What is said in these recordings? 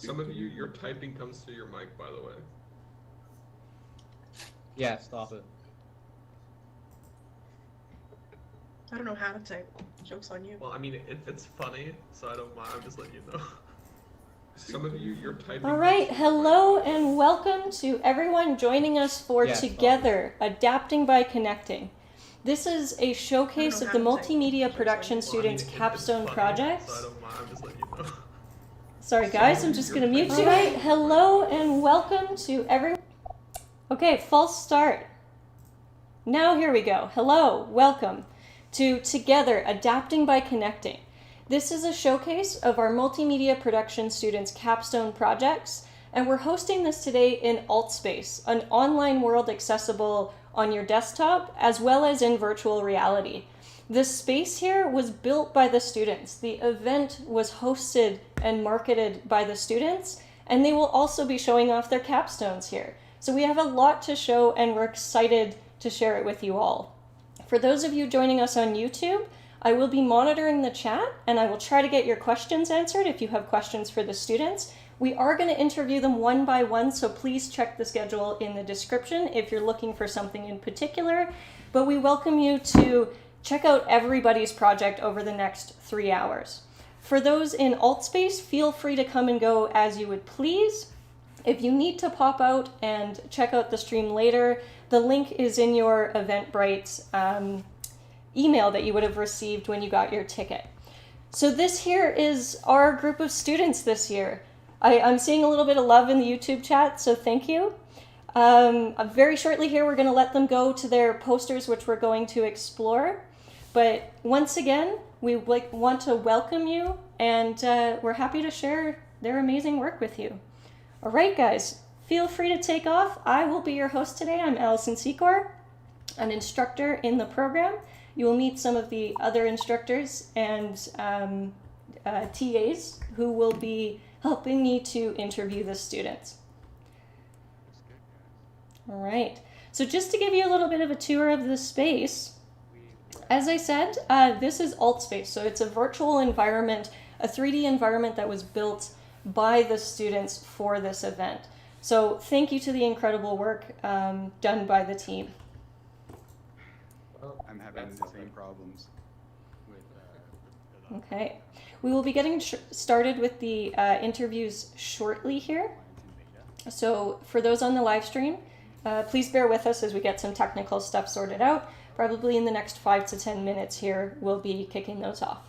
Some of you, your typing comes through your mic, by the way. Yeah, stop it. I don't know how to type. Joke's on you. Well, I mean, it's funny, so I don't mind. I'm just letting you know. Some of you, your typing. All right, hello and welcome to everyone joining us for Together, Adapting by Connecting. This is a showcase of the Multimedia Production Students Capstone Projects. So I don't mind. I'm just letting you know. Sorry guys, I'm just going to mute you. All right, hello and welcome to everyone. Okay, false start. Now here we go. Hello, welcome to Together, Adapting by Connecting. This is a showcase of our Multimedia Production Students Capstone Projects, and we're hosting this today in Altspace, an online world accessible on your desktop as well as in virtual reality. This space here was built by the students. The event was hosted and marketed by the students, and they will also be showing off their capstones here. So we have a lot to show, and we're excited to share it with you all. For those of you joining us on YouTube, I will be monitoring the chat, and I will try to get your questions answered if you have questions for the students. We are going to interview them one by one, so please check the schedule in the description if you're looking for something in particular. But we welcome you to check out everybody's project over the next 3 hours. For those in Altspace, feel free to come and go as you would please. If you need to pop out and check out the stream later, the link is in your Eventbrite's email that you would have received when you got your ticket. So this here is our group of students this year. I'm seeing a little bit of love in the YouTube chat, so thank you. Very shortly here, we're going to let them go to their posters, which we're going to explore. But once again, we want to welcome you, and we're happy to share their amazing work with you. All right, guys, feel free to take off. I will be your host today. I'm Allison Secor, an instructor in the program. You will meet some of the other instructors and TAs who will be helping me to interview the students. All right, so just to give you a little bit of a tour of the space, as I said, this is Altspace, so it's a virtual environment, a 3D environment that was built by the students for this event. So thank you to the incredible work done by the team. I'm having the same problems with Okay, we will be getting started with the interviews shortly here. So for those on the live stream, please bear with us as we get some technical stuff sorted out. Probably in the next 5 to 10 minutes here, we'll be kicking those off.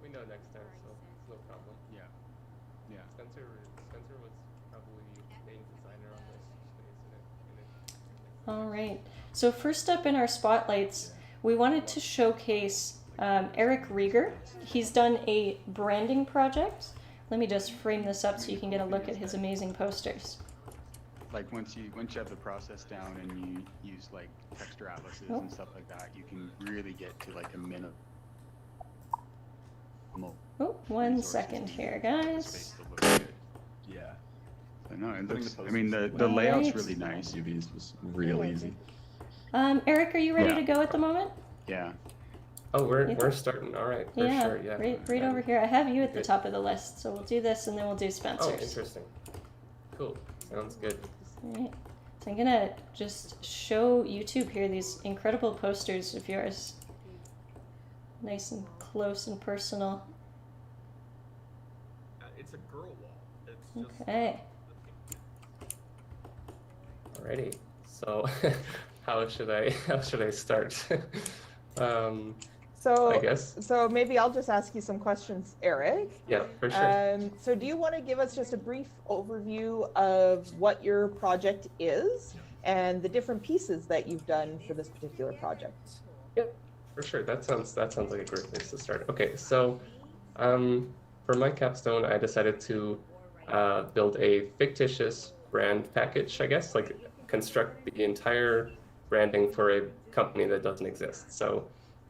We know next time, so it's no problem. Yeah. Spencer was probably main designer on this space All right, so first up in our spotlights, we wanted to showcase Eric Rieger. He's done a branding project. Let me just frame this up so you can get a look at his amazing posters. Like once you have the process down and you use like texture atlases and stuff like that, you can really get to like a minimum. Oh, 1 second here, guys. Yeah. I know. It looks, I mean, the layout's really nice. UVs was real easy. Eric, are you ready to go at the moment? Yeah. Oh, we're starting. All right. For sure. Yeah. Right over here. I have you at the top of the list, so we'll do this and then we'll do Spencer's. Oh, interesting. Cool. Sounds good. All right. So I'm gonna just show YouTube here these incredible posters of yours. Nice and close and personal. It's a girl wall. It's just Okay. Alrighty. So, how should I start? I guess. So maybe I'll just ask you some questions, Eric. Yeah, for sure. So do you want to give us just a brief overview of what your project is and the different pieces that you've done for this particular project? Yep. for sure. That sounds like a great place to start. Okay, so for my capstone, I decided to build a fictitious brand package, I guess, like construct the entire branding for a company that doesn't exist. So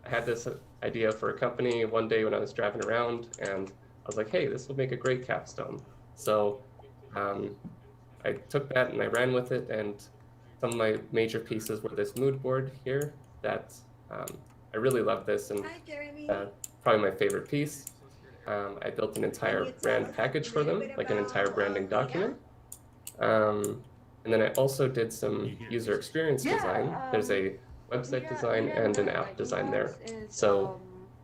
I had this idea for a company one day when I was driving around, and I was like, hey, this will make a great capstone. So I took that and I ran with it, and some of my major pieces were this mood board here that I really love this, and probably my favorite piece. I built an entire brand package for them, like an entire branding document. And then I also did some user experience design. There's a website design and an app design there. So,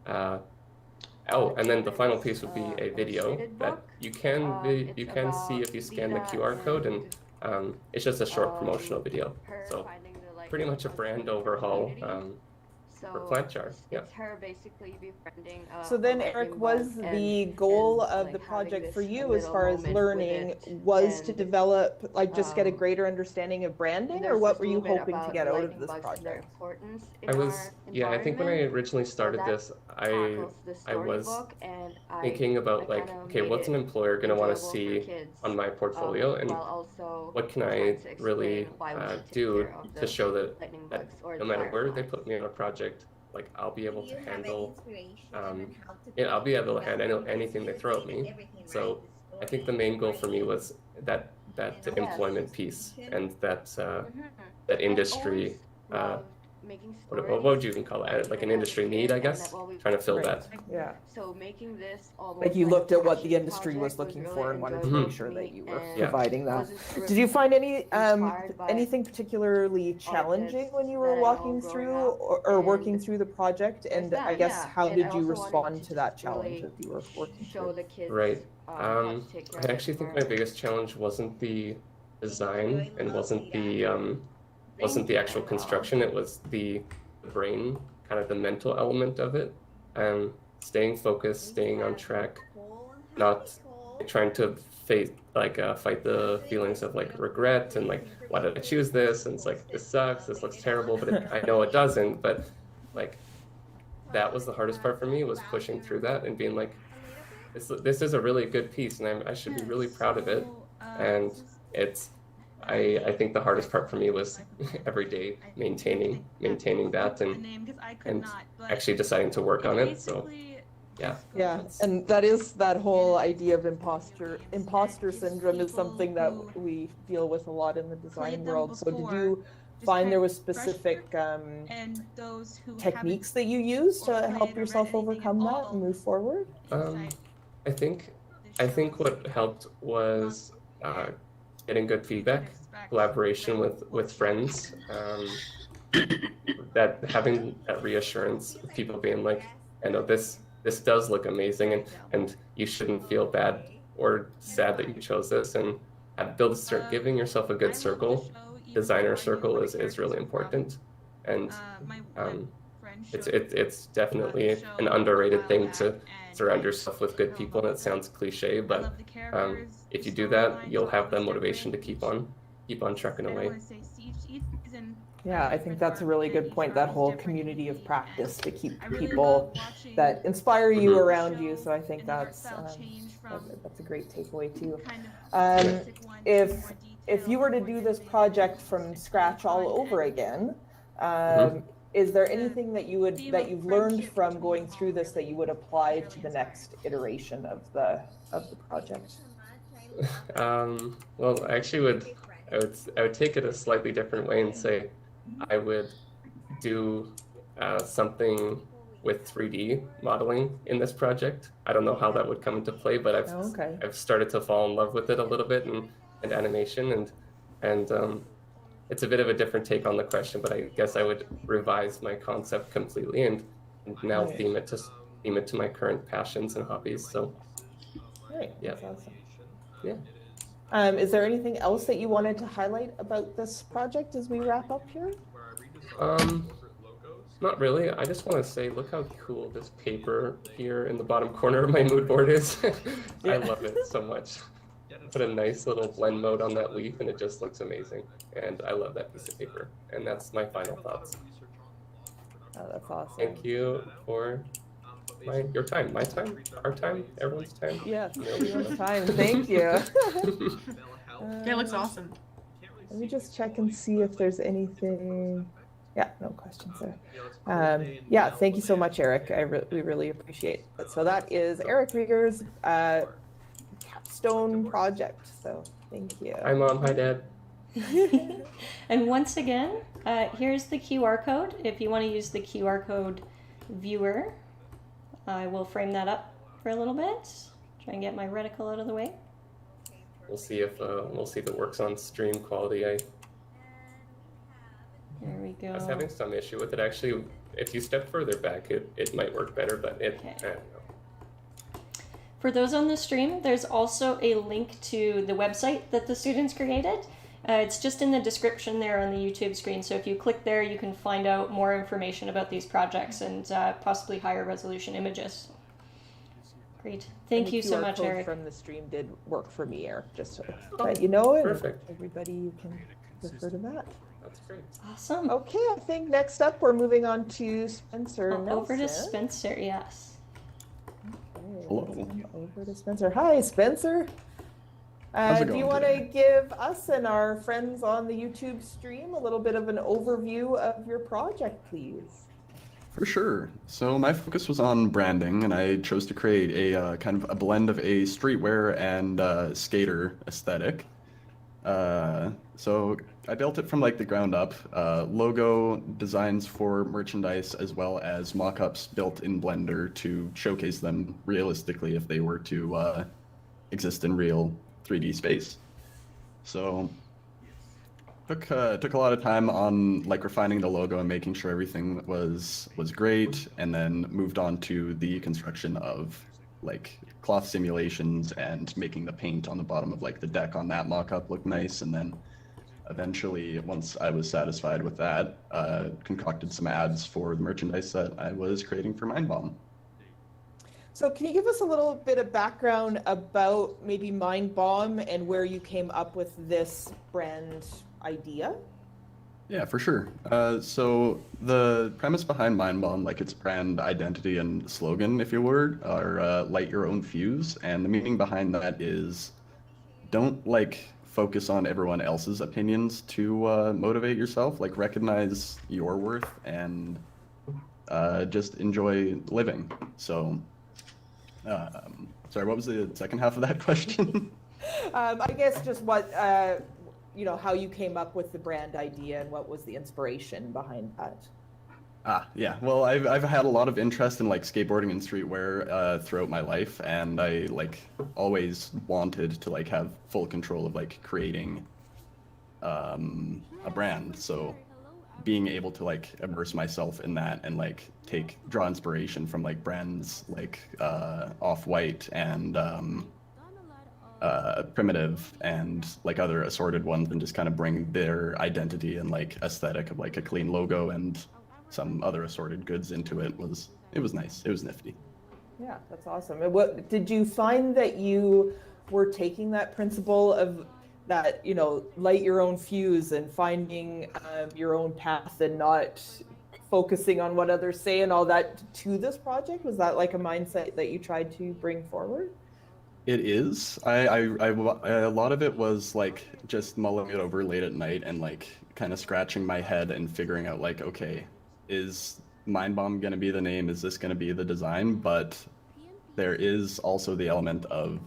and then the final piece would be a video that you can see if you scan the QR code, and it's just a short promotional video. So pretty much a brand overhaul for Plant Jar. Yeah. It's her basically befriending. So then, Eric, was the goal of the project for you, as far as learning, was to develop, like, just get a greater understanding of branding, or what were you hoping to get out of this project? I think when I originally started this, I was thinking about, like, okay, what's an employer going to want to see on my portfolio, and what can I really do to show that no matter where they put me on a project, like, I'll be able to handle, I'll be able to handle anything they throw at me. So I think the main goal for me was that employment piece and that industry. What would you even call it? Like an industry need, I guess. Trying to fill that. Yeah. So making this Like you looked at what the industry was looking for and wanted to make sure that you were providing that. Did you find anything particularly challenging when you were walking through or working through the project? And I guess how did you respond to that challenge as you were working through? Right. I actually think my biggest challenge wasn't the design and wasn't the actual construction. It was the brain, kind of the mental element of it. Staying focused, staying on track, not trying to fight the feelings of like regret and like, why did I choose this? And it's like, this sucks, this looks terrible, but I know it doesn't. But like, that was the hardest part for me, was pushing through that and being like, this is a really good piece, and I should be really proud of it. And I think the hardest part for me was every day maintaining that and actually deciding to work on it. So yeah, and that is that whole idea of imposter syndrome is something that we deal with a lot in the design world. So did you find there was specific techniques that you used to help yourself overcome that and move forward? I think what helped was getting good feedback, collaboration with friends, that having that reassurance of people being like, I know this does look amazing, and you shouldn't feel bad or sad that you chose this, and giving yourself a good circle, designer circle is really important. And it's definitely an underrated thing to surround yourself with good people, and it sounds cliche, but if you do that, you'll have the motivation to keep on trucking away. Yeah, I think that's a really good point, that whole community of practice to keep people that inspire you around you. So I think that's a great takeaway too. If you were to do this project from scratch all over again, is there anything that you've learned from going through this that you would apply to the next iteration of the project? Well, I actually I would take it a slightly different way and say I would do something with 3D modeling in this project. I don't know how that would come into play, but I've started to fall in love with it a little bit, and animation, and it's a bit of a different take on the question, but I guess I would revise my concept completely and now theme it to my current passions and hobbies. So great. Yeah. That's awesome. Yeah. Is there anything else that you wanted to highlight about this project as we wrap up here? Not really. I just want to say, look how cool this paper here in the bottom corner of my mood board is. I love it so much. Put a nice little blend mode on that leaf, and it just looks amazing. And I love that piece of paper. And that's my final thoughts. Oh, that's awesome. Thank you for your time, my time, our time, everyone's time. Yeah, No, everyone's time. Thank you. Yeah, it looks awesome. Let me just check and see if there's anything. Yeah, no questions there. Yeah, thank you so much, Eric. We really appreciate it. So that is Eric Rieger's capstone project. So thank you. Hi, Mom. Hi, Dad. And once again, here's the QR code. If you want to use the QR code viewer, I will frame that up for a little bit. Try and get my reticle out of the way. We'll see if it works on stream quality. There we go. I was having some issue with it actually. If you step further back, it might work better, but I don't know. For those on the stream, there's also a link to the website that the students created. It's just in the description there on the YouTube screen. So if you click there, you can find out more information about these projects and possibly higher resolution images. Great. Thank you so much, Eric. From the stream did work for me, Eric, just so that you know it. Perfect. Everybody, you can refer to that. That's great. Awesome. Okay, I think next up we're moving on to Spencer Nelson. Over to Spencer, yes. Okay, Hello. over to Spencer. Hi, Spencer. How's it Do you going want to today? give us and our friends on the YouTube stream a little bit of an overview of your project, please? For sure. So my focus was on branding, and I chose to create a kind of a blend of a streetwear and skater aesthetic. So I built it from like the ground up. Logo designs for merchandise, as well as mock-ups built in Blender to showcase them realistically if they were to exist in real 3D space. So took a lot of time on like refining the logo and making sure everything was great, and then moved on to the construction of like cloth simulations and making the paint on the bottom of like the deck on that mock-up look nice. And then eventually, once I was satisfied with that, concocted some ads for the merchandise that I was creating for Mindbomb. So can you give us a little bit of background about maybe Mindbomb and where you came up with this brand idea? Yeah, for sure. So the premise behind Mindbomb, like its brand identity and slogan, if you would, are light your own fuse. And the meaning behind that is don't like focus on everyone else's opinions to motivate yourself. Like recognize your worth and just enjoy living. So, sorry, what was the second half of that question? I guess just what, how you came up with the brand idea and what was the inspiration behind that. Yeah. Well, I've had a lot of interest in like skateboarding and streetwear throughout my life, and I like always wanted to like have full control of like creating a brand. So being able to like immerse myself in that and like draw inspiration from like brands like Off-White and Primitive and like other assorted ones, and just kind of bring their identity and like aesthetic of like a clean logo and some other assorted goods into it was nice. It was nifty. Yeah, that's awesome. And what did you find that you were taking that principle of that, light your own fuse and finding your own path and not focusing on what others say and all that to this project? Was that like a mindset that you tried to bring forward? It is. A lot of it was like just mulling it over late at night and like kind of scratching my head and figuring out like, okay, is Mindbomb going to be the name? Is this going to be the design? But there is also the element of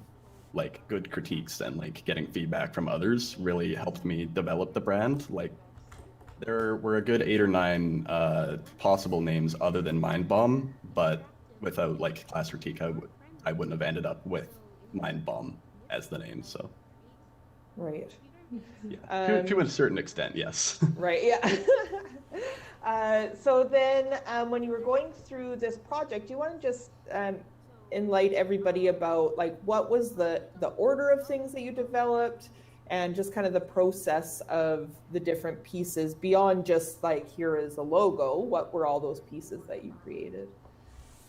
like good critiques, and like getting feedback from others really helped me develop the brand. Like there were a good 8 or 9 possible names other than Mindbomb, but without like class critique, I wouldn't have ended up with Mindbomb as the name. So Right. Yeah, to a certain extent, yes. Right, yeah. So then when you were going through this project, do you want to just enlighten everybody about like what was the order of things that you developed, and just kind of the process of the different pieces beyond just like here is a logo? What were all those pieces that you created?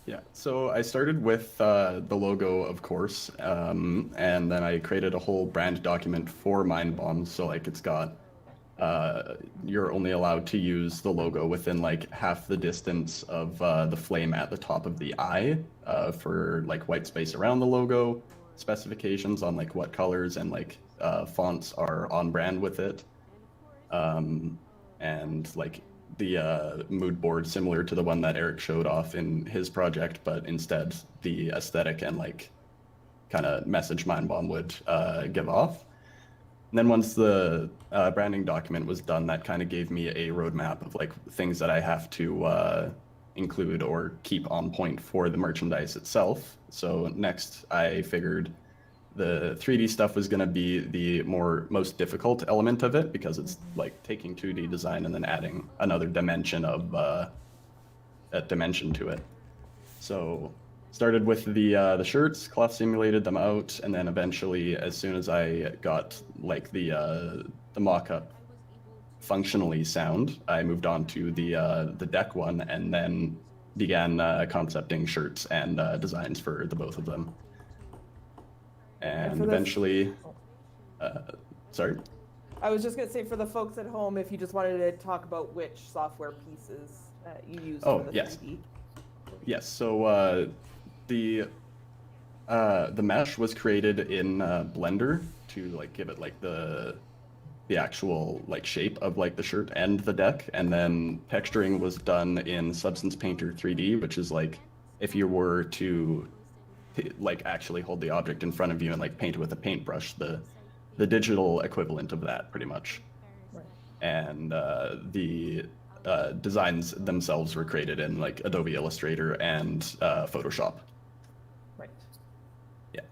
Yeah, so I started with the logo, of course, and then I created a whole brand document for Mindbomb. So like it's got you're only allowed to use the logo within like half the distance of the flame at the top of the eye for like white space around the logo, specifications on like what colors and like fonts are on brand with it, and like the mood board similar to the one that Eric showed off in his project, but instead the aesthetic and like kind of message Mindbomb would give off. And then once the branding document was done, that kind of gave me a roadmap of like things that I have to include or keep on point for the merchandise itself. So next I figured the 3D stuff was going to be the most difficult element of it, because it's like taking 2D design and then adding another dimension of that dimension to it. So started with the shirts, cloth simulated them out, and then eventually, as soon as I got like the mock-up functionally sound, I moved on to the deck one, and then began concepting shirts and designs for the both of them. And eventually, sorry. I was just gonna say, for the folks at home, if you just wanted to talk about which software pieces you use for the 3D. Yes. So the mesh was created in Blender to like give it like the actual like shape of like the shirt and the deck, and then texturing was done in Substance Painter 3D, which is like if you were to like actually hold the object in front of you and like paint it with a paintbrush, the digital equivalent of that, pretty much. Right. And the designs themselves were created in like Adobe Illustrator and Photoshop. Right. Yeah.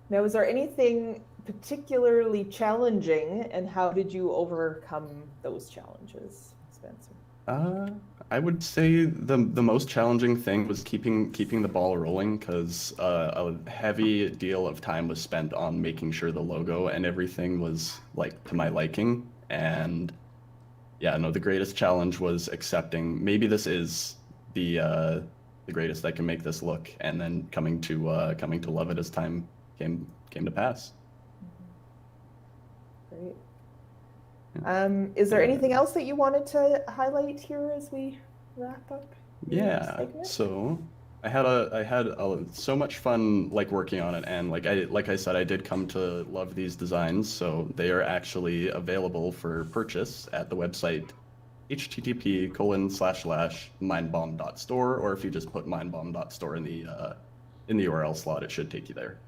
Now, is there anything particularly challenging, and how did you overcome those challenges, Spencer? I would say the most challenging thing was keeping the ball rolling, because a heavy deal of time was spent on making sure the logo and everything was like to my liking. And yeah, no, the greatest challenge was accepting maybe this is the greatest I can make this look, and then coming to love it as time came to pass. Great. Is there anything else that you wanted to highlight here as we wrap up? Yeah. So I had so much fun like working on it, and like I said, I did come to love these designs. So they are actually available for purchase at the website http://mindbomb.store, or if you just put mindbomb.store in the URL slot, it should take you there.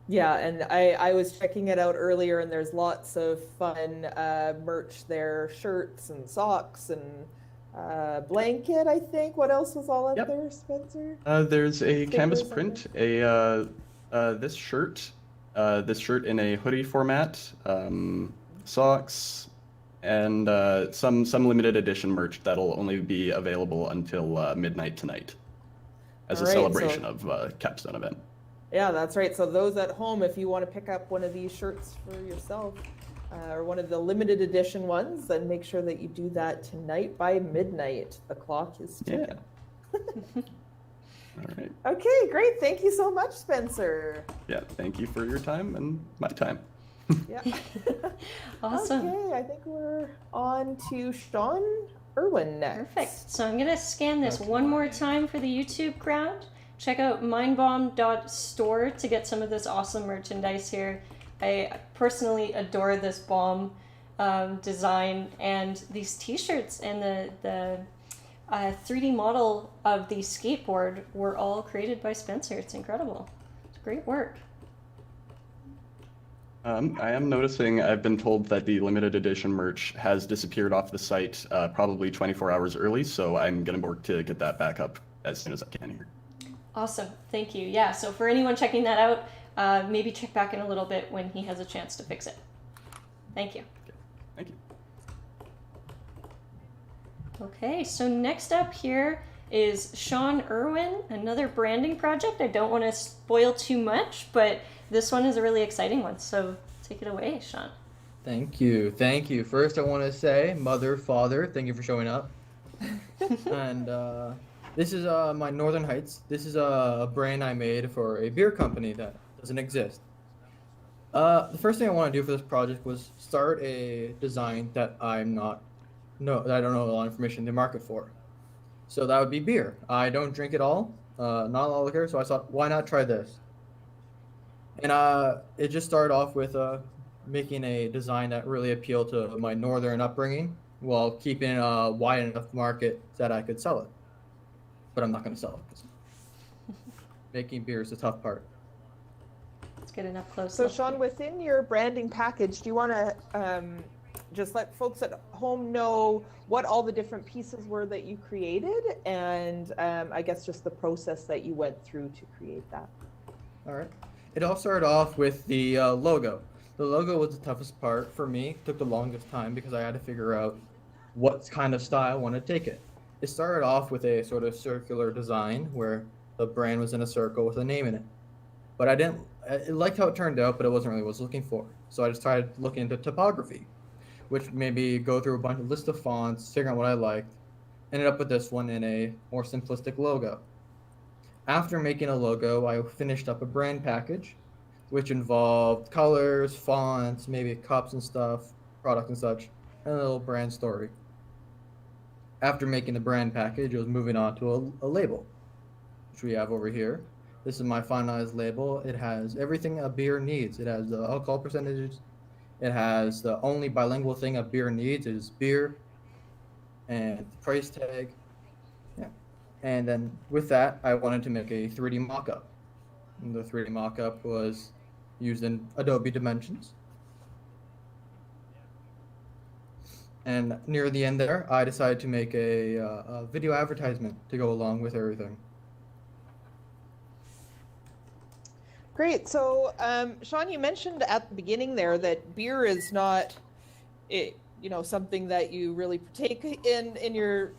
Yeah, and I was checking it out earlier, and there's lots of fun merch there, shirts and socks and blanket, I think. What else was all up there, Spencer? There's a canvas Stickers, print, this shirt in a hoodie format, socks, and some limited edition merch that'll only be available until midnight tonight, as a celebration of Capstone event. Yeah, that's right. So those at home, if you want to pick up one of these shirts for yourself, or one of the limited edition ones, then make sure that you do that tonight by midnight. The clock is ticking. Yeah. All right. Okay, great. Thank you so much, Spencer. Yeah, thank you for your time and my time. Yeah. Awesome. Okay, I think we're on to Sean Irwin next. Perfect. So I'm going to scan this one more time for the YouTube crowd. Check out mindbomb.store to get some of this awesome merchandise here. I personally adore this bomb design, and these t-shirts and the 3D model of the skateboard were all created by Spencer. It's incredible. It's great work. I am noticing, I've been told that the limited edition merch has disappeared off the site probably 24 hours early, so I'm going to work to get that back up as soon as I can here. Awesome. Thank you. Yeah, so for anyone checking that out, maybe check back in a little bit when he has a chance to fix it. Thank you. Okay. Thank you. Okay, so next up here is Sean Irwin, another branding project. I don't want to spoil too much, but this one is a really exciting one, so take it away, Sean. Thank you. Thank you. First, I want to say, mother, father, thank you for showing up. And this is my Northern Heights. This is a brand I made for a beer company that doesn't exist. The first thing I want to do for this project was start a design that that I don't know a lot of information in the market for. So that would be beer. I don't drink at all, not a lot of liquor. So I thought, why not try this? And it just started off with making a design that really appealed to my northern upbringing, while keeping a wide enough market that I could sell it. But I'm not going to sell it, 'cause making beer is the tough part. Let's get an up close. So look. Sean, within your branding package, do you want to just let folks at home know what all the different pieces were that you created, and I guess just the process that you went through to create that? All right. It all started off with the logo. The logo was the toughest part for me. It took the longest time because I had to figure out what kind of style I wanted to take it. It started off with a sort of circular design where the brand was in a circle with a name in it. But I liked how it turned out, but it wasn't really what I was looking for. So I just started looking into typography, which maybe go through a list of fonts, figure out what I liked, ended up with this one in a more simplistic logo. After making a logo, I finished up a brand package, which involved colors, fonts, maybe cups and stuff, product and such, and a little brand story. After making the brand package, it was moving on to a label, which we have over here. This is my finalized label. It has everything a beer needs. It has the alcohol percentages. It has the only bilingual thing a beer needs is beer, and the price tag. Yeah. And then with that, I wanted to make a 3D mock-up. And the 3D mock-up was used in Adobe Dimensions. And near the end there, I decided to make a video advertisement to go along with everything. Great. So, Sean, you mentioned at the beginning there that beer is not, something that you really partake in your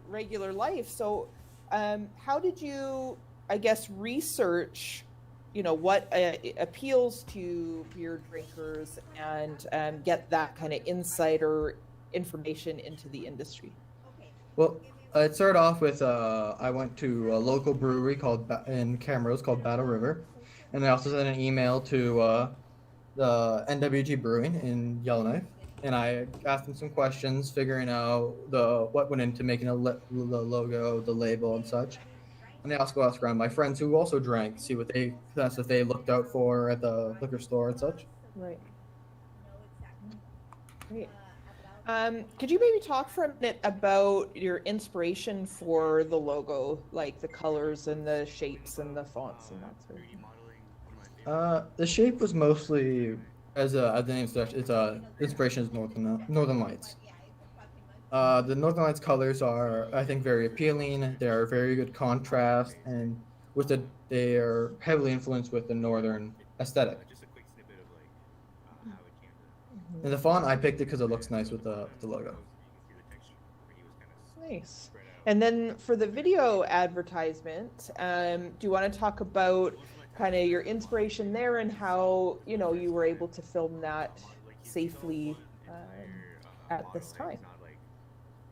regular life. So, how did you, I guess, research, what appeals to beer drinkers and get that kind of insider information into the industry? Well, it started off with I went to a local brewery in Camrose called Battle River, and I also sent an email to the NWG Brewing in Yellowknife, and I asked them some questions, figuring out what went into making the logo, the label, and such. And I also asked around my friends who also drank, see what that's what they looked out for at the liquor store and such. Right. Great. Could you maybe talk for a minute about your inspiration for the logo, like the colors and the shapes and the fonts and that sort of thing? The shape was mostly, as the name suggests, it's inspiration is Northern Lights. The Northern Lights colors are, I think, very appealing. They are very good contrast, and they are heavily influenced with the Northern aesthetic. And the font, I picked it because it looks nice with the logo. Nice. And then for the video advertisement, do you want to talk about kind of your inspiration there and how, you were able to film that safely at this time?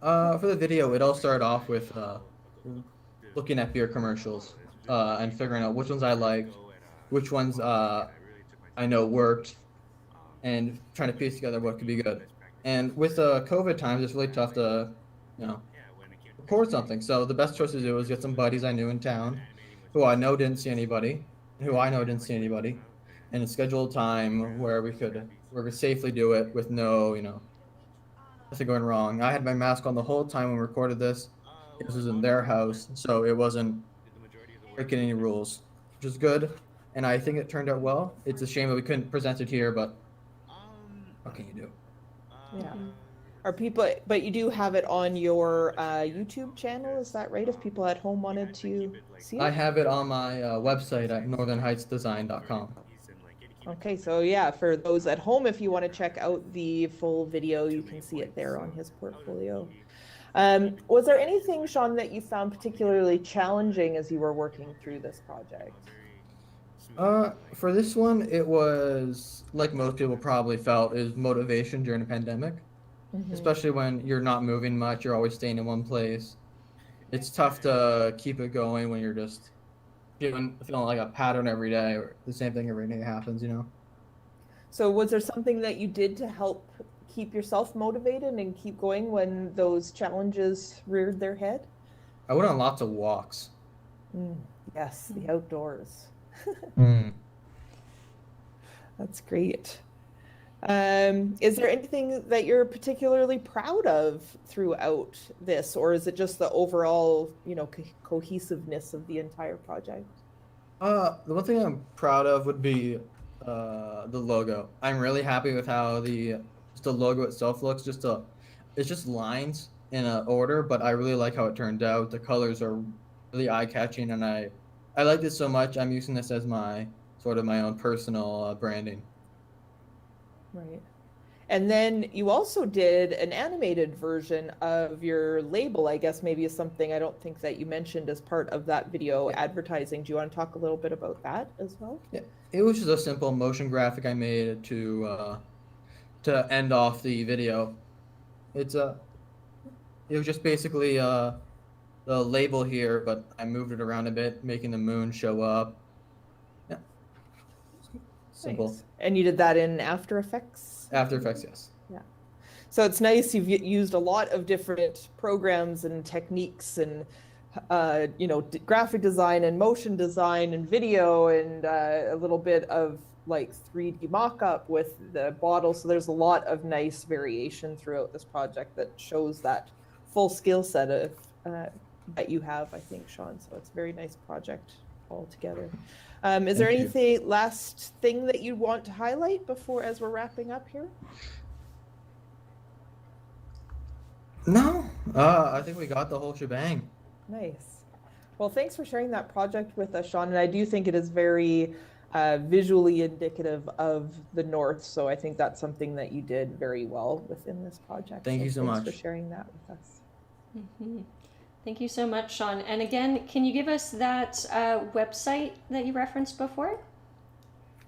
For the video, it all started off with looking at beer commercials and figuring out which ones I liked, which ones I know worked, and trying to piece together what could be good. And with COVID times, it's really tough to, record something. So the best choice to do was get some buddies I knew in town, who I know didn't see anybody, and schedule a time where we could safely do it with no, nothing going wrong. I had my mask on the whole time when we recorded this. This was in their house, so it wasn't breaking any rules, which is good. And I think it turned out well. It's a shame that we couldn't present it here, but what can you do? Yeah. But you do have it on your YouTube channel, is that right? If people at home wanted to see it? I have it on my website at northernheightsdesign.com. Okay, so yeah, for those at home, if you want to check out the full video, you can see it there on his portfolio. Was there anything, Sean, that you found particularly challenging as you were working through this project? For this one, it was, like most people probably felt, is motivation during a pandemic. Mm-hmm. Especially when you're not moving much, you're always staying in one place. It's tough to keep it going when you're just feeling like a pattern every day, or the same thing every day happens, So was there something that you did to help keep yourself motivated and keep going when those challenges reared their head? I went on lots of walks. Yes, the outdoors. Mm. That's great. Is there anything that you're particularly proud of throughout this, or is it just the overall, cohesiveness of the entire project? The one thing I'm proud of would be the logo. I'm really happy with how the logo itself looks. It's just lines in a order, but I really like how it turned out. The colors are really eye-catching, and I like this so much. I'm using this as my own personal branding. Right. And then you also did an animated version of your label, I guess maybe is something I don't think that you mentioned as part of that video advertising. Do you want to talk a little bit about that as well? Yeah, it was just a simple motion graphic I made to end off the video. It was just basically the label here, but I moved it around a bit, making the moon show up. Yeah. Simple. Nice. And you did that in After Effects? After Effects, yes. Yeah. So it's nice you've used a lot of different programs and techniques and graphic design and motion design and video and a little bit of like 3D mock-up with the bottle. So there's a lot of nice variation throughout this project that shows that full skill set of that you have, I think, Sean. So it's a very nice project altogether. Is there anything last thing that you want to highlight as we're wrapping up here? No, I think we got the whole shebang. Nice. Well, thanks for sharing that project with us, Sean. And I do think it is very visually indicative of the North. So I think that's something that you did very well within this project. Thank you so much. Thanks for sharing that with us. Mm-hmm. Thank you so much, Sean. And again, can you give us that website that you referenced before?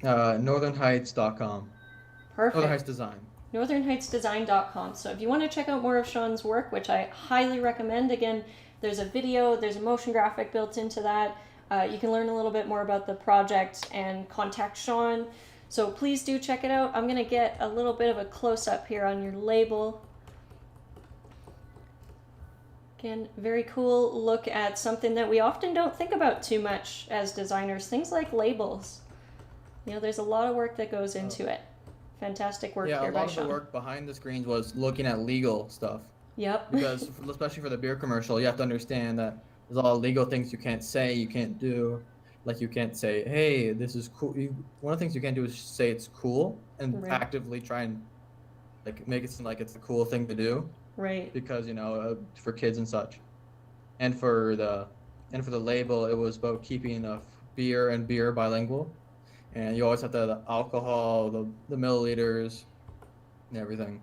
northernheights.com. Perfect. Northern Heights Design. northernheightsdesign.com. So if you want to check out more of Sean's work, which I highly recommend, again, there's a video, there's a motion graphic built into that. You can learn a little bit more about the project and contact Sean. So please do check it out. I'm going to get a little bit of a close-up here on your label. Again, very cool look at something that we often don't think about too much as designers, things like labels. There's a lot of work that goes into it. Fantastic work here by Sean. Yeah, a lot of the work behind the screens was looking at legal stuff. Yep. Because, especially for the beer commercial, you have to understand that there's a lot of legal things you can't say, you can't do. Like, you can't say, hey, this is cool. One of the things you can't do is say it's cool and actively try and make it seem like it's a cool thing to do. Right. Because, for kids and such. And for the label, it was about keeping beer and beer bilingual. And you always have the alcohol, the milliliters, and everything.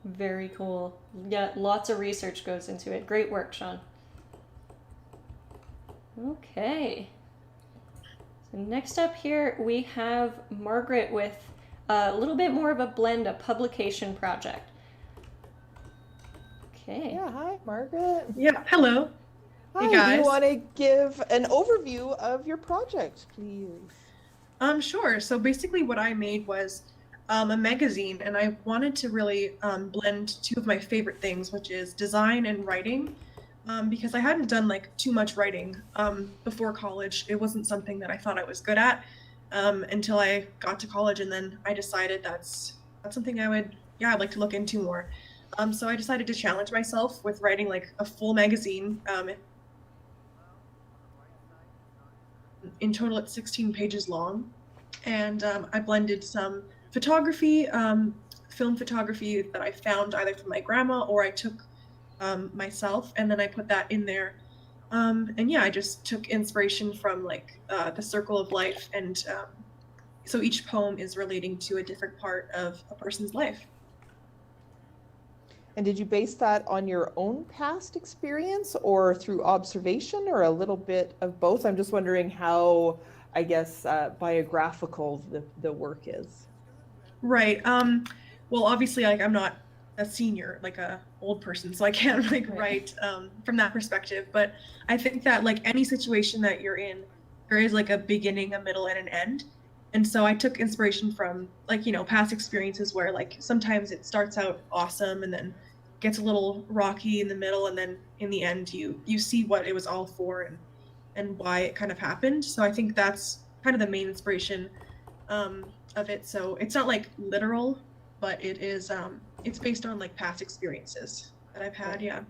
Very cool. Yeah, lots of research goes into it. Great work, Sean. Okay. So next up here, we have Margaret with a little bit more of a blend, a publication project. Okay. Yeah, hi, Margaret. Yeah, hello. Hi, Hey, guys. do you want to give an overview of your project, please? Sure. So basically what I made was a magazine, and I wanted to really blend two of my favorite things, which is design and writing, because I hadn't done too much writing before college. It wasn't something that I thought I was good at until I got to college, and then I decided that's something I'd like to look into more. So I decided to challenge myself with writing a full magazine. In total, it's 16 pages long, and I blended some photography, film photography that I found either from my grandma or I took myself, and then I put that in there. And yeah, I just took inspiration from the circle of life, and so each poem is relating to a different part of a person's life. And did you base that on your own past experience or through observation or a little bit of both? I'm just wondering how, I guess, biographical the work is. Right. Well, obviously, I'm not a senior, a old person, so I can't write from that perspective. But I think that any situation that you're in, there is a beginning, a middle, and an end. And so I took inspiration from like, past experiences where like sometimes it starts out awesome and then gets a little rocky in the middle, and then in the end you see what it was all for and why it kind of happened. So I think that's kind of the main inspiration of it. So it's not like literal, but it is it's based on like past experiences that I've had. Yeah.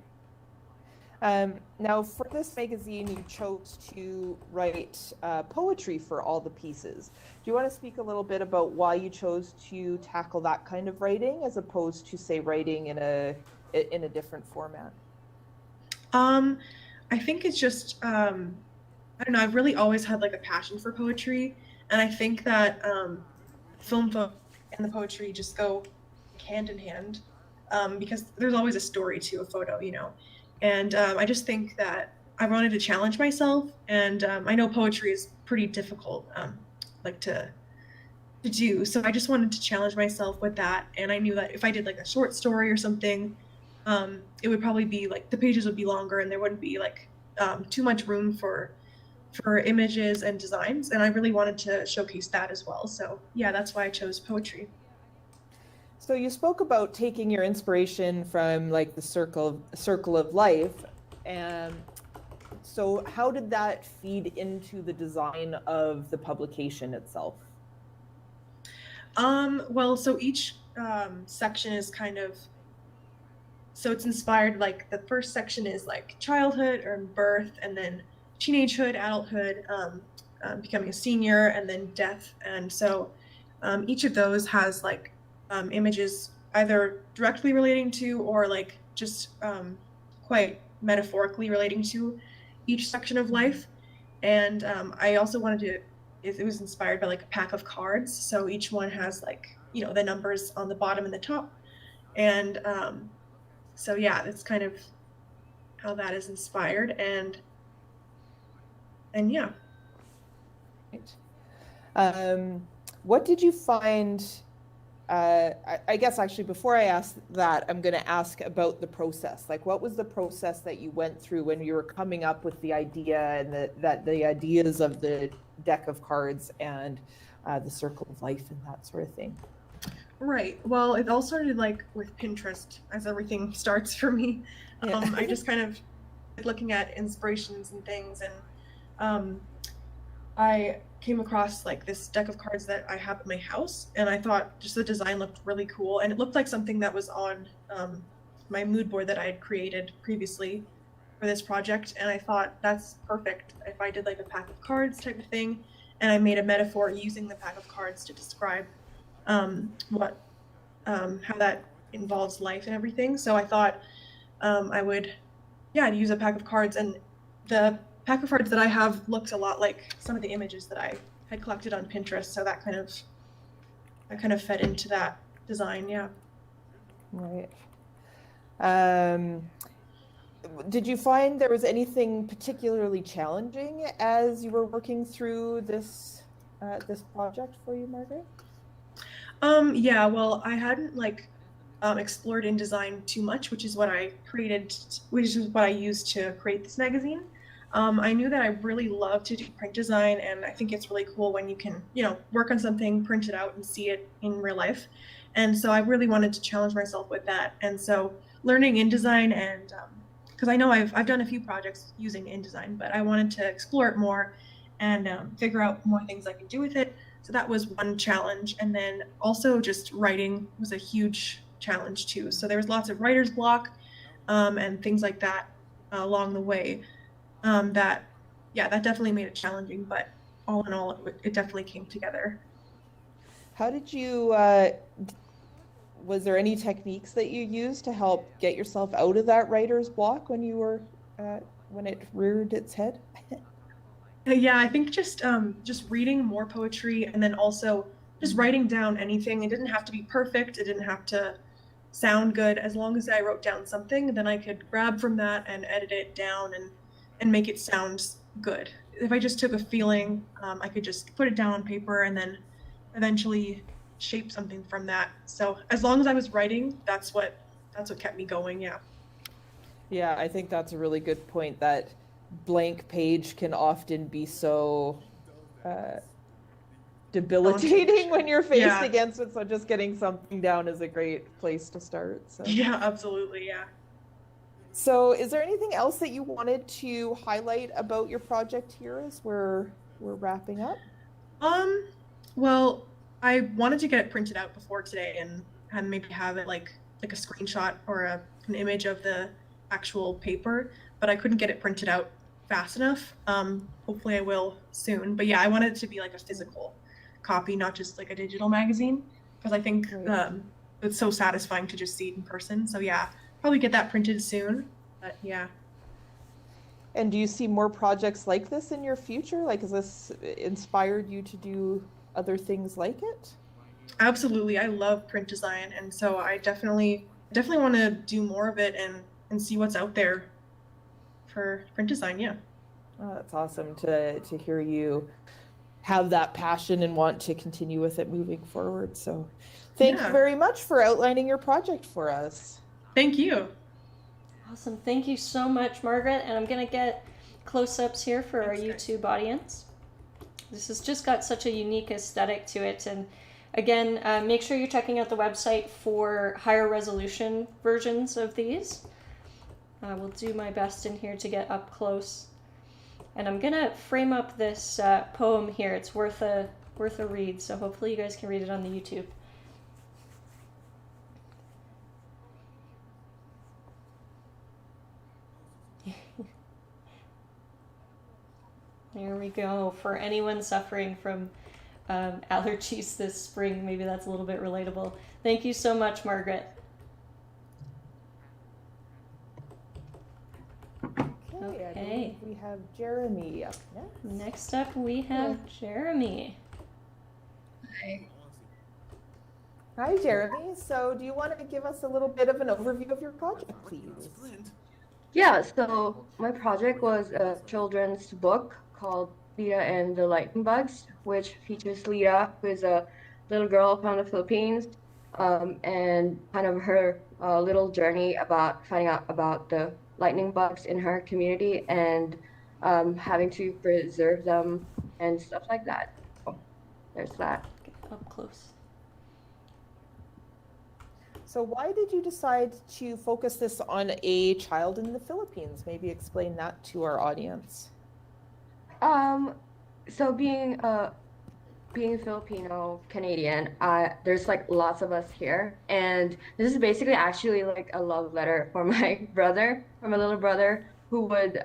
Now, for this magazine, you chose to write poetry for all the pieces. Do you want to speak a little bit about why you chose to tackle that kind of writing as opposed to, say, writing in a different format? I think it's just I don't know. I've really always had like a passion for poetry, and I think that film and the poetry just go hand in hand, because there's always a story to a photo, and I just think that I wanted to challenge myself, and I know poetry is pretty difficult, like to do. So I just wanted to challenge myself with that, and I knew that if I did like a short story or something, it would probably be like the pages would be longer, and there wouldn't be like too much room for images and designs, and I really wanted to showcase that as well. So yeah, that's why I chose poetry. So you spoke about taking your inspiration from like the circle of life, and so how did that feed into the design of the publication itself? Well, so each section is so it's inspired, like the first section is like childhood or birth, and then teenagehood, adulthood, becoming a senior, and then death. And so each of those has like images either directly relating to or like just quite metaphorically relating to each section of life. And I also wanted to, it was inspired by like a pack of cards. So each one has like, the numbers on the bottom and the top. And so yeah, that's kind of how that is inspired. And yeah. What did you find? I guess actually before I ask that, I'm going to ask about the process. Like, what was the process that you went through when you were coming up with the idea and the ideas of the deck of cards and the circle of life and that sort of thing? Right. Well, it all started like with Pinterest, as everything starts for me. Yeah. I just kind of looking at inspirations and things, and I came across like this deck of cards that I have at my house, and I thought just the design looked really cool, and it looked like something that was on my mood board that I had created previously for this project, and I thought that's perfect if I did like a pack of cards type of thing, and I made a metaphor using the pack of cards to describe how that involves life and everything. So I thought I would, I'd use a pack of cards, and the pack of cards that I have looked a lot like some of the images that I had collected on Pinterest. So that kind of fed into that design. Yeah. Right. Did you find there was anything particularly challenging as you were working through this project for you, Margaret? Yeah, well, I hadn't like explored InDesign too much, which is what I used to create this magazine. I knew that I really love to do print design, and I think it's really cool when you can, work on something, print it out, and see it in real life. And so I really wanted to challenge myself with that. And so learning InDesign, and because I know I've done a few projects using InDesign, but I wanted to explore it more and figure out more things I could do with it. So that was one challenge. And then also just writing was a huge challenge too. So there was lots of writer's block and things like that along the way. That definitely made it challenging, but all in all, it definitely came together. How did you, was there any techniques that you used to help get yourself out of that writer's block when you were, when it reared its head? Yeah, I think just reading more poetry, and then also just writing down anything. It didn't have to be perfect. It didn't have to sound good. As long as I wrote down something, then I could grab from that and edit it down and make it sound good. If I just took a feeling, I could just put it down on paper and then eventually shape something from that. So as long as I was writing, that's what kept me going. Yeah. Yeah, I think that's a really good point, that blank page can often be so debilitating when you're faced Yeah. against it. So just getting something down is a great place to start. So. Yeah, absolutely. Yeah. So is there anything else that you wanted to highlight about your project here as we're wrapping up? Well, I wanted to get it printed out before today and maybe have it like a screenshot or an image of the actual paper, but I couldn't get it printed out fast enough. Hopefully I will soon. But yeah, I wanted it to be like a physical copy, not just like a digital magazine, because I think it's so satisfying to just see it in person. So yeah, probably get that printed soon. But yeah. And do you see more projects like this in your future? Like, has this inspired you to do other things like it? Absolutely. I love print design, and so I definitely want to do more of it and see what's out there for print design. Yeah. Oh, that's awesome to hear you have that passion and want to continue with it moving forward. So thank you very much for outlining your project for us. Thank you. Awesome. Thank you so much, Margaret. And I'm going to get close-ups here for our YouTube audience. This has just got such a unique aesthetic to it. And again, make sure you're checking out the website for higher resolution versions of these. I will do my best in here to get up close. And I'm going to frame up this poem here. It's worth a read, so hopefully you guys can read it on the YouTube. There we go. For anyone suffering from allergies this spring, maybe that's a little bit relatable. Thank you so much, Margaret. Okay. We have Jeremy up next. Next up, we have Jeremy. Hi. Hi, Jeremy. So do you want to give us a little bit of an overview of your project, please? Yeah, so my project was a children's book called Lita and the Lightning Bugs, which features Lita, who is a little girl from the Philippines, and kind of her little journey about finding out about the lightning bugs in her community and having to preserve them and stuff like that. So there's that. Get up close. So why did you decide to focus this on a child in the Philippines? Maybe explain that to our audience. So being Filipino Canadian, there's like lots of us here, and this is basically actually like a love letter for my brother, for my little brother, who would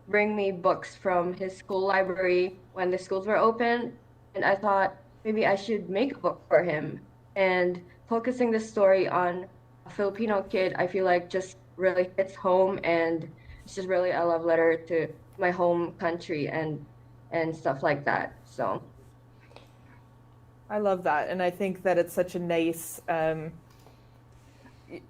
bring me books from his school library when the schools were open, and I thought maybe I should make a book for him. And focusing the story on a Filipino kid, I feel like just really hits home, and it's just really a love letter to my home country and stuff like that. So I love that, and I think that it's such a nice,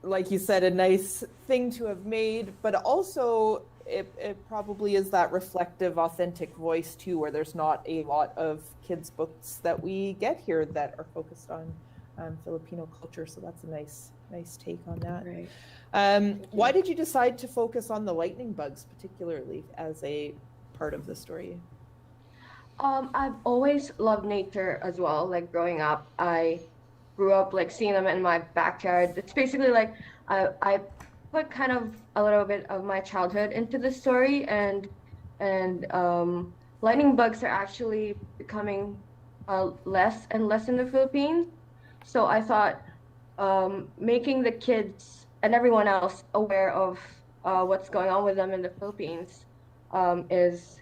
like you said, a nice thing to have made, but also it probably is that reflective, authentic voice too, where there's not a lot of kids' books that we get here that are focused on Filipino culture. So that's a nice take on that. Right. Why did you decide to focus on the lightning bugs particularly as a part of the story? I've always loved nature as well. Like growing up, I grew up like seeing them in my backyard. It's basically like I put kind of a little bit of my childhood into the story, and lightning bugs are actually becoming less and less in the Philippines. So I thought making the kids and everyone else aware of what's going on with them in the Philippines is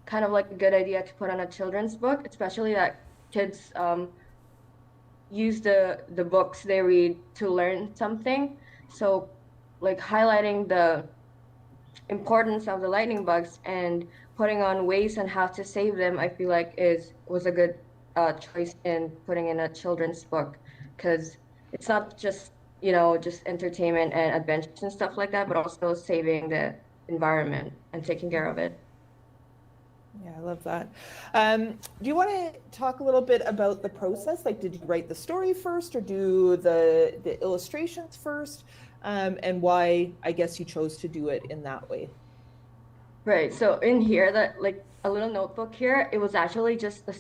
kind of like a good idea to put on a children's book, especially that kids use the books they read to learn something. So like highlighting the importance of the lightning bugs and putting on ways on how to save them, I feel like was a good choice in putting in a children's book, because it's not just just entertainment and adventures and stuff like that, but also saving the environment and taking care of it. Yeah, I love that. Do you want to talk a little bit about the process? Like, did you write the story first or do the illustrations first? And why, I guess, you chose to do it in that way? Right. So in here, that like a little notebook here, it was actually just a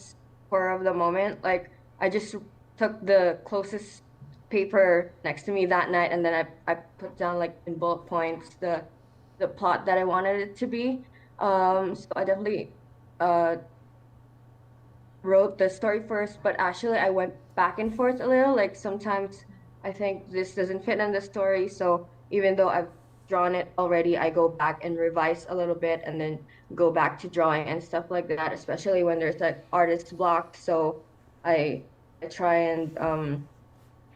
spur of the moment. Like I just took the closest paper next to me that night, and then I put down like in bullet points the plot that I wanted it to be. So I definitely wrote the story first, but actually I went back and forth a little. Like sometimes I think this doesn't fit in the story, so even though I've drawn it already, I go back and revise a little bit and then go back to drawing and stuff like that, especially when there's like artist block. So I try and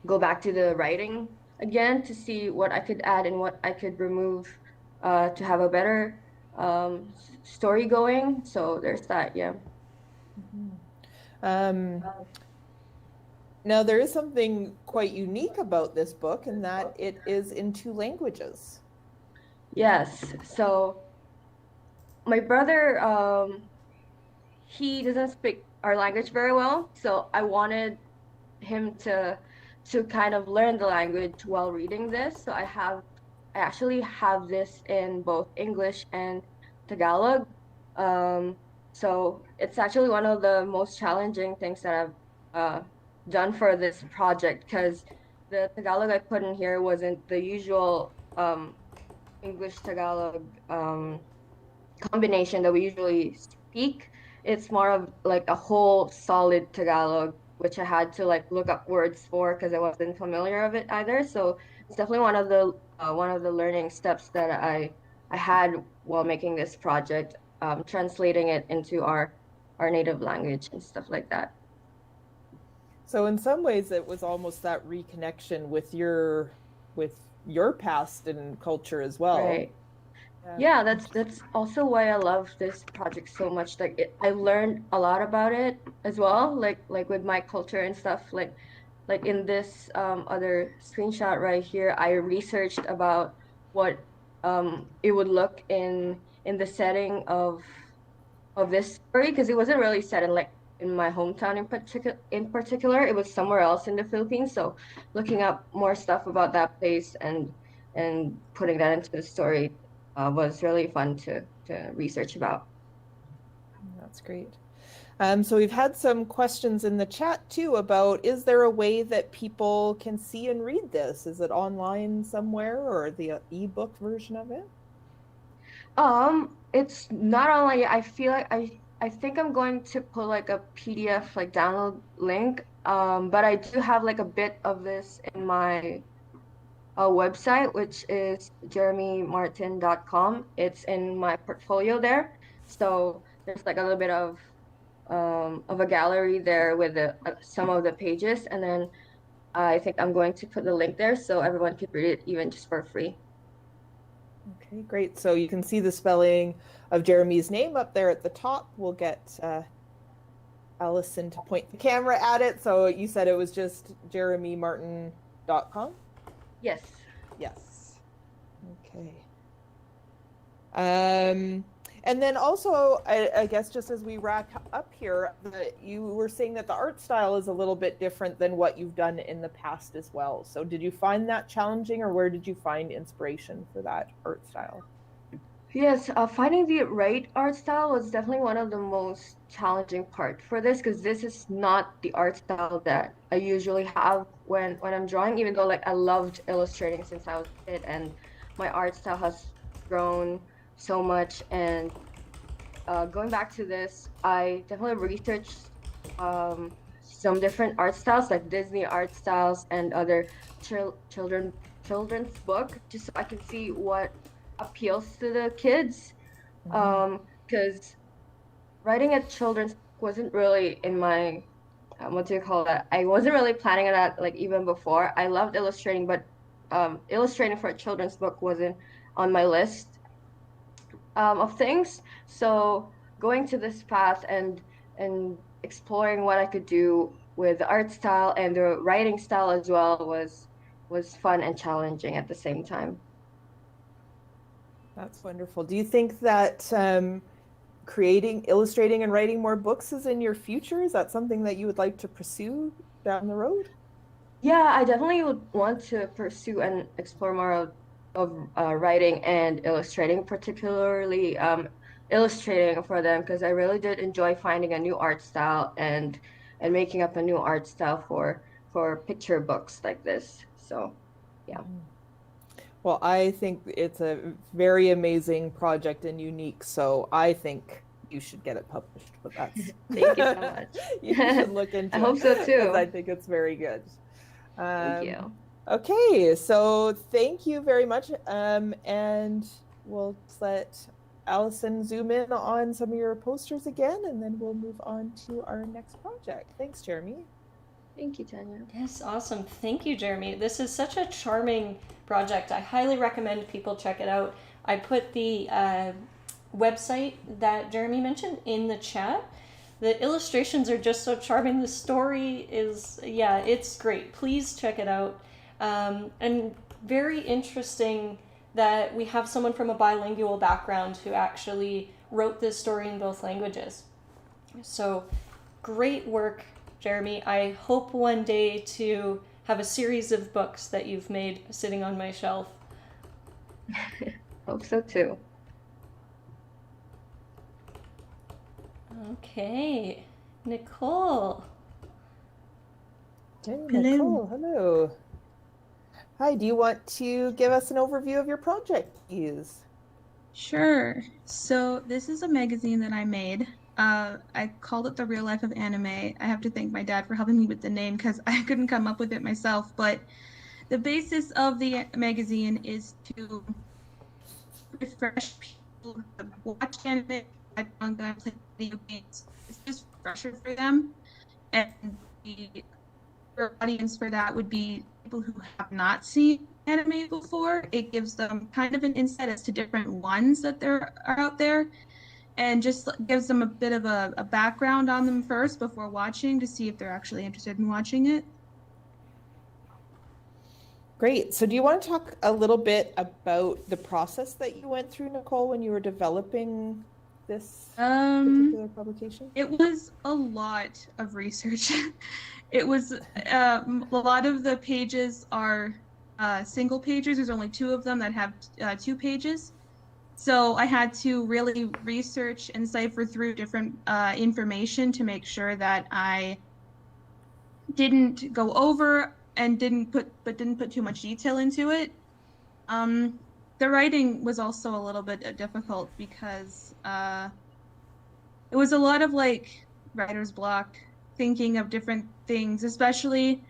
go back to the writing again to see what I could add and what I could remove to have a better story going. So there's that, yeah. Now there is something quite unique about this book in that it is in 2 languages. Yes. So my brother, he doesn't speak our language very well, so I wanted him to kind of learn the language while reading this. So I actually have this in both English and Tagalog. So it's actually one of the most challenging things that I've done for this project, because the Tagalog I put in here wasn't the usual English Tagalog combination that we usually speak. It's more of like a whole solid Tagalog, which I had to like look up words for because I wasn't familiar of it either. So it's definitely one of the learning steps that I had while making this project, translating it into our native language and stuff like that. So in some ways it was almost that reconnection with your past and culture as well. Right. Yeah, that's also why I love this project so much. Like I learned a lot about it as well, like with my culture and stuff. Like in this other screenshot right here, I researched about what it would look in the setting of this story, because it wasn't really set in my hometown in particular. It was somewhere else in the Philippines. So looking up more stuff about that place and putting that into the story was really fun to research about. That's great. So we've had some questions in the chat too about, is there a way that people can see and read this? Is it online somewhere, or the ebook version of it? It's not only, I feel like I think I'm going to put like a PDF like download link. But I do have like a bit of this in my website, which is jeremymartin.com. It's in my portfolio there. So there's like a little bit of a gallery there with some of the pages, and then I think I'm going to put the link there so everyone could read it even just for free. Okay, great. So you can see the spelling of Jeremy's name up there at the top. We'll get Allison to point the camera at it. So you said it was just jeremymartin.com? Yes. Yes. Okay. And then also, I guess just as we wrap up here, you were saying that the art style is a little bit different than what you've done in the past as well. So did you find that challenging, or where did you find inspiration for that art style? Yes, finding the right art style was definitely one of the most challenging part for this, because this is not the art style that I usually have when I'm drawing, even though like I loved illustrating since I was a kid, and my art style has grown so much. And going back to this, I definitely researched some different art styles, like Disney art styles and other children's book, just so I can see what appeals to the kids. Because writing a children's book wasn't really in my what do you call that? I wasn't really planning on that like even before. I loved illustrating, but illustrating for a children's book wasn't on my list of things. So going to this path and exploring what I could do with the art style and the writing style as well was fun and challenging at the same time. That's wonderful. Do you think that illustrating and writing more books is in your future? Is that something that you would like to pursue down the road? Yeah, I definitely would want to pursue and explore more of writing and illustrating, particularly illustrating for them because I really did enjoy finding a new art style and making up a new art style for picture books like this. So, yeah. Well, I think it's a very amazing project and unique, so I think you should get it published. But that's Thank you so much. you should look into I hope it, so 'cause too. I think it's very good. Thank you. Okay, so thank you very much, and we'll let Allison zoom in on some of your posters again, and then we'll move on to our next project. Thanks, Jeremy. Thank you, Tanya. Yes, awesome. Thank you, Jeremy. This is such a charming project. I highly recommend people check it out. I put the website that Jeremy mentioned in the chat. The illustrations are just so charming. The story is, yeah, it's great. Please check it out. And very interesting that we have someone from a bilingual background who actually wrote this story in both languages. So great work, Jeremy. I hope one day to have a series of books that you've made sitting on my shelf. Hope so too. Okay, Nicole. Hey, Hello. Nicole, hello. Hi, do you want to give us an overview of your project, please? Sure. So this is a magazine that I made. I called it The Real Life of Anime. I have to thank my dad for helping me with the name because I couldn't come up with it myself. But the basis of the magazine is to refresh people who watch anime, watch manga, play video games. It's just fresher for them. And the audience for that would be people who have not seen anime before. It gives them kind of an insight as to different ones that are out there, and just gives them a bit of a background on them first before watching to see if they're actually interested in watching it. Great. So do you want to talk a little bit about the process that you went through, Nicole, when you were developing this particular publication? It was a lot of research. It was a lot of the pages are single pages. There's only 2 of them that have 2 pages. So I had to really research and cipher through different information to make sure that I didn't go over and didn't put too much detail into it. The writing was also a little bit difficult because it was a lot of like writer's block, thinking of different things, especially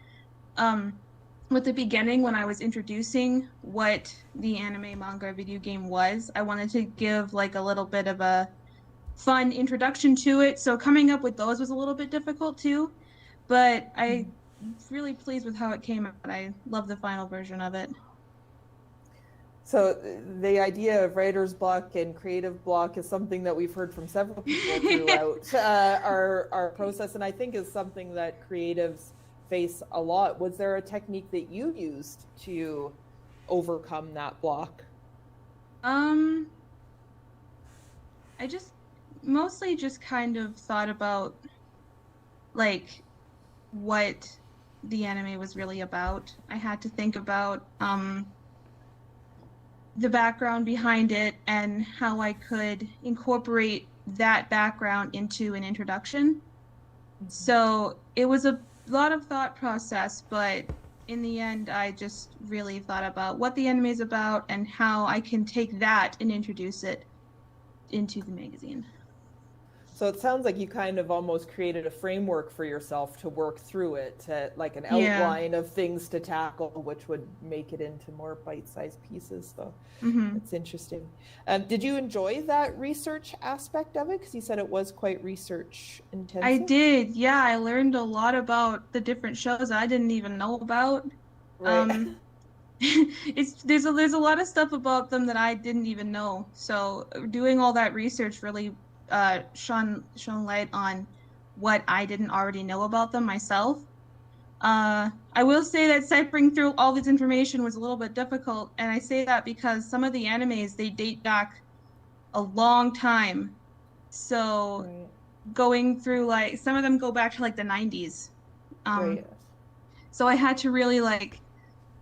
with the beginning when I was introducing what the anime, manga, video game was. I wanted to give like a little bit of a fun introduction to it. So coming up with those was a little bit difficult too, but I'm really pleased with how it came out. I love the final version of it. So the idea of writer's block and creative block is something that we've heard from several people throughout our process, and I think is something that creatives face a lot. Was there a technique that you used to overcome that block? I just mostly just kind of thought about like what the anime was really about. I had to think about the background behind it and how I could incorporate that background into an introduction. Mm-hmm. So it was a lot of thought process, but in the end, I just really thought about what the anime is about and how I can take that and introduce it into the magazine. So it sounds like you kind of almost created a framework for yourself to work through it, like an outline of things to tackle, which would make it into more bite-sized pieces. So it's interesting. Did you enjoy that research aspect of it? Because you said it was quite research intensive. I did. Yeah, I learned a lot about the different shows I didn't even know about. Right. There's a lot of stuff about them that I didn't even know. So doing all that research really shone light on what I didn't already know about them myself. I will say that ciphering through all this information was a little bit difficult, and I say that because some of the animes, they date back a long time. So going through, like, some of them go back to like the 90s. So I had to really like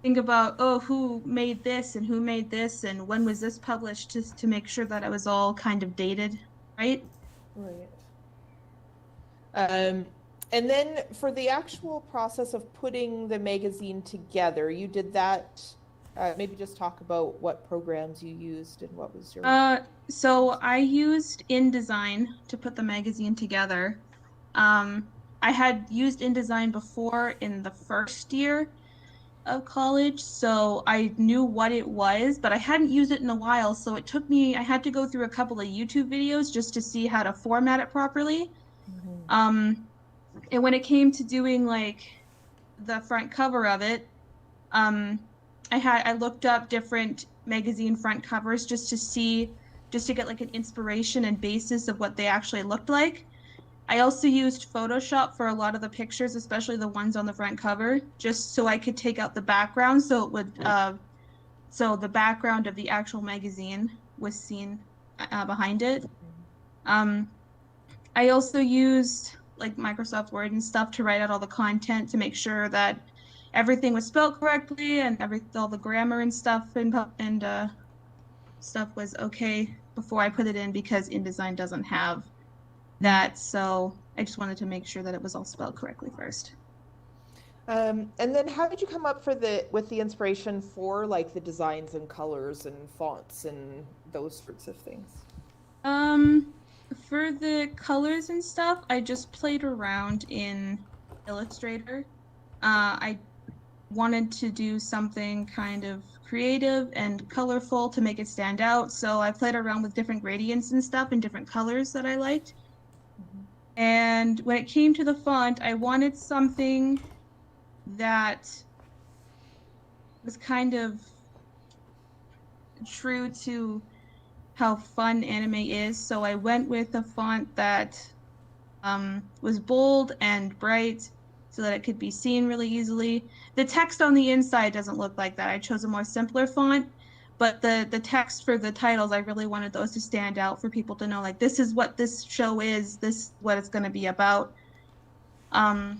think about, oh, who made this and who made this and when was this published, just to make sure that it was all kind of dated, right? Right. And then for the actual process of putting the magazine together, you did that. Maybe just talk about what programs you used and what was your. So I used InDesign to put the magazine together. I had used InDesign before in the first year of college, so I knew what it was, but I hadn't used it in a while, so it took me, I had to go through a couple of YouTube videos just to see how to format it properly. And when it came to doing like the front cover of it, I looked up different magazine front covers just to get like an inspiration and basis of what they actually looked like. I also used Photoshop for a lot of the pictures, especially the ones on the front cover, just so I could take out the background, so it would so the background of the actual magazine was seen behind it. I also used like Microsoft Word and stuff to write out all the content to make sure that everything was spelled correctly and all the grammar and stuff and stuff was okay before I put it in, because InDesign doesn't have that, so I just wanted to make sure that it was all spelled correctly first. And then how did you come up with the inspiration for like the designs and colors and fonts and those sorts of things? For the colors and stuff, I just played around in Illustrator. I wanted to do something kind of creative and colorful to make it stand out, so I played around with different gradients and stuff and different colors that I liked. And when it came to the font, I wanted something that was kind of true to how fun anime is, so I went with a font that was bold and bright so that it could be seen really easily. The text on the inside doesn't look like that. I chose a more simpler font, but the text for the titles, I really wanted those to stand out for people to know, like, this is what this show is, this is what it's going to be about. The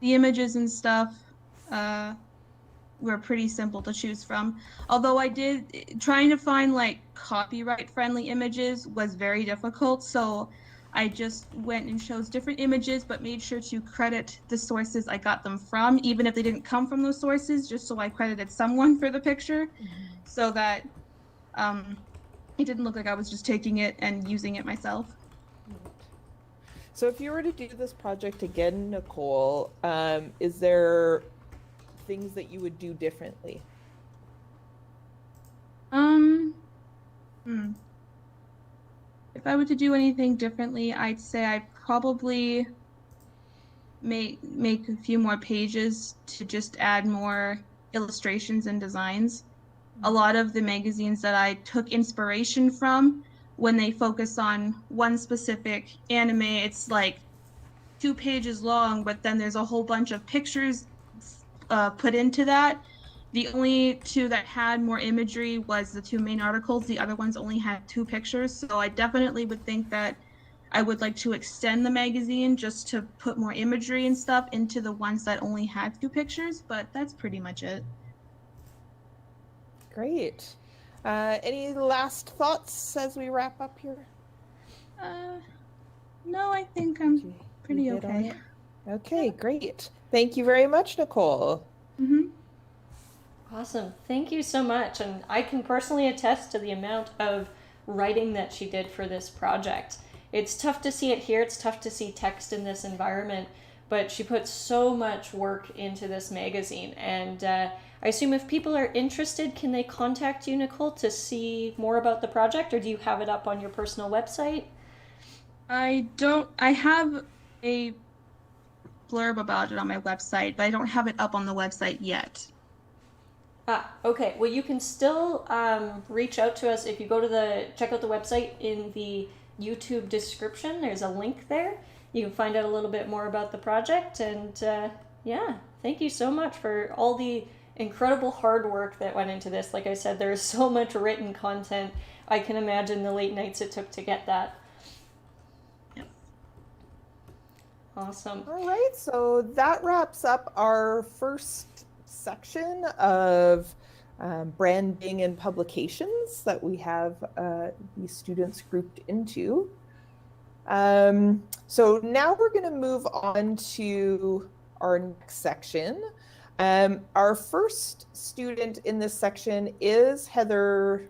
images and stuff were pretty simple to choose from. Although trying to find like copyright friendly images was very difficult, so I just went and chose different images, but made sure to credit the sources I got them from, even if they didn't come from those sources, just so I credited someone for the picture, so that it didn't look like I was just taking it and using it myself. So if you were to do this project again, Nicole, is there things that you would do differently? If I were to do anything differently, I'd say I'd probably make a few more pages to just add more illustrations and designs. A lot of the magazines that I took inspiration from, when they focus on one specific anime, it's like 2 pages long, but then there's a whole bunch of pictures put into that. The only 2 that had more imagery was the 2 main articles. The other ones only had 2 pictures. So I definitely would think that I would like to extend the magazine just to put more imagery and stuff into the ones that only had 2 pictures, but that's pretty much it. Great. Any last thoughts as we wrap up here? No, I think I'm pretty okay. Okay, great. Thank you very much, Nicole. Awesome. Thank you so much. And I can personally attest to the amount of writing that she did for this project. It's tough to see it here. It's tough to see text in this environment, but she put so much work into this magazine. And I assume if people are interested, can they contact you, Nicole, to see more about the project, or do you have it up on your personal website? I have a blurb about it on my website, but I don't have it up on the website yet. Okay. Well, you can still reach out to us if you go to check out the website in the YouTube description. There's a link there. You can find out a little bit more about the project. And yeah, thank you so much for all the incredible hard work that went into this. Like I said, there's so much written content. I can imagine the late nights it took to get that. Awesome. All right, so that wraps up our first section of branding and publications that we have these students grouped into. So now we're going to move on to our next section. Our first student in this section is Heather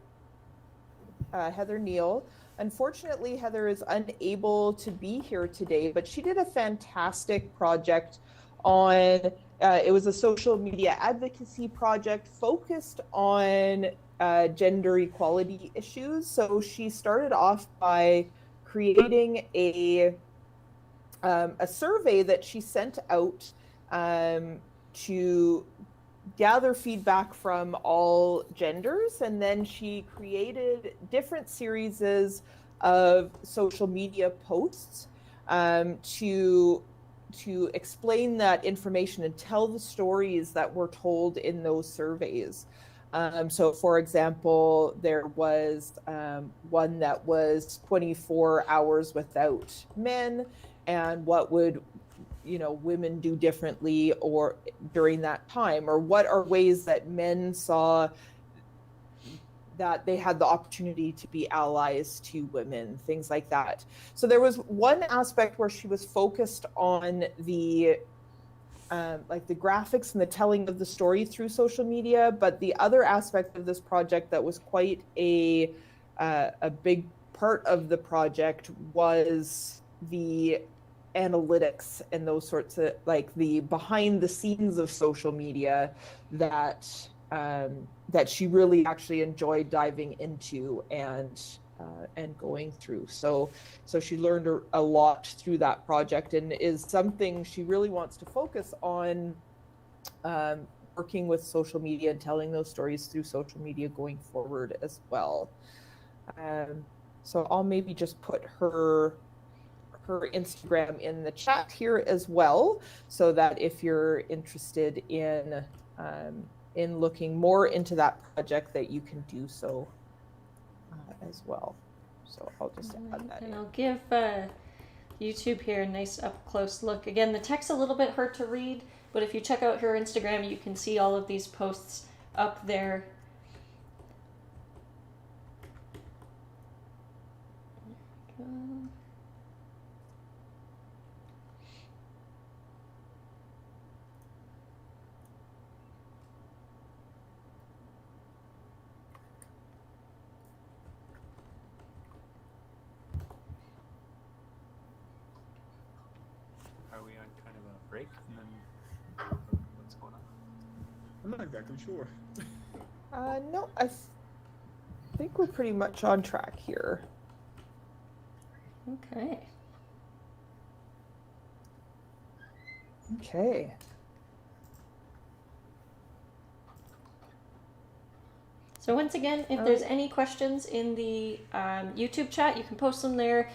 Neal. Unfortunately, Heather is unable to be here today, but she did a fantastic project on, it was a social media advocacy project focused on gender equality issues. So she started off by creating a survey that she sent out to gather feedback from all genders, and then she created different series of social media posts to explain that information and tell the stories that were told in those surveys. So for example, there was one that was 24 hours without men, and what would women do differently or during that time, or what are ways that men saw that they had the opportunity to be allies to women, things like that. So there was one aspect where she was focused on the like the graphics and the telling of the story through social media, but the other aspect of this project that was quite a big part of the project was the analytics and those sorts of, like, the behind the scenes of social media that she really actually enjoyed diving into and going through. So she learned a lot through that project, and is something she really wants to focus on, working with social media and telling those stories through social media going forward as well. So I'll maybe just put her Instagram in the chat here as well, so that if you're interested in looking more into that project, that you can do so as well. So I'll just add that in. I'll give YouTube here a nice up close look. Again, the text's a little bit hard to read, but if you check out her Instagram, you can see all of these posts up there. Are we on kind of a break and then what's going on? I'm not exactly sure. No, I think we're pretty much on track here. Okay. Okay. So once again, if there's any questions in the YouTube chat, you can post them there.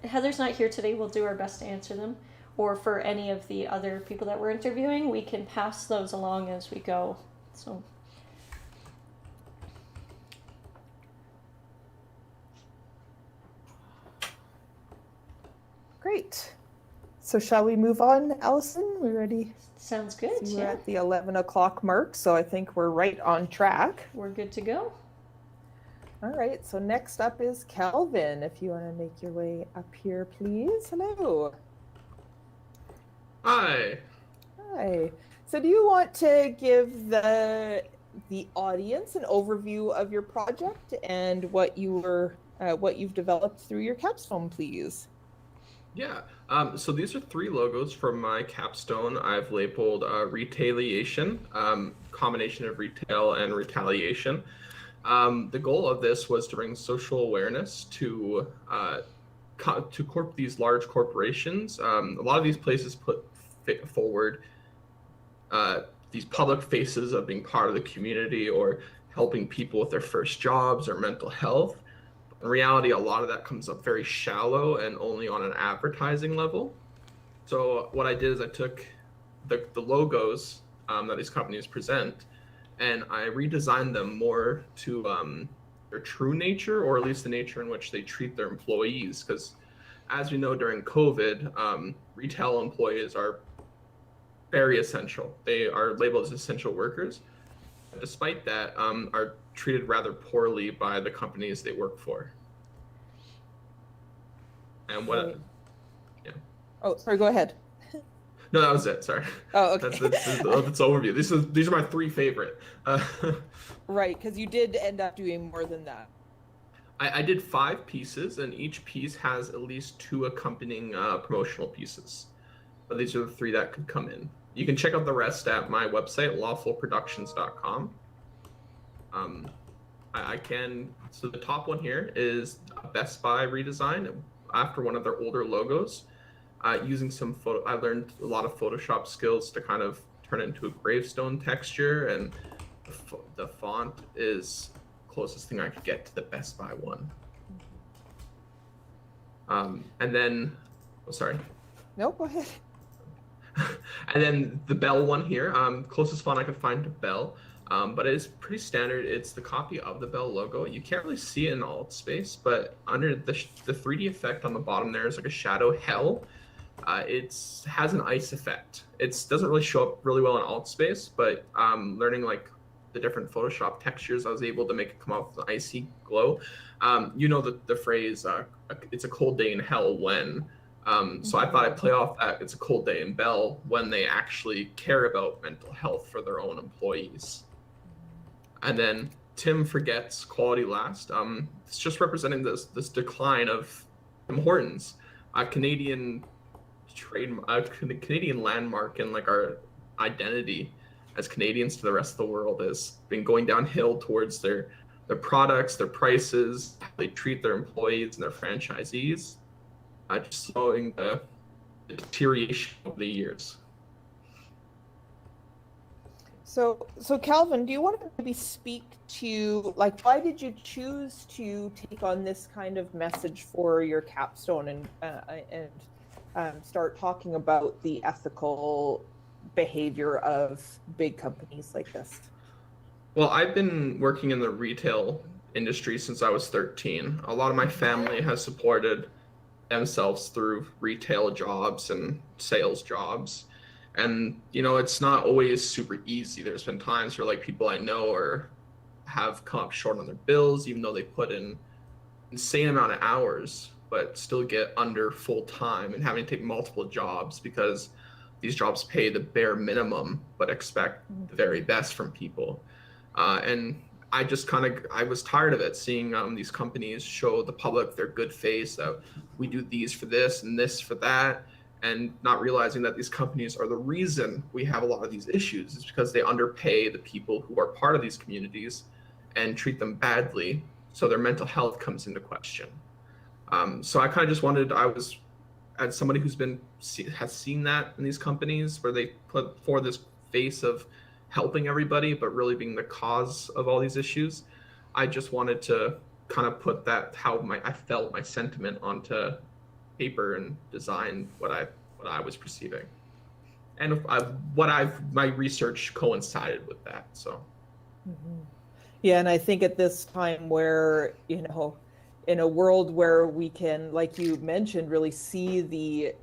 Heather's not here today. We'll do our best to answer them. Or for any of the other people that we're interviewing, we can pass those along as we go. So. Great. So shall we move on, Allison? We ready? Sounds good. We're yeah. at the 11 o'clock mark, so I think we're right on track. We're good to go. All right, so next up is Calvin. If you want to make your way up here, please. Hello. Hi. Hi. So do you want to give the audience an overview of your project and what you've developed through your capstone, please? Yeah, so these are 3 logos from my capstone. I've labeled retaliation, combination of retail and retaliation. The goal of this was to bring social awareness to these large corporations. A lot of these places put forward these public faces of being part of the community or helping people with their first jobs or mental health. In reality, a lot of that comes up very shallow and only on an advertising level. So what I did is I took the logos that these companies present, and I redesigned them more to their true nature, or at least the nature in which they treat their employees. Because as we know, during COVID, retail employees are very essential. They are labeled as essential workers. Despite that, are treated rather poorly by the companies they work for. And what? Right. Yeah. Oh, sorry. Go ahead. No, that was it. Sorry. Oh, okay. That's overview. These are my three favorite. Right, because you did end up doing more than that. I did 5 pieces, and each piece has at least 2 accompanying promotional pieces. But these are the 3 that could come in. You can check out the rest at my website, lawfulproductions.com. I can. So the top one here is a Best Buy redesign after one of their older logos. Using some photo, I learned a lot of Photoshop skills to kind of turn it into a gravestone texture, and the font is closest thing I could get to the Best Buy one. And then, oh, sorry. No, go ahead. And then the Bell one here, closest font I could find to Bell, but it is pretty standard. It's the copy of the Bell logo. You can't really see it in Altspace, but under the 3D effect on the bottom there is like a shadow hell. It has an ice effect. It doesn't really show up really well in Altspace, but learning like the different Photoshop textures, I was able to make it come off with an icy glow. You know the phrase, it's a cold day in hell when. So I thought I'd play off that it's a cold day in Bell when they actually care about mental health for their own employees. And then Tim forgets quality last. It's just representing this decline of Tim Hortons, a Canadian Canadian landmark, and like our identity as Canadians to the rest of the world has been going downhill towards their products, their prices, how they treat their employees and their franchisees. Just slowing the deterioration over the years. So Calvin, do you want to maybe speak to, like, why did you choose to take on this kind of message for your capstone and start talking about the ethical behavior of big companies like this? Well, I've been working in the retail industry since I was 13. A lot of my family has supported themselves through retail jobs and sales jobs, and it's not always super easy. There's been times where like people I know have come up short on their bills, even though they put in insane amount of hours, but still get under full time and having to take multiple jobs because these jobs pay the bare minimum but expect the very best from people. And I just I was tired of it, seeing these companies show the public their good face, that we do these for this and this for that, and not realizing that these companies are the reason we have a lot of these issues. It's because they underpay the people who are part of these communities and treat them badly, so their mental health comes into question. So I kind of just wanted, as somebody has seen that in these companies where they put forward this face of helping everybody, but really being the cause of all these issues. I just wanted to kind of put that, I felt my sentiment onto paper and design what I was perceiving. And my research coincided with that, so. Mm-hmm. Yeah, and I think at this time where, in a world where we can, like you mentioned, really see the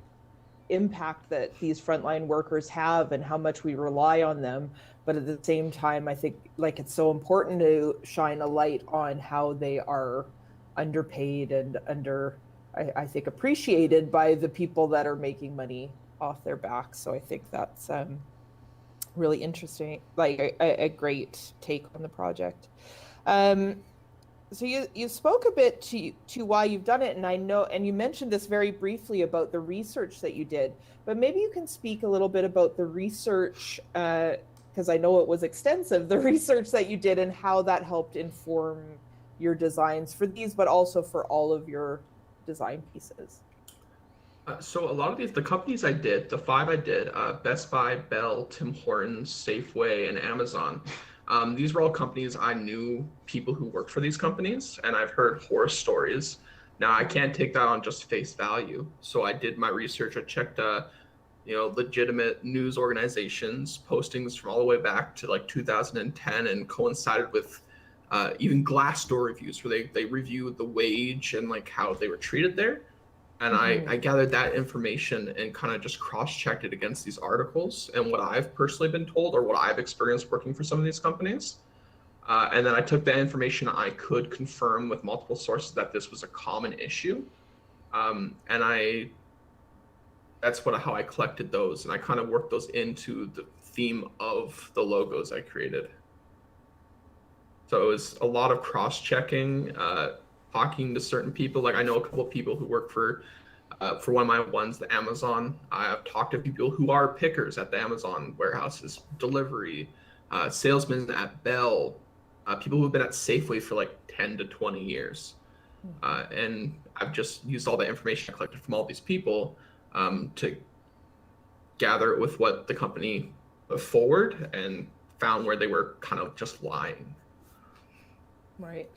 impact that these frontline workers have and how much we rely on them, but at the same time, I think like it's so important to shine a light on how they are underpaid and I think appreciated by the people that are making money off their backs. So I think that's really interesting, like a great take on the project. So you spoke a bit to why you've done it, and I know, and you mentioned this very briefly about the research that you did, but maybe you can speak a little bit about the research, because I know it was extensive, the research that you did and how that helped inform your designs for these, but also for all of your design pieces. So a lot of the companies I did, the 5 I did, Best Buy, Bell, Tim Hortons, Safeway, and Amazon. These were all companies I knew people who worked for these companies, and I've heard horror stories. Now I can't take that on just face value. So I did my research. I checked, legitimate news organizations, postings from all the way back to like 2010, and coincided with even Glassdoor reviews where they reviewed the wage and like how they were treated there. And I gathered that information and kind of just cross-checked it against these articles and what I've personally been told or what I've experienced working for some of these companies. And then I took that information I could confirm with multiple sources that this was a common issue. That's how I collected those, and I kind of worked those into the theme of the logos I created. So it was a lot of cross-checking, talking to certain people. Like I know a couple of people who work for one of my ones, the Amazon. I've talked to people who are pickers at the Amazon warehouses, delivery, salesmen at Bell, people who've been at Safeway for like 10 to 20 years. And I've just used all the information I collected from all these people to gather it with what the company put forward and found where they were kind of just lying. Right.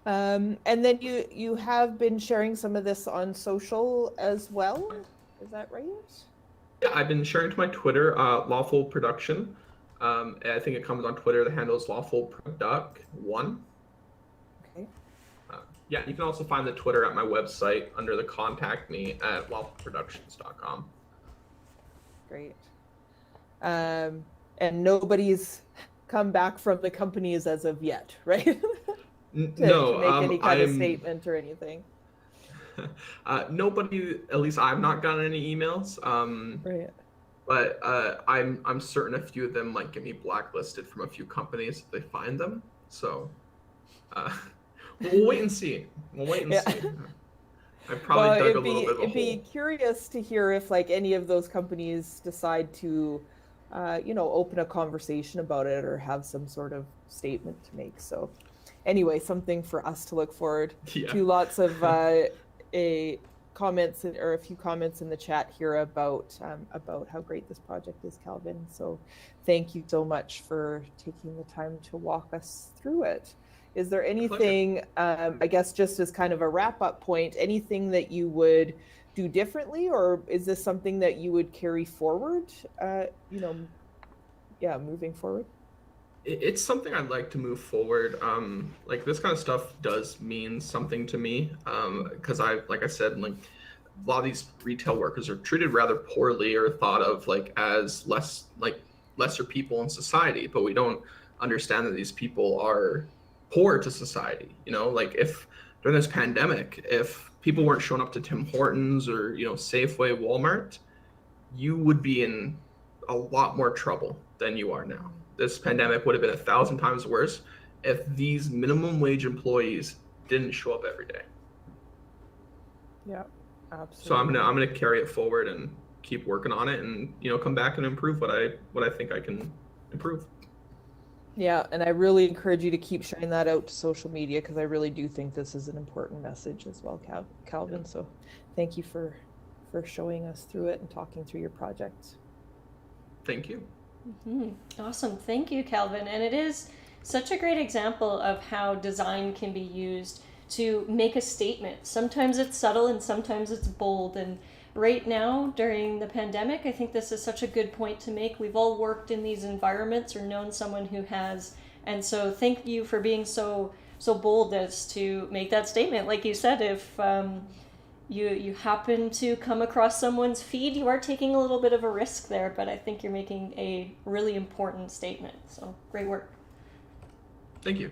And then you have been sharing some of this on social as well. Is that right? Yeah, I've been sharing to my Twitter, Lawful Production. I think it comes on Twitter. The handle is Lawful Product 1. Okay. Yeah, you can also find the Twitter at my website under the contact me at lawfulproductions.com. Great. And nobody's come back from the companies as of yet, right? No, to make any kind of statement or anything. Nobody, at least I've not gotten any emails. Right. But I'm certain a few of them might get me blacklisted from a few companies if they find them. So we'll wait and see. See. I probably dug a little bit of a It'd be curious to hear if like any of those companies decide to, open a conversation about it or have some sort of statement to make. So anyway, something for us to look forward to. Lots of comments or a few comments in the chat here about how great this project is, Calvin. So thank you so much for taking the time to walk us through it. Is there anything, I guess just as kind of a wrap-up point, anything that you would do differently, or is this something that you would carry forward, moving forward? It's something I'd like to move forward. Like this kind of stuff does mean something to me, because like I said, like a lot of these retail workers are treated rather poorly or thought of like as lesser people in society, but we don't understand that these people are poor to society. Like if during this pandemic, if people weren't showing up to Tim Hortons or Safeway, Walmart, you would be in a lot more trouble than you are now. This pandemic would have been 1,000 times worse if these minimum wage employees didn't show up every day. Yeah, absolutely. So I'm gonna carry it forward and keep working on it, and come back and improve what I think I can improve. Yeah, and I really encourage you to keep sharing that out to social media, because I really do think this is an important message as well, Calvin. Yeah. So thank you for showing us through it and talking through your project. Thank you. Awesome. Thank you, Calvin. And it is such a great example of how design can be used to make a statement. Sometimes it's subtle and sometimes it's bold. And right now, during the pandemic, I think this is such a good point to make. We've all worked in these environments or known someone who has. And so thank you for being so bold as to make that statement. Like you said, if you happen to come across someone's feed, you are taking a little bit of a risk there, but I think you're making a really important statement. So great work. Thank you.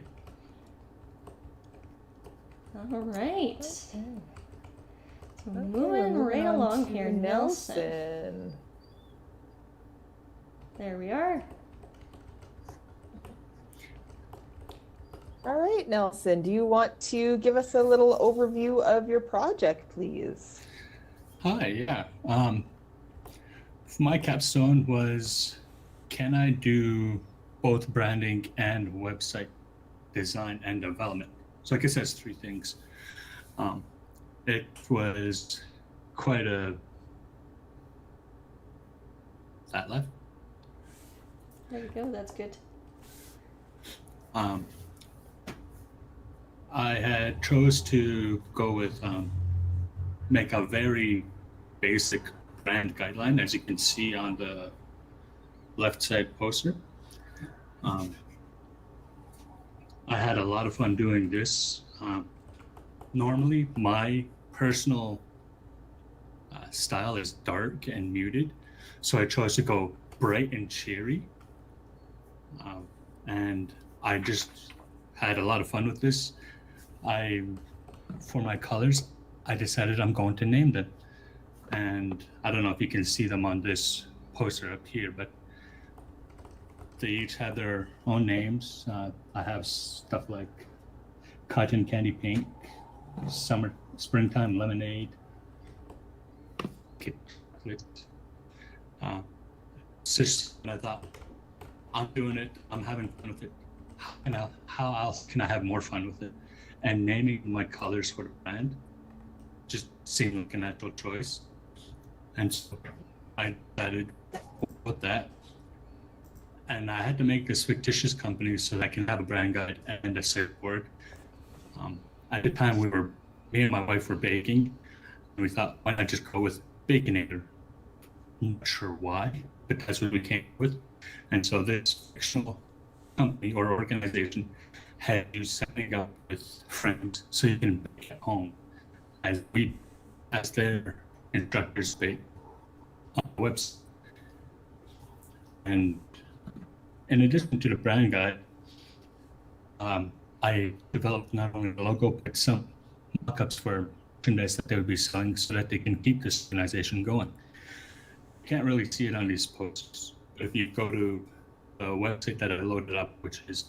All right. Okay. So moving right along here, Nelson. There we are. All right, Nelson, do you want to give us a little overview of your project, please? Hi, yeah. My capstone was, can I do both branding and website design and development? So I guess that's three things. It was quite a... Is that left? There you go, that's good. I had chose to go with make a very basic brand guideline, as you can see on the left side poster. I had a lot of fun doing this. Normally, my personal style is dark and muted, so I chose to go bright and cheery. And I just had a lot of fun with this. For my colors, I decided I'm going to name them. And I don't know if you can see them on this poster up here, but they each have their own names. I have stuff like Cotton Candy Pink, Springtime Lemonade, and I thought, I'm doing it, I'm having fun with it. How else can I have more fun with it? And naming my colors for the brand just seemed like a natural choice. And so I decided with that. And I had to make this fictitious company so that I can have a brand guide and a safe word. At the time, me and my wife were baking, and we thought, why not just go with Baconator? I'm not sure why, but that's what we came with. And so this fictional company or organization had you setting up with friends so you can bake at home as their instructors bake on the website. And in addition to the brand guide, I developed not only the logo, but some mock-ups for merchandise that they would be selling so that they can keep this organization going. You can't really see it on these posts, but if you go to the website that I loaded up, which is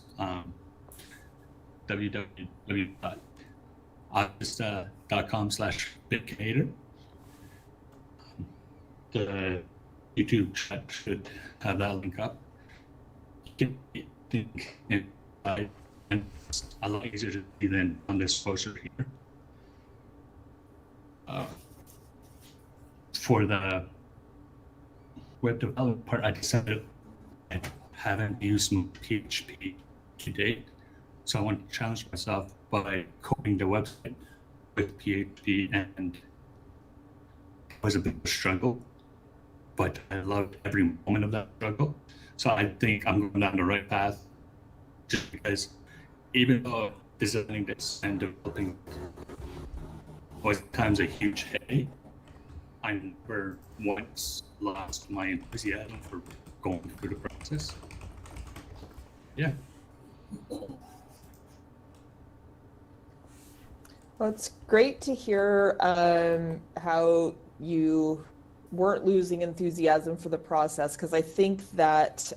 www.altspace.com/Baconator, the YouTube chat should have that link up. You can and it's a lot easier to see than on this poster here. For the web development part, I decided I haven't used PHP to date, so I want to challenge myself by coding the website with PHP, and it was a bit of a struggle, but I loved every moment of that struggle. So I think I'm going down the right path, just because even though designing this and developing was at times a huge headache, I never once lost my enthusiasm for going through the process. Yeah. Well, it's great to hear how you weren't losing enthusiasm for the process, because I think that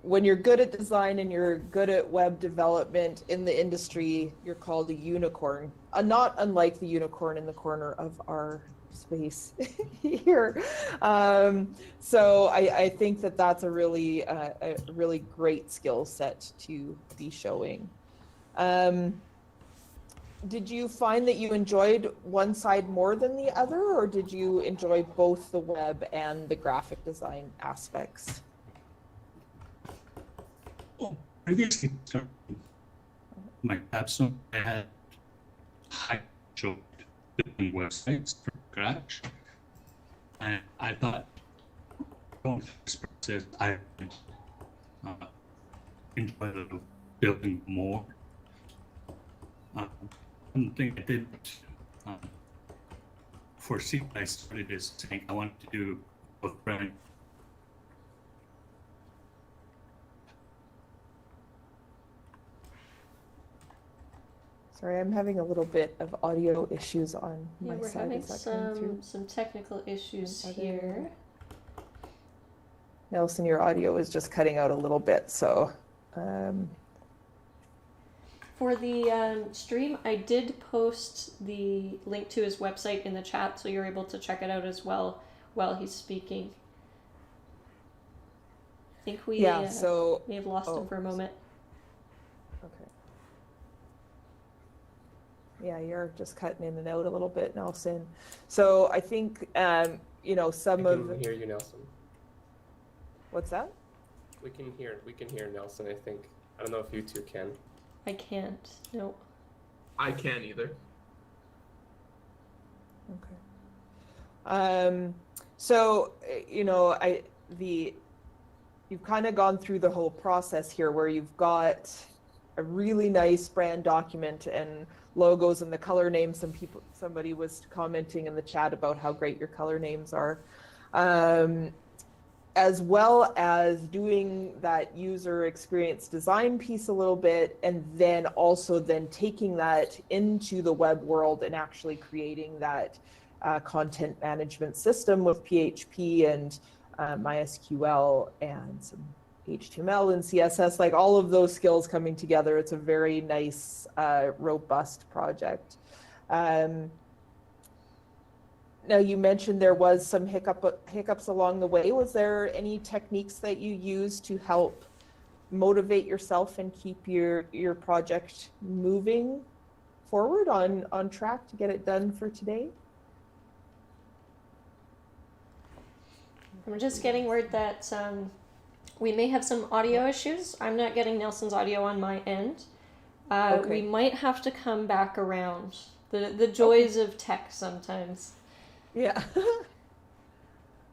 when you're good at design and you're good at web development in the industry, you're called a unicorn, not unlike the unicorn in the corner of our space here. So I think that that's a really great skill set to be showing. Did you find that you enjoyed one side more than the other, or did you enjoy both the web and the graphic design aspects? Previously, my capstone, I showed building websites from scratch, and I thought going through this process, I enjoy building more. One thing I did foresee when I started is saying I wanted to do both brand. Sorry, I'm having a little bit of audio issues on my we're side. having Is that coming through? some technical issues here. Nelson, your audio is just cutting out a little bit, so. For the stream, I did post the link to his website in the chat, so you're able to check it out as well while he's speaking. I think we may have lost him for a moment. Okay. Yeah, you're just cutting in and out a little bit, Nelson. So I think, you know, some of... We can hear you, Nelson. What's that? We can hear Nelson, I think. I don't know if you two can. I can't, no. I can't either. Okay. So, you know, you've kind of gone through the whole process here where you've got a really nice brand document and logos and the color names. Somebody was commenting in the chat about how great your color names are. As well as doing that user experience design piece a little bit, and then also then taking that into the web world and actually creating that content management system with PHP and MySQL and some HTML and CSS, like all of those skills coming together. It's a very nice, robust project. Now, you mentioned there was some hiccups along the way. Was there any techniques that you used to help motivate yourself and keep your project moving forward on track to get it done for today? I'm just getting word that we may have some audio issues. I'm not getting Nelson's audio on my end. Okay. We might have to come back around. The joys of tech sometimes. Yeah.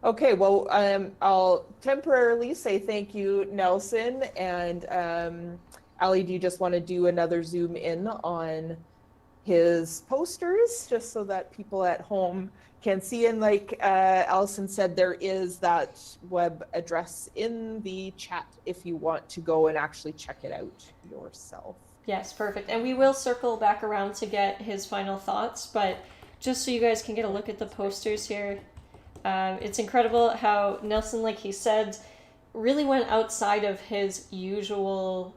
Okay, well, I'll temporarily say thank you, Nelson. And Ali, do you just want to do another zoom in on his posters just so that people at home can see? And like Allison said, there is that web address in the chat if you want to go and actually check it out yourself. Yes, perfect. And we will circle back around to get his final thoughts, but just so you guys can get a look at the posters here, it's incredible how Nelson, like he said, really went outside of his usual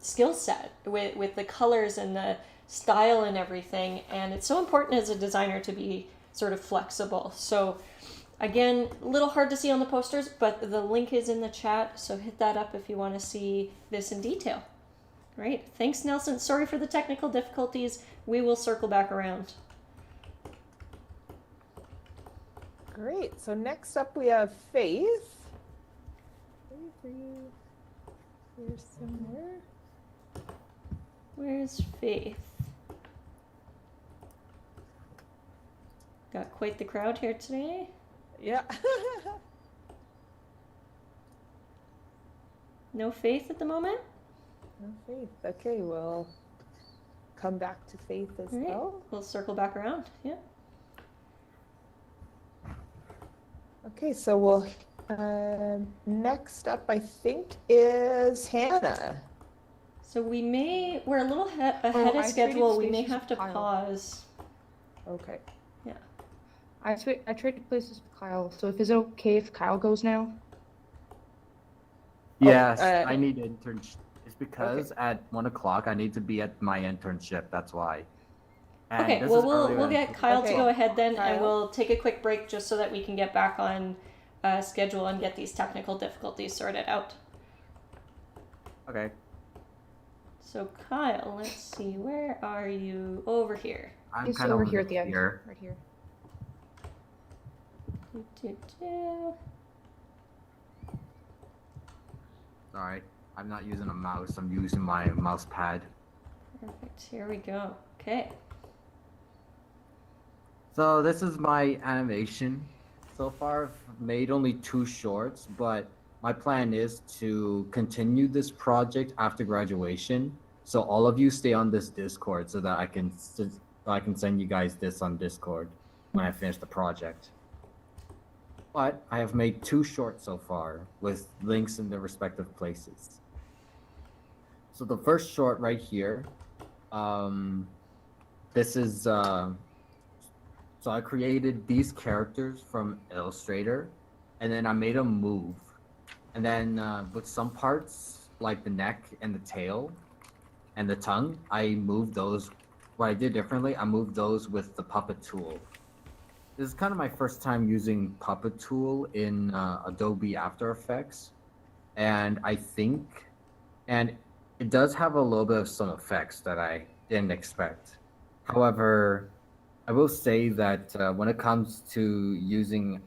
skill set with the colors and the style and everything. And it's so important as a designer to be sort of flexible. So again, a little hard to see on the posters, but the link is in the chat, so hit that up if you want to see this in detail. Great. Thanks, Nelson. Sorry for the technical difficulties. We will circle back around. Great. So next up we have Faith. Here somewhere. Where's Faith? Got quite the crowd here today. Yeah. No Faith at the moment? No Faith. Okay, we'll come back to Faith as well. We'll circle back around. Yeah. Okay, so we'll next up, I think, is Hannah. So we're a little ahead of schedule. We may have to pause. Okay. Yeah. I traded places with Kyle, so if it's okay if Kyle goes now? Yes, I need internship. It's because at 1 o'clock I need to be at my internship. That's why. And okay, well we'll get Kyle to go ahead then, and we'll take a quick break just so that we can get back on schedule and get these technical difficulties sorted out. Okay. So Kyle, let's see, where are you? Over here. I'm kind of over here at the end. Right here. Sorry, I'm not using a mouse. I'm using my mouse pad. Perfect. Here we go. Okay. So this is my animation. So far, I've made only 2 shorts, but my plan is to continue this project after graduation. So all of you stay on this Discord so that I can send you guys this on Discord when I finish the project. But I have made 2 shorts so far with links in their respective places. So the first short right here, this is, so I created these characters from Illustrator, and then I made them move. And then with some parts, like the neck and the tail and the tongue, I moved those. What I did differently, I moved those with the Puppet tool. This is kind of my first time using Puppet tool in Adobe After Effects. And I think, and it does have a little bit of some effects that I didn't expect. However, I will say that when it comes to using,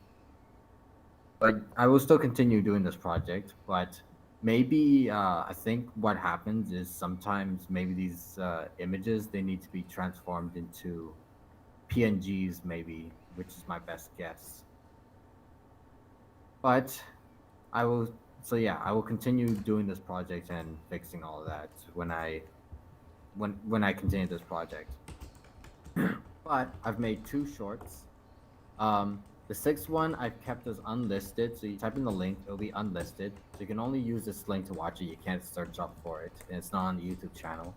like, I will still continue doing this project, but maybe I think what happens is sometimes maybe these images, they need to be transformed into PNGs maybe, which is my best guess. But I will so yeah, I will continue doing this project and fixing all of that when I continue this project. But I've made 2 shorts. The 6th one I've kept as unlisted, so you type in the link, it'll be unlisted. So you can only use this link to watch it. You can't search up for it, and it's not on the YouTube channel.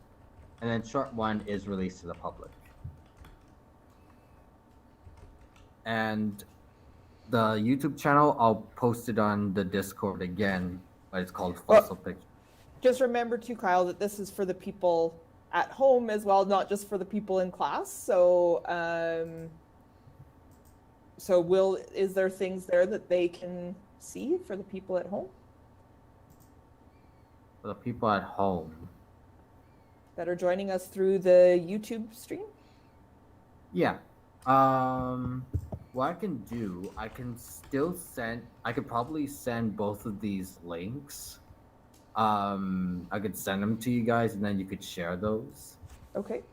And then short 1 is released to the public. And the YouTube channel, I'll post it on the Discord again, but it's called Fossil Picture. Just remember too, Kyle, that this is for the people at home as well, not just for the people in class. So, is there things there that they can see for the people at home? For the people at home that are joining us through the YouTube stream? Yeah. What I can do, I can probably send both of these links. I could send them to you guys and then you could share those. Okay.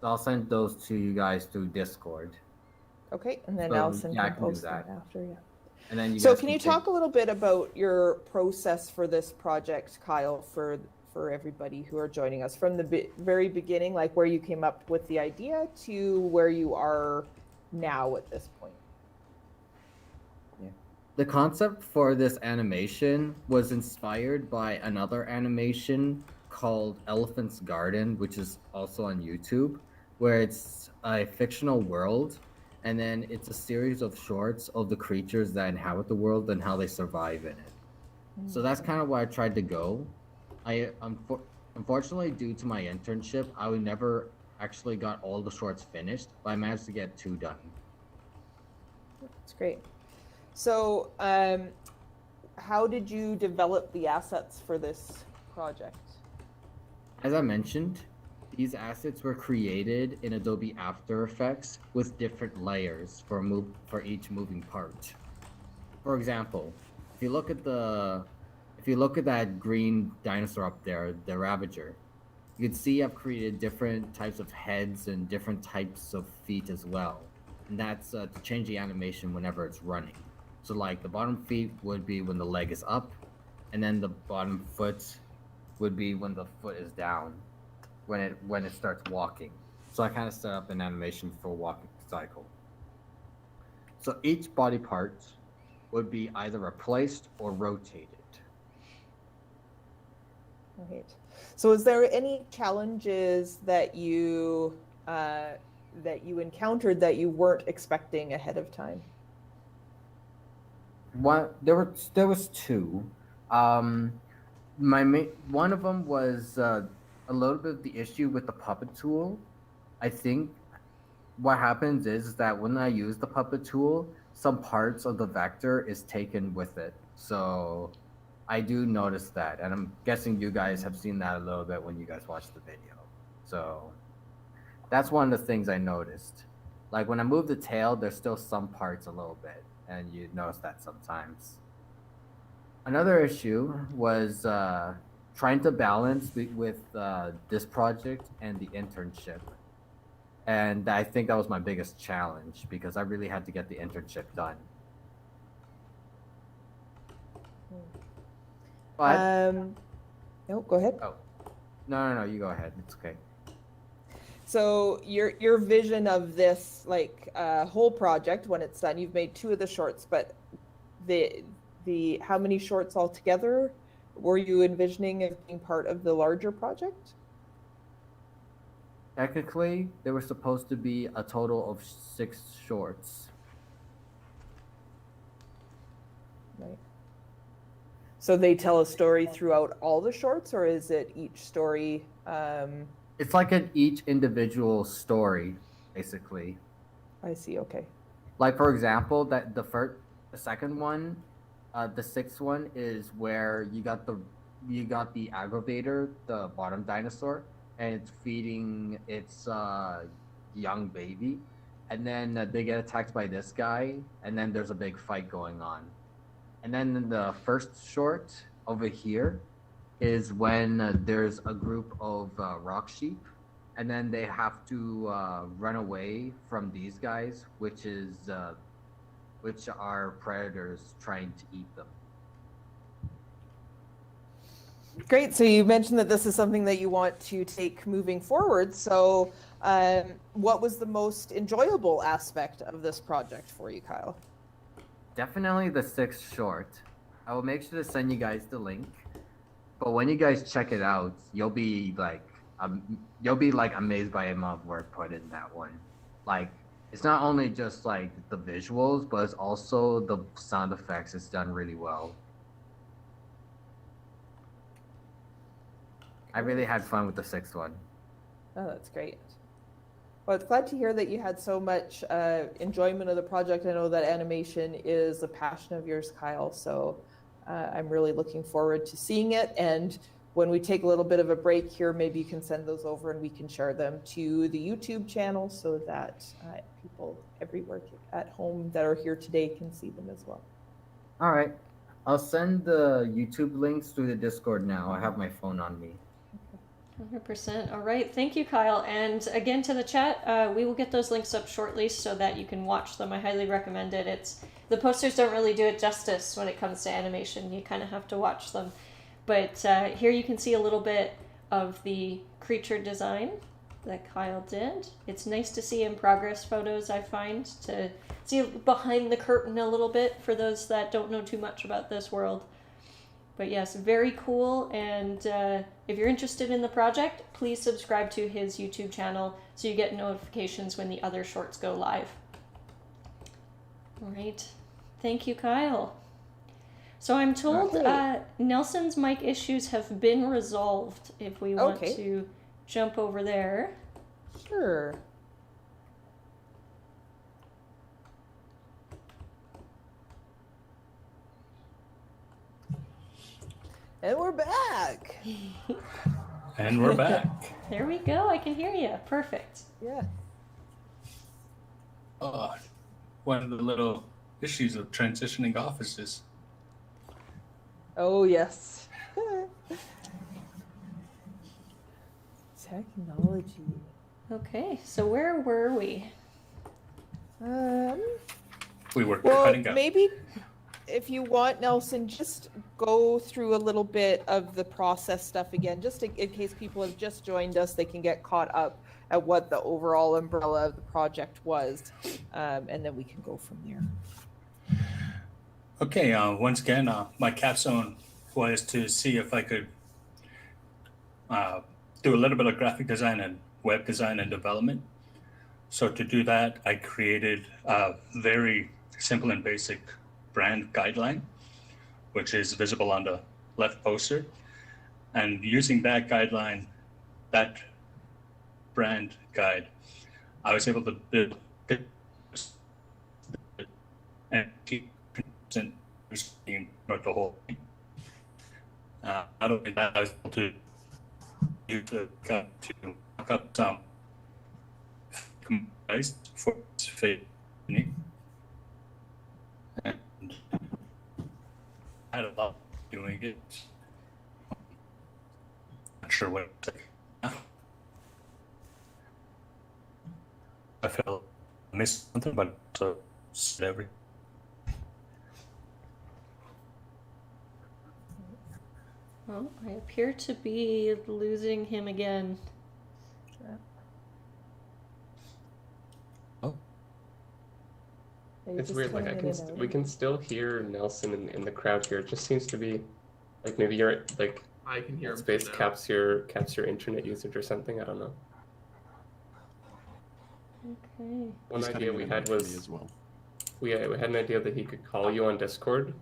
So I'll send those to you guys through Discord. Okay, and then Allison can post that after, yeah. And then so can you talk a little bit about your process for this project, Kyle, for everybody who are joining us from the very beginning, like where you came up with the idea to where you are now at this point? Yeah. The concept for this animation was inspired by another animation called Elephant's Garden, which is also on YouTube, where it's a fictional world, and then it's a series of shorts of the creatures that inhabit the world and how they survive in it. So that's kind of where I tried to go. Unfortunately, due to my internship, I never actually got all the shorts finished, but I managed to get 2 done. That's great. So, how did you develop the assets for this project? As I mentioned, these assets were created in Adobe After Effects with different layers for each moving part. For example, if you look at that green dinosaur up there, the Ravager, you can see I've created different types of heads and different types of feet as well. And that's to change the animation whenever it's running. So like the bottom feet would be when the leg is up, and then the bottom foot would be when the foot is down, when it starts walking. So I kind of set up an animation for walking cycle. So each body part would be either replaced or rotated. Right. So is there any challenges that you encountered that you weren't expecting ahead of time? There was 2. One of them was a little bit of the issue with the puppet tool. I think what happens is that when I use the puppet tool, some parts of the vector is taken with it. So I do notice that, and I'm guessing you guys have seen that a little bit when you guys watch the video. So that's one of the things I noticed. Like when I move the tail, there's still some parts a little bit, and you notice that sometimes. Another issue was trying to balance with this project and the internship. And I think that was my biggest challenge because I really had to get the internship done. But, no, go ahead. Oh, no, you go ahead. It's okay. So your vision of this whole project when it's done, you've made 2 of the shorts, but the how many shorts altogether were you envisioning as being part of the larger project? Technically, there were supposed to be a total of 6 shorts. Right. So they tell a story throughout all the shorts, or is it each story? It's like each individual story, basically. I see. Okay. Like for example, that the second one, the 6th one is where you got the aggravator, the bottom dinosaur, and it's feeding its young baby, and then they get attacked by this guy, and then there's a big fight going on. And then in the first short over here is when there's a group of rock sheep, and then they have to run away from these guys, which are predators trying to eat them. Great. So you mentioned that this is something that you want to take moving forward. So what was the most enjoyable aspect of this project for you, Kyle? Definitely the 6th short. I will make sure to send you guys the link. But when you guys check it out, you'll be like amazed by the amount of work put in that one. Like, it's not only just like the visuals, but it's also the sound effects. It's done really well. I really had fun with the 6th one. Oh, that's great. Well, it's glad to hear that you had so much enjoyment of the project. I know that animation is a passion of yours, Kyle, so I'm really looking forward to seeing it. And when we take a little bit of a break here, maybe you can send those over and we can share them to the YouTube channel so that people everywhere at home that are here today can see them as well. All right. I'll send the YouTube links through the Discord now. I have my phone on me. 100%. All right. Thank you, Kyle. And again, to the chat, we will get those links up shortly so that you can watch them. I highly recommend it. The posters don't really do it justice when it comes to animation. You kind of have to watch them. But here you can see a little bit of the creature design that Kyle did. It's nice to see in progress photos, I find, to see behind the curtain a little bit for those that don't know too much about this world. But yes, very cool, and if you're interested in the project, please subscribe to his YouTube channel so you get notifications when the other shorts go live. All right. Thank you, Kyle. So I'm told Nelson's mic issues have been resolved if we want to jump over there. Sure. And we're back. And we're back. There we go. I can hear you. Perfect. Yeah. One of the little issues of transitioning offices. Oh, yes. Technology. Okay, so where were we? We were Well, cutting up. maybe if you want, Nelson, just go through a little bit of the process stuff again, just in case people have just joined us, they can get caught up at what the overall umbrella of the project was, and then we can go from there. Okay, once again, my capstone was to see if I could do a little bit of graphic design and web design and development. So to do that, I created a very simple and basic brand guideline, which is visible on the left poster. And using that guideline, that brand guide, I was able to build and keep consistent throughout the whole thing. Not only that, I was able to use the guide to mock up some complies for its fate. And I had a lot doing it. Not sure what it's like. I felt I missed something, but so said everything. Well, I appear to be losing him again. Oh. It's weird, like we can still hear Nelson in the crowd here. It just seems to be like maybe you're like I can hear him Altspace now. caps your internet usage or something. I don't know. Okay. One He's idea we had was as well. we had an idea that he could call you on Discord.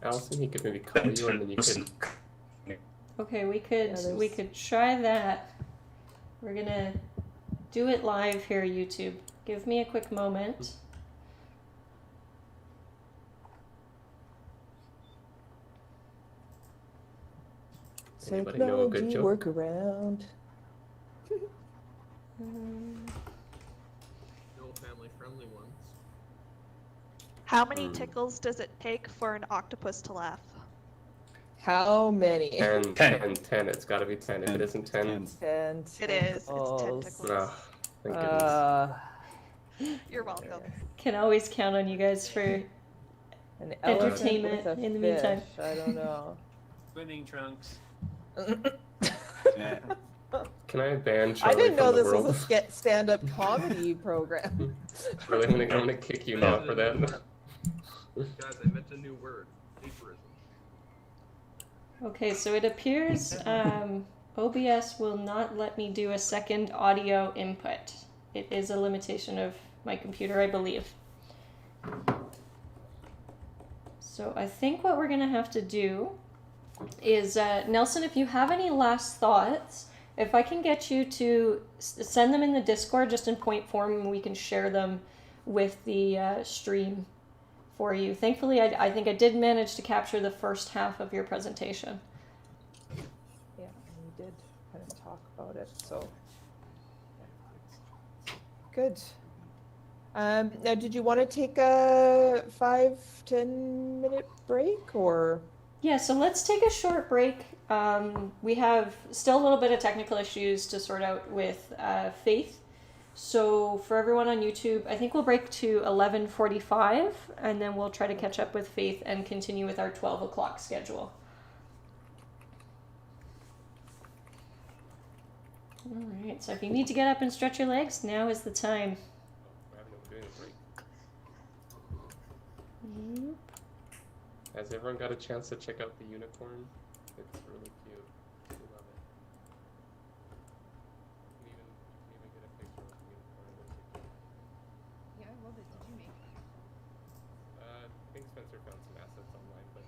Allison, he could maybe call you and then you could. Okay, we could try that. We're gonna do it live here, YouTube. Give me a quick moment. Anybody know a good joke? Workaround. No family-friendly ones. How many tickles does it take for an octopus to laugh? How many? 10. It's got to be 10. If it isn't 10, 10. It is. It's 10 tickles. tickles. Thank goodness. You're welcome. Can always count on you guys for An entertainment elephant with a in the fish. meantime. I don't know. Winning Trunks. Can I ban I Charlie didn't know from the this world? was a stand-up comedy program. Really, I'm gonna kick you now for that. Guys, I meant a new word. Vaporism. Okay, so it appears OBS will not let me do a second audio input. It is a limitation of my computer, I believe. So I think what we're gonna have to do is, Nelson, if you have any last thoughts, if I can get you to send them in the Discord just in point form, and we can share them with the stream for you. Thankfully, I think I did manage to capture the first half of your presentation. Yeah, we did kind of talk about it, so. Good. Now, did you want to take a 5-10 minute break, or? Yeah, so let's take a short break. We have still a little bit of technical issues to sort out with Faith. So for everyone on YouTube, I think we'll break to 11:45, and then we'll try to catch up with Faith and continue with our 12 o'clock schedule. All right, so if you need to get up and stretch your legs, now is the time. Has everyone got a chance to check out the unicorn? It's really cute. I love it. You can even get a picture of the unicorn. Yeah, I love it. Did you make it? I think Spencer found some assets online, but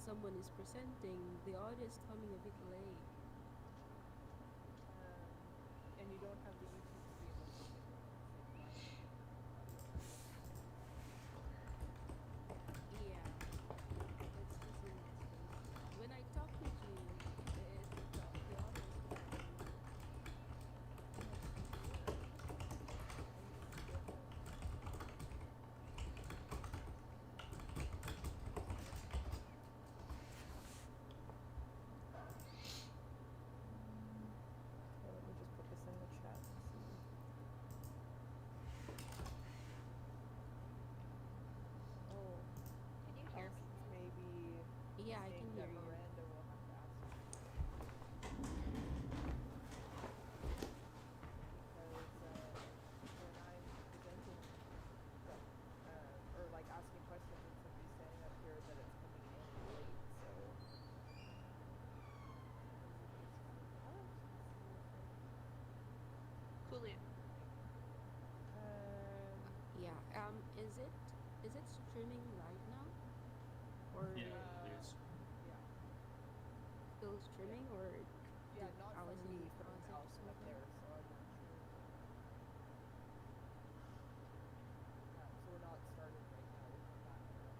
someone is presenting, the audio is coming a bit late. And you don't have the YouTube stream open. Yeah, it's just in my space. When I talk with you, the audio is coming. Let me just put this in the chat and see. Oh, Can you hear me? Maybe. Yeah, I can hear you. Miranda will have to ask you. Because when I'm presenting, or like asking questions and somebody's standing up here, that it's coming in late, so. Coolio. Yeah. Is it streaming right now? Or Yeah, it is. Yeah. still streaming, or Yeah, did not I was from in me, from process or Allison up something? there, so I'm not sure. So we're not started right now. We'll come back to that.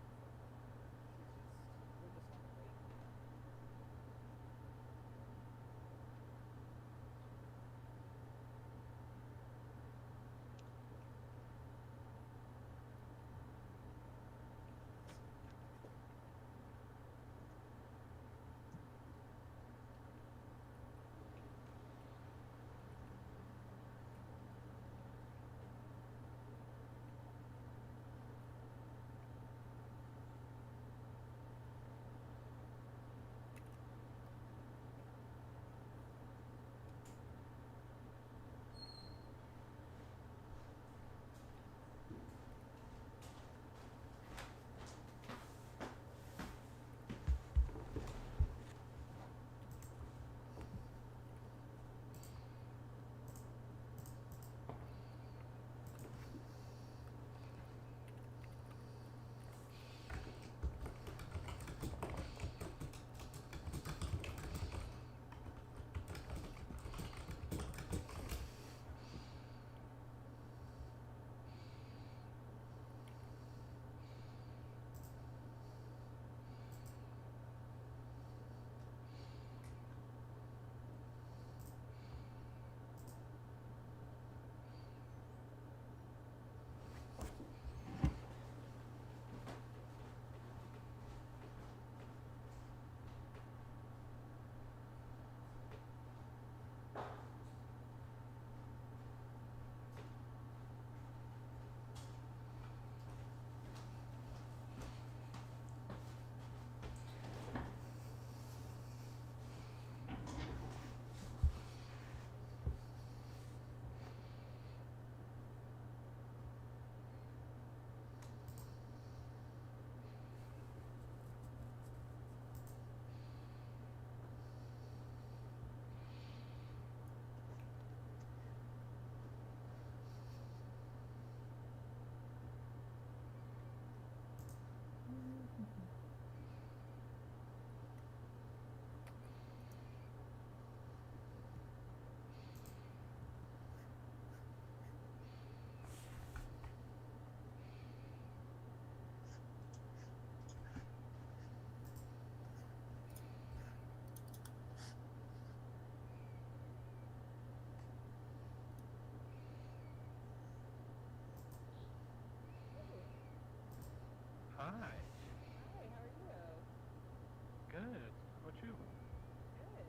you? Good.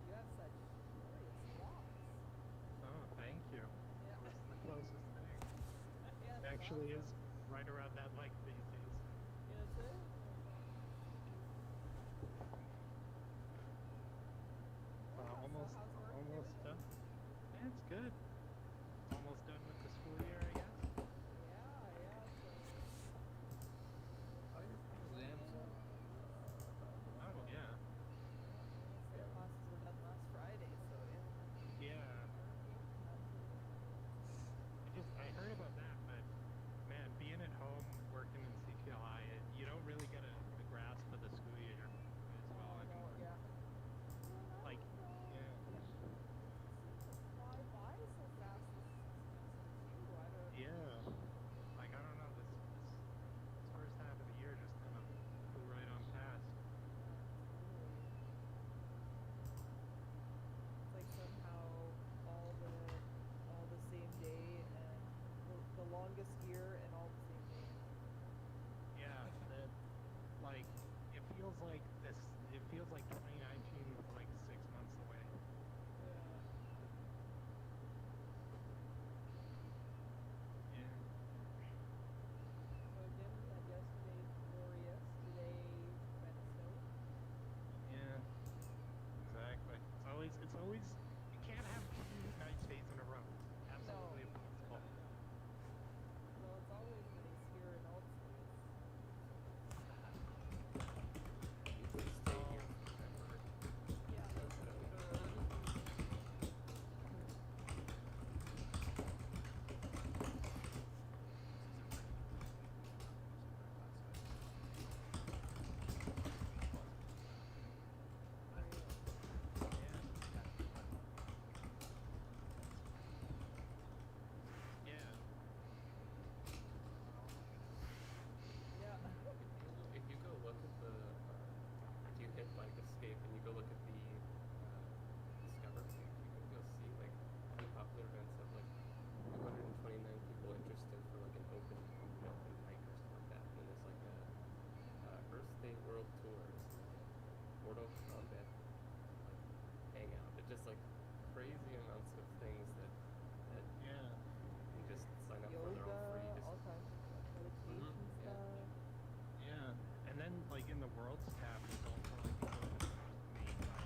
You have such glorious locks. Oh, thank you. Yeah. It's the closest thing. Yeah, It that's actually awesome. is right around that length these days. Yeah, that's it. Almost, how's work and almost everything? done. Yeah, it's good. Almost done with the school year, I guess. Yeah. How are your exams? Oh, yeah. Their classes were done last Friday, so yeah. Yeah. I heard about that, but man, being at home working in CPLI, you don't really get a grasp of the school year as well anymore. Yeah. Like, yeah. Fly by so fast this semester too. I don't. Yeah. Like, I don't know, this first half of the year just kind of flew right on past. It's like somehow all the same day and the longest year and all the same day. Yeah, like, it feels like 2019 was like 6 months away. Yeah. So again, we had yesterday glorious, today kind of snow. Yeah, exactly. It's always, you can't have 2 nice days in a row. Absolutely impossible. Well, it's always nice here in Altspace. You could stay here forever. Yeah, that's for sure. Yeah. Yeah. If you go look at the, if you hit like escape and you go look at the discover page, you can go see like the popular events have like 229 people interested for like an open hike or something like that. And then there's like a Earth Day World Tours, Mortal Kombat like hangout. It's just like crazy amounts of things that Yeah. you can just sign up for. They're all Yoga, free. Just all kinds of meditation yeah. stuff. Yeah. And then like in the Worlds tab, there's also like the open made by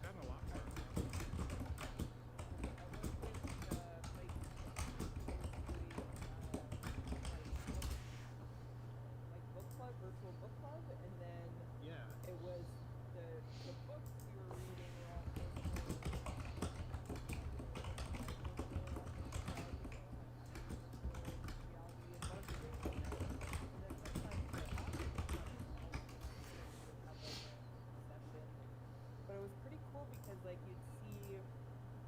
gotten a lot more. Book club, virtual book club, and then Yeah. it was the books we were reading were all but it was pretty cool because like you'd see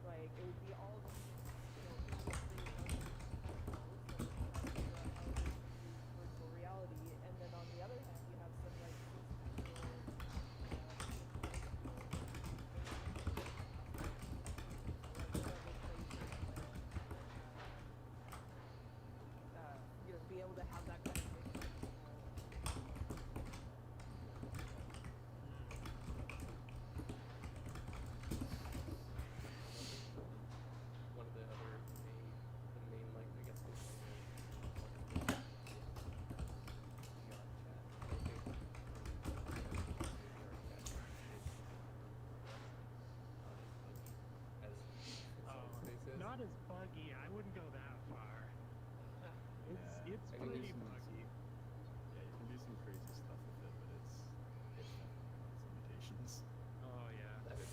like it would be all virtual reality, and then on the other hand you have some like be able to have that kind of thing. One of the other main like I guess Not as buggy. I wouldn't go that far. It's I can do pretty some- buggy. Yeah, you can do some crazy stuff with it, but it's definitely has limitations. Oh yeah. I'm gonna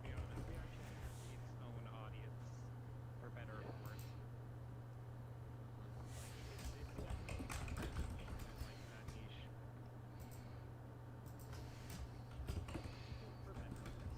be honest, we actually have its own audience, for better or worse. It's definitely like that niche. For better or worse.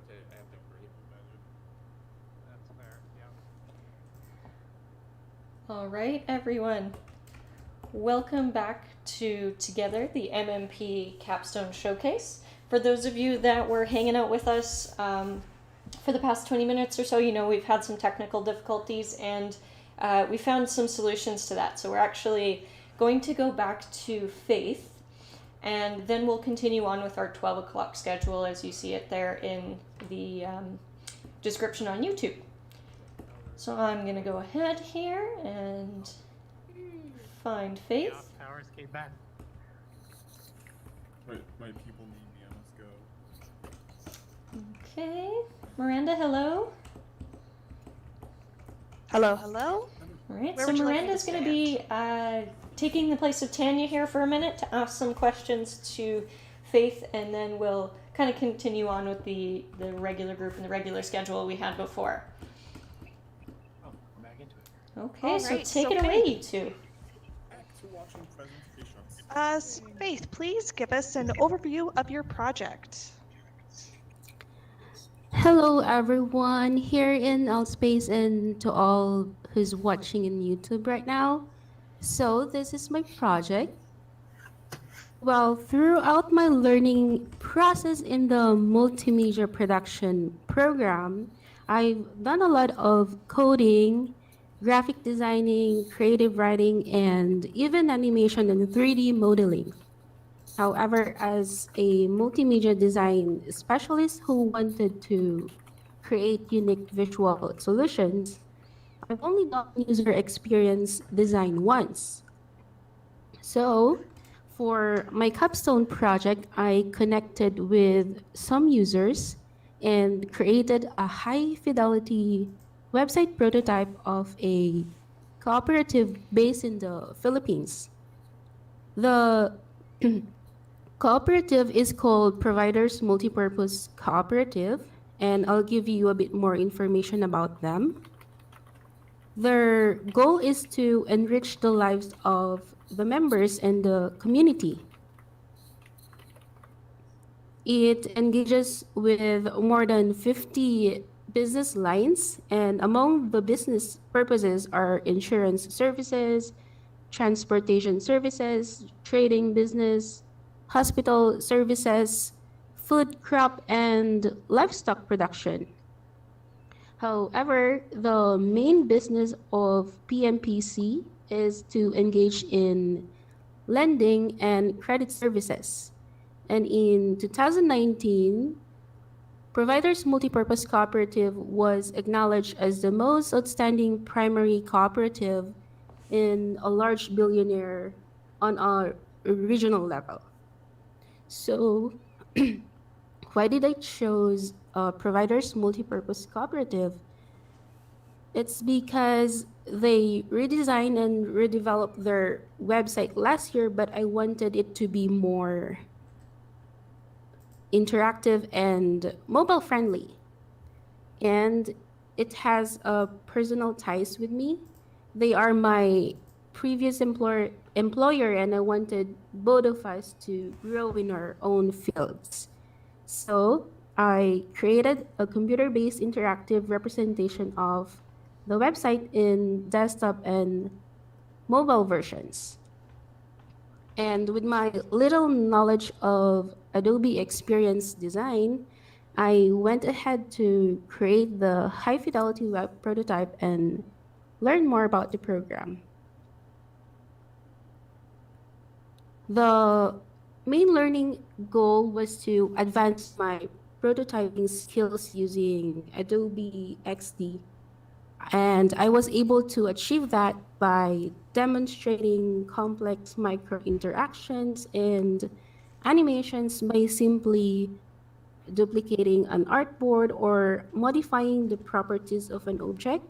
to agree. That's fair. Yeah. All right, everyone. Welcome back to Together, the MMP Capstone Showcase. For those of you that were hanging out with us for the past 20 minutes or so, you know we've had some technical difficulties and we found some solutions to that. So we're actually going to go back to Faith, and then we'll continue on with our 12 o'clock schedule as you see it there in the description on YouTube. So I'm going to go ahead here and find Faith. Yeah, powers came back. My people need me. I must go. Okay. Miranda, hello. Hello. All right, Where so would you like me to Miranda's going to be taking the place of Tanya here for a minute to ask some questions to Faith, and then we'll kind of continue on with the regular group and the regular schedule we had before. Oh, I'm back into it. Okay, All so right, take so it away, Faith. you two. Back to watching presentations. Faith, please give us an overview of your project. Hello, everyone here in Altspace and to all who's watching in YouTube right now. So this is my project. Well, throughout my learning process in the Multimedia Production program, I've done a lot of coding, graphic designing, creative writing, and even animation and 3D modeling. However, as a multimedia design specialist who wanted to create unique visual solutions, I've only done user experience design once. So, for my capstone project, I connected with some users and created a high fidelity website prototype of a cooperative based in the Philippines. The cooperative is called Providers Multipurpose Cooperative, and I'll give you a bit more information about them. Their goal is to enrich the lives of the members and the community. It engages with more than 50 business lines, and among the business purposes are insurance services, transportation services, trading business, hospital services, food crop, and livestock production. However, the main business of PMPC is to engage in lending and credit services. And in 2019, Providers Multipurpose Cooperative was acknowledged as the most outstanding primary cooperative in a large billionaire on a regional level. So why did I choose Providers Multipurpose Cooperative? It's because they redesigned and redeveloped their website last year, but I wanted it to be more interactive and mobile friendly. And it has personal ties with me. They are my previous employer, and I wanted both of us to grow in our own fields. So I created a computer-based interactive representation of the website in desktop and mobile versions. And with my little knowledge of Adobe Experience Design, I went ahead to create the high-fidelity web prototype and learn more about the program. The main learning goal was to advance my prototyping skills using Adobe XD, and I was able to achieve that by demonstrating complex micro interactions and animations by simply duplicating an artboard or modifying the properties of an object.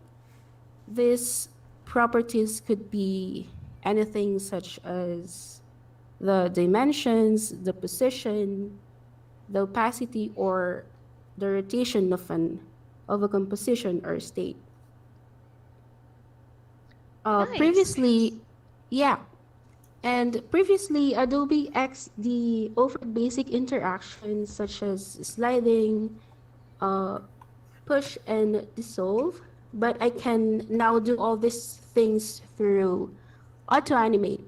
These properties could be anything such as the dimensions, the position, the opacity, or the rotation of a composition or state. Nice. Previously, Adobe XD offered basic interactions such as sliding, uh, push and dissolve, but I can now do all these things through auto animate.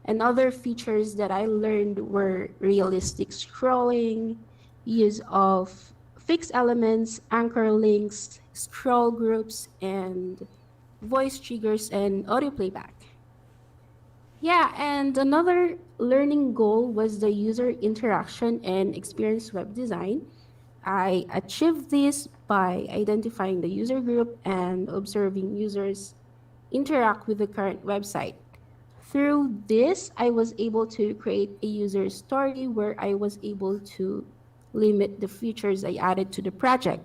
And other features that I learned were realistic scrolling, use of fixed elements, anchor links, scroll groups, and voice triggers and audio playback. Yeah, and another learning goal was the user interaction and experience web design. I achieved this by identifying the user group and observing users interact with the current website. Through this, I was able to create a user story where I was able to limit the features I added to the project.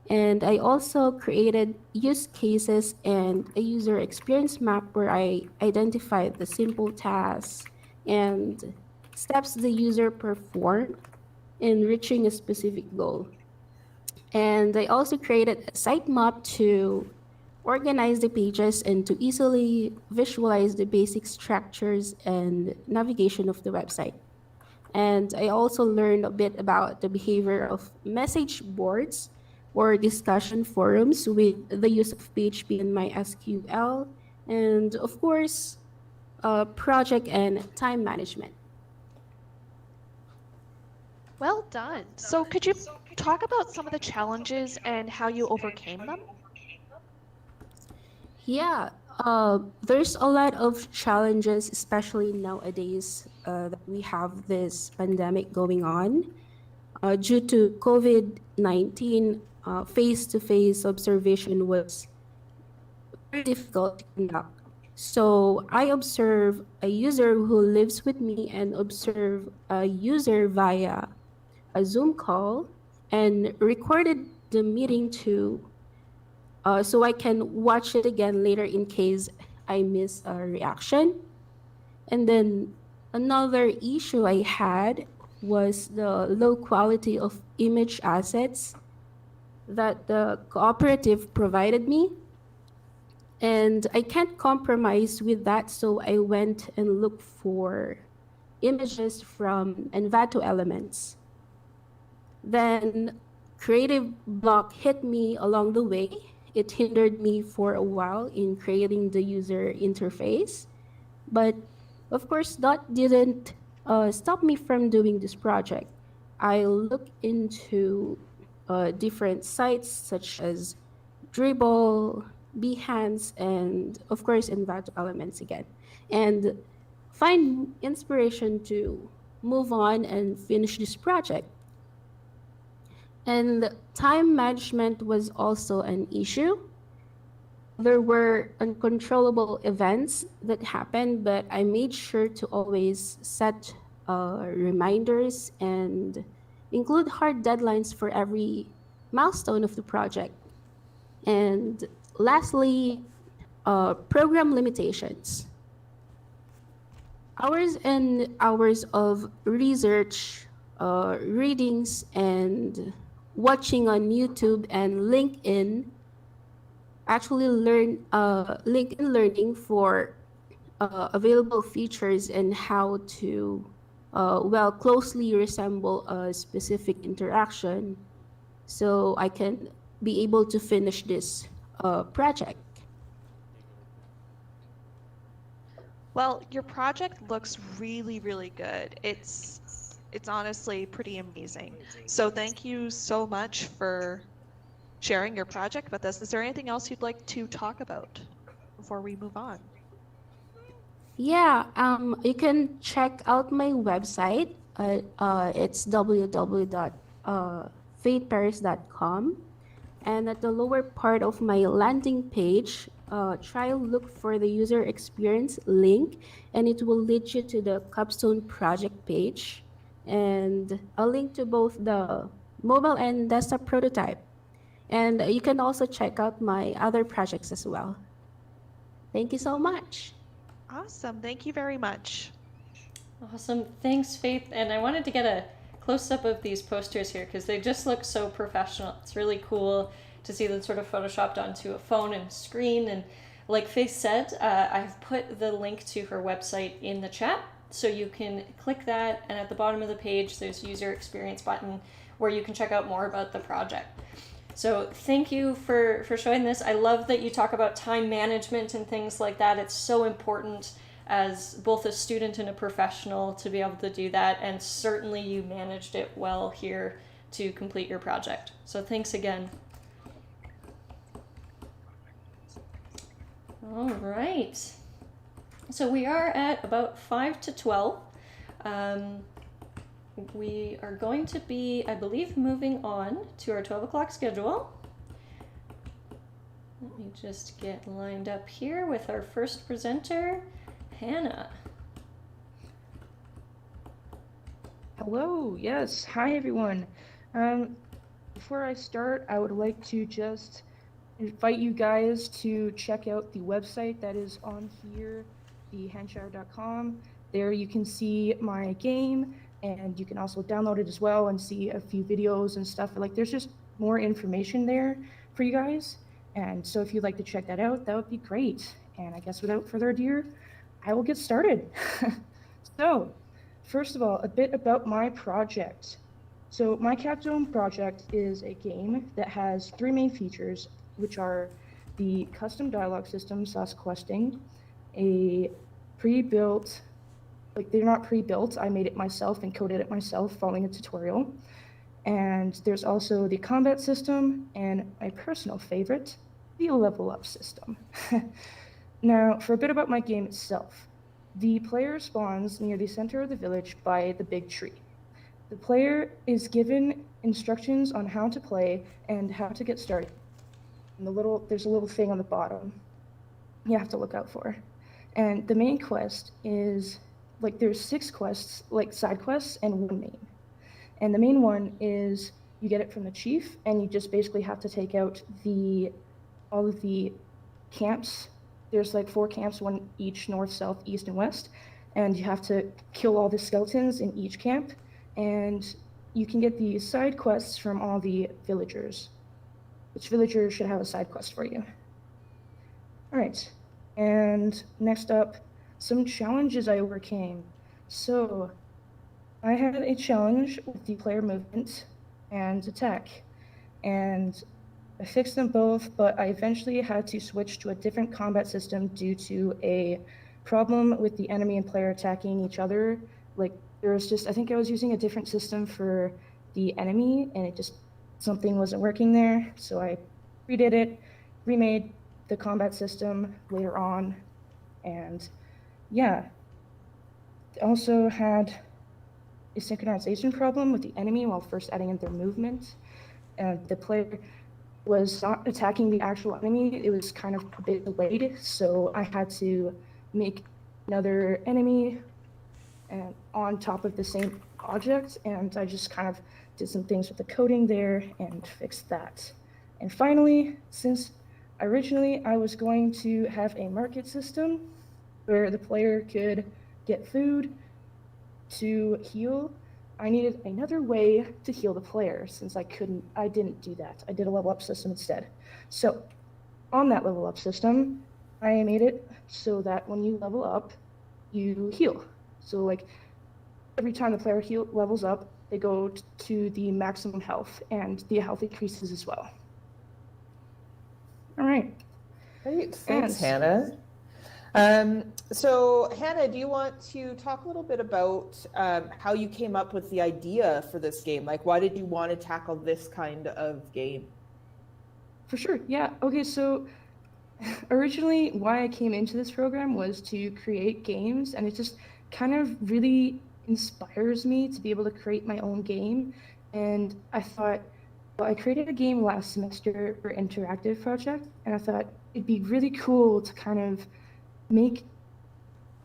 And I also created use cases and a user experience map where I identified the simple tasks and steps the user performed in reaching a specific goal. And I also created a sitemap to organize the pages and to easily visualize the basic structures and navigation of the website. And I also learned a bit about the behavior of message boards or discussion forums with the use of PHP and MySQL, and of course, project and time management. Well done. So could you talk about some of the challenges and how you overcame them? Yeah, there's a lot of challenges, especially nowadays that we have this pandemic going on. Due to COVID-19, face-to-face observation was very difficult to conduct. So I observe a user who lives with me and observe a user via a Zoom call and recorded the meeting so I can watch it again later in case I miss a reaction. And then another issue I had was the low quality of image assets that the cooperative provided me. And I can't compromise with that, so I went and looked for images from Envato Elements. Then creative block hit me along the way. It hindered me for a while in creating the user interface. But of course, that didn't stop me from doing this project. I looked into different sites such as Dribble, Behance, and of course, Envato Elements again, and find inspiration to move on and finish this project. And time management was also an issue. There were uncontrollable events that happened, but I made sure to always set reminders and include hard deadlines for every milestone of the project. And lastly, program limitations. Hours and hours of research, readings, and watching on YouTube and LinkedIn actually LinkedIn Learning for available features and how to closely resemble a specific interaction so I can be able to finish this project. Well, your project looks really, really good. It's honestly pretty amazing. So thank you so much for sharing your project with us. Is there anything else you'd like to talk about before we move on? Yeah, you can check out my website. It's www.faithparis.com. And at the lower part of my landing page, try to look for the user experience link, and it will lead you to the Capstone project page. And a link to both the mobile and desktop prototype. And you can also check out my other projects as well. Thank you so much. Awesome. Thank you very much. Awesome. Thanks, Faith. And I wanted to get a close-up of these posters here because they just look so professional. It's really cool to see them sort of photoshopped onto a phone and screen. And like Faith said, I've put the link to her website in the chat. So you can click that, and at the bottom of the page, there's a user experience button where you can check out more about the project. So thank you for showing this. I love that you talk about time management and things like that. It's so important as both a student and a professional to be able to do that, and certainly you managed it well here to complete your project. So thanks again. All right. So we are at about 5 to 12. We are going to be, I believe, moving on to our 12 o'clock schedule. Let me just get lined up here with our first presenter, Hannah. Hello, yes, hi everyone. Before I start, I would like to just invite you guys to check out the website that is on here, thehenshire.com. There you can see my game, and you can also download it as well and see a few videos and stuff. Like, there's just more information there for you guys. And so if you'd like to check that out, that would be great. And I guess without further ado, I will get started. So, first of all, a bit about my project. So my Capstone project is a game that has 3 main features, which are the custom dialogue system / questing, a pre-built, like they're not pre-built, I made it myself and coded it myself following a tutorial. And there's also the combat system and my personal favorite, the level up system. Now, for a bit about my game itself. The player spawns near the center of the village by the big tree. The player is given instructions on how to play and how to get started. And there's a little thing on the bottom you have to look out for. And the main quest is, like, there's 6 quests, like side quests, and 1 main. And the main one is you get it from the chief, and you just basically have to take out all of the camps. There's like 4 camps, 1 each north, south, east, and west. And you have to kill all the skeletons in each camp. And you can get the side quests from all the villagers. Which villager should have a side quest for you? All right. And next up, some challenges I overcame. So I had a challenge with the player movement and attack. And I fixed them both, but I eventually had to switch to a different combat system due to a problem with the enemy and player attacking each other. Like, there was just, I think I was using a different system for the enemy, and something wasn't working there. So I redid it, remade the combat system later on, and yeah. Also had a synchronization problem with the enemy while first adding in their movement. The player was not attacking the actual enemy. It was kind of a bit delayed, so I had to make another enemy on top of the same object, and I just kind of did some things with the coding there and fixed that. And finally, since originally I was going to have a market system where the player could get food to heal, I needed another way to heal the player since I didn't do that. I did a level up system instead. So on that level up system, I made it so that when you level up, you heal. So like every time the player levels up, they go to the maximum health, and the health increases as well. All right. Great, thanks, Hannah. So Hannah, do you want to talk a little bit about how you came up with the idea for this game? Like, why did you want to tackle this kind of game? For sure, yeah. Okay, so originally why I came into this program was to create games, and it just kind of really inspires me to be able to create my own game. And I thought, well, I created a game last semester for interactive project, and I thought it'd be really cool to kind of make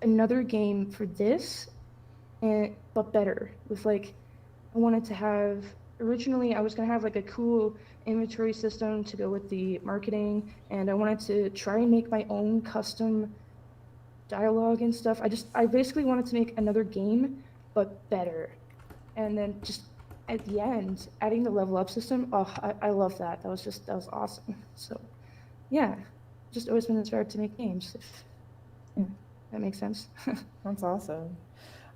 another game for this, but better. With like, I wanted to have, originally I was gonna have like a cool inventory system to go with the marketing, and I wanted to try and make my own custom dialogue and stuff. I basically wanted to make another game, but better. And then just at the end, adding the level up system, oh, I love that. That was awesome. So yeah, just always been inspired to make games. Yeah, that makes sense. That's awesome.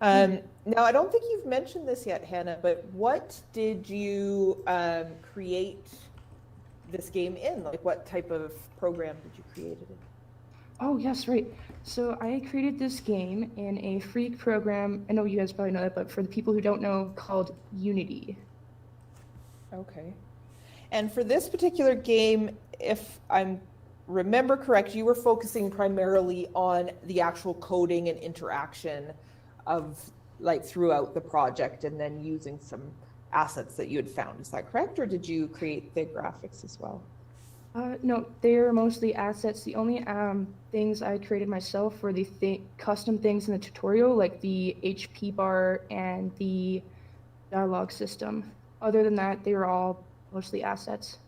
Now, I don't think you've mentioned this yet, Hannah, but what did you create this game in? Like, what type of program did you create it in? Oh, yes, right. So I created this game in a free program. I know you guys probably know that, but for the people who don't know, called Unity. Okay. And for this particular game, if I'm remember correct, you were focusing primarily on the actual coding and interaction of like throughout the project, and then using some assets that you had found. Is that correct? Or did you create the graphics as well? No, they're mostly assets. The only things I created myself were the custom things in the tutorial, like the HP bar and the dialogue system. Other than that, they were all mostly assets.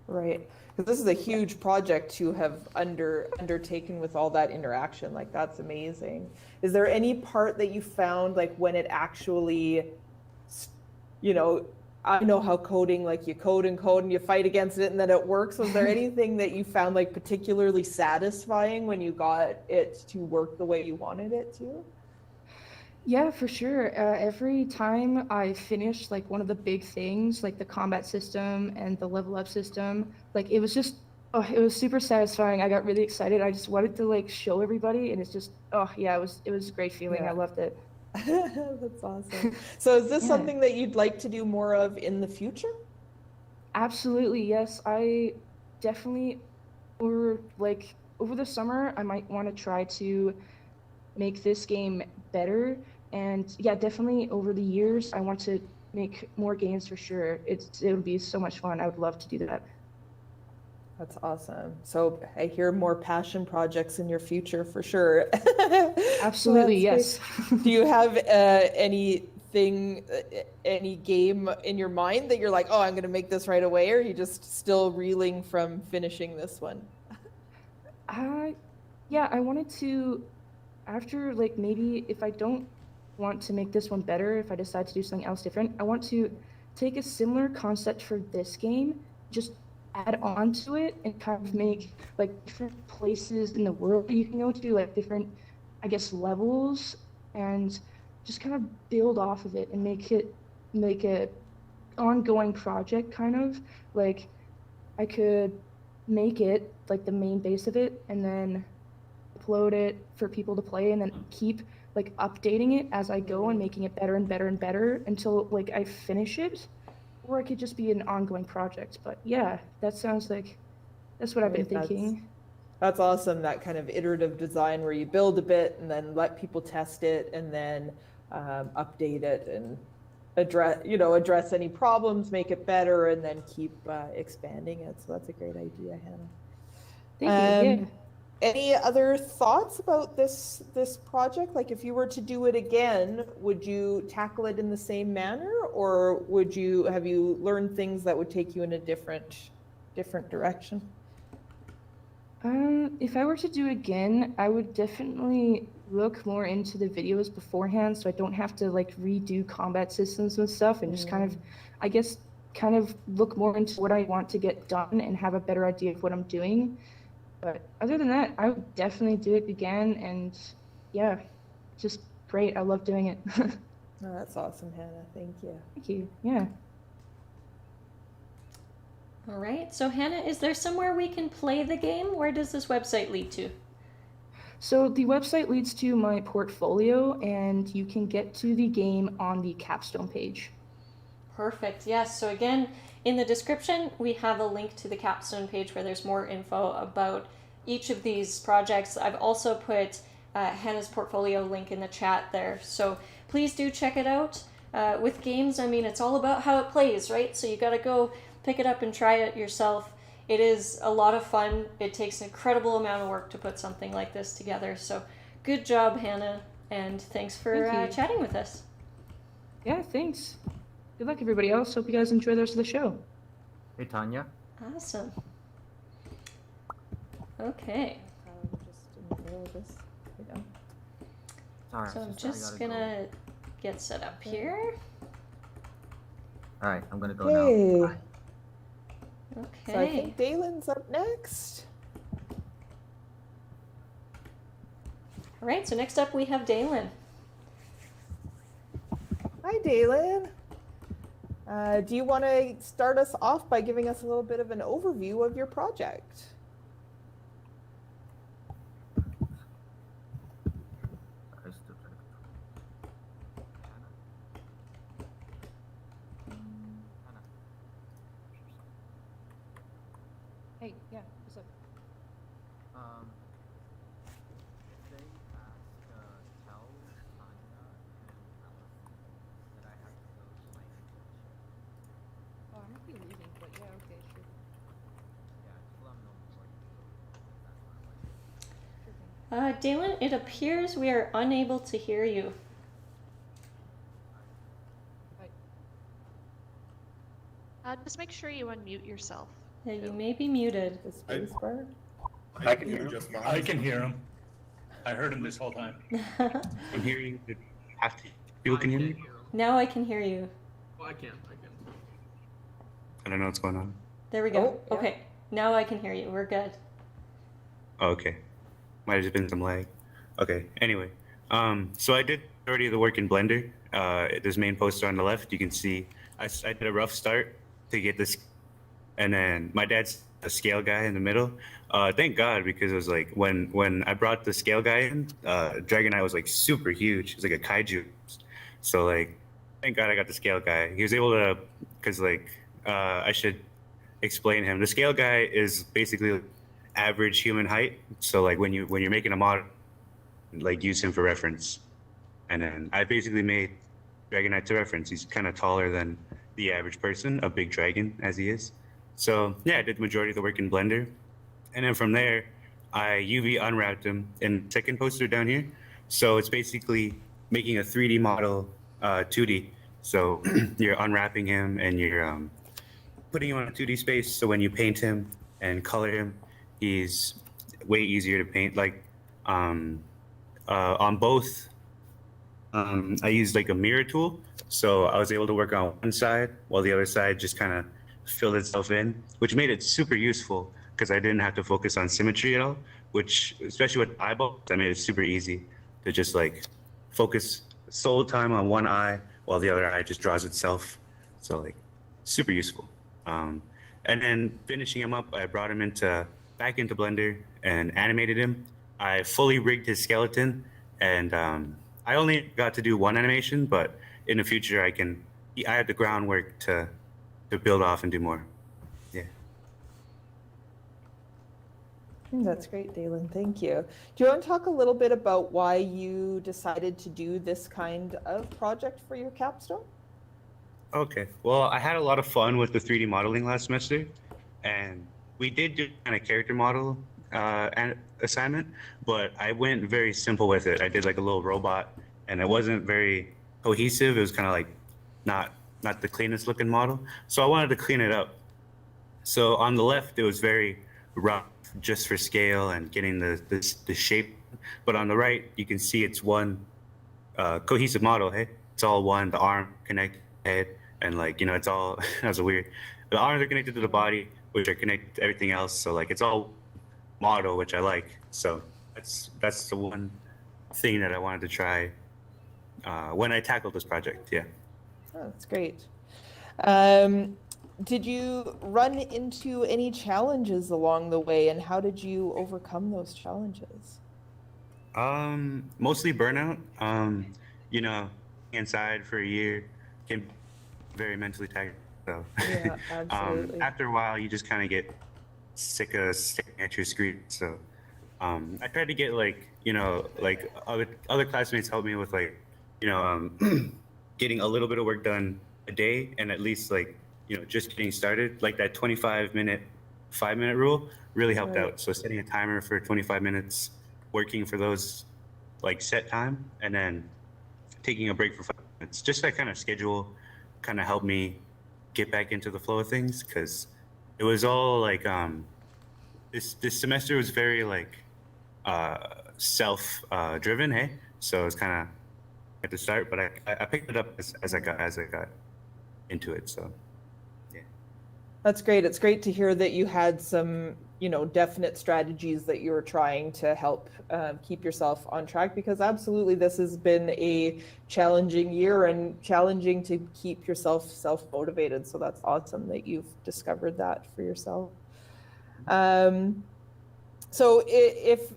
Right. Because this is a huge project to have undertaken with all that interaction. Like, that's amazing. Is there any part that you found, like, when it actually, you know, I know how coding, like, you code and you fight against it and then it works. Was there anything that you found, like, particularly satisfying when you got it to work the way you wanted it to? Yeah, for sure. Every time I finished like one of the big things, like the combat system and the level up system, like it was just, oh, it was super satisfying. I got really excited. I just wanted to like show everybody, and it's just, oh yeah, it was a great feeling. I loved it. That's awesome. So is this something that you'd like to do more of in the future? Absolutely, yes. I definitely, over the summer, I might want to try to make this game better. And yeah, definitely over the years, I want to make more games for sure. It would be so much fun. I would love to do that. That's awesome. So I hear more passion projects in your future for sure. Absolutely, yes. Do you have any game in your mind that you're like, oh, I'm going to make this right away? Or are you just still reeling from finishing this one? Yeah, I wanted to, after like maybe if I don't want to make this one better, if I decide to do something else different, I want to take a similar concept for this game, just add on to it and kind of make like different places in the world that you can go to, like different, I guess, levels, and just kind of build off of it and make a ongoing project kind of. Like I could make it like the main base of it and then upload it for people to play, and then keep like updating it as I go and making it better and better and better until like I finish it. Or it could just be an ongoing project. But yeah, that sounds like that's what I've been thinking. That's awesome, that kind of iterative design where you build a bit and then let people test it and then update it and address any problems, make it better, and then keep expanding it. So that's a great idea, Hannah. Thank you. Yeah. Any other thoughts about this project? Like, if you were to do it again, would you tackle it in the same manner, or have you learned things that would take you in a different direction? If I were to do it again, I would definitely look more into the videos beforehand, so I don't have to like redo combat systems and stuff, and just kind of look more into what I want to get done and have a better idea of what I'm doing. But other than that, I would definitely do it again, and yeah, just great. I love doing it. Oh, that's awesome, Hannah. Thank you. Thank you. Yeah. All right. So Hannah, is there somewhere we can play the game? Where does this website lead to? So the website leads to my portfolio, and you can get to the game on the capstone page. Perfect. Yes. So again, in the description, we have a link to the capstone page where there's more info about each of these projects. I've also put Hannah's portfolio link in the chat there. So please do check it out. With games, I mean, it's all about how it plays, right? So you got to go pick it up and try it yourself. It is a lot of fun. It takes an incredible amount of work to put something like this together. So good job, Hannah. And thanks for chatting with us. Yeah, thanks. Good luck, everybody else. Hope you guys enjoy the rest of the show. Hey, Tanya. Awesome. Okay. Sorry, So I'm just gonna get set up here. All right, I'm gonna go now. Bye. Okay. So I think Dalen's up next. All right, so next up we have Dalen. Hi, Dalen. Do you want to start us off by giving us a little bit of an overview of your project? Hey, yeah, what's up? They asked tell Tanya and Allison that I have to go to my internship. Oh, I might be leaving, but yeah, okay, sure. Yeah, just let them know before you go. That's my way. Sure thing. Dalen, it appears we are unable to hear you. Just make sure you unmute yourself. Yeah, you may be muted. The space bar? I can hear him. I can hear him. I heard him this whole time. I'm hearing you. People can hear me? Now I can hear you. Oh, I can. I don't know what's going on. There we go. Oh, yeah. Okay, now I can hear you. We're good. Oh, okay. Might have just been some lag. Okay, anyway. So I did already the work in Blender. This main poster on the left, you can see I did a rough start to get this. And then my dad's a scale guy in the middle. Thank God, because it was like when I brought the scale guy in, Dragonite was like super huge. It was like a kaiju. So like, thank God I got the scale guy. He was able to, because like, I should explain him. The scale guy is basically average human height. So like when you're making a model, like use him for reference. And then I basically made Dragonite to reference. He's kind of taller than the average person, a big dragon as he is. So yeah, I did the majority of the work in Blender. And then from there, I UV unwrapped him in the second poster down here. So it's basically making a 3D model 2D. So you're unwrapping him and you're putting him on a 2D space. So when you paint him and color him, he's way easier to paint. Like on both, I used like a mirror tool. So I was able to work on one side while the other side just kind of filled itself in, which made it super useful because I didn't have to focus on symmetry at all, which, especially with eyeballs, I made it super easy to just like focus sole time on one eye while the other eye just draws itself. So like super useful. And then finishing him up, I brought him back into Blender and animated him. I fully rigged his skeleton, and I only got to do one animation, but in the future I have the groundwork to build off and do more. Yeah. That's great, Dalen. Thank you. Do you want to talk a little bit about why you decided to do this kind of project for your capstone? Okay. Well, I had a lot of fun with the 3D modeling last semester, and we did do kind of character model and assignment, but I went very simple with it. I did like a little robot, and it wasn't very cohesive. It was kind of like not the cleanest looking model. So I wanted to clean it up. So on the left, it was very rough just for scale and getting the shape. But on the right, you can see it's one cohesive model. Hey, it's all one, the arm connected, head, and like, you know, it's all, that's a weird, the arms are connected to the body, which are connected to everything else. So like, it's all model, which I like. So that's the one thing that I wanted to try when I tackled this project. Yeah. Oh, that's great. Did you run into any challenges along the way, and how did you overcome those challenges? Mostly burnout. You know, inside for a year can be very mentally tired. So Yeah, absolutely. after a while, you just kind of get sick of staring at your screen. So I tried to get like, you know, like other classmates helped me with like, you know, getting a little bit of work done a day, and at least like, you know, just getting started. Like that 25-minute, 5-minute rule really helped Right. out. So setting a timer for 25 minutes, working for those like set time, and then taking a break for 5 minutes. Just that kind of schedule kind of helped me get back into the flow of things, because it was all like this semester was very like self driven, hey. So it was kind of at the start, but I picked it up as I got into it. So yeah. That's great. It's great to hear that you had some, definite strategies that you were trying to help keep yourself on track, because absolutely this has been a challenging year and challenging to keep yourself self-motivated. So that's awesome that you've discovered that for yourself. So if,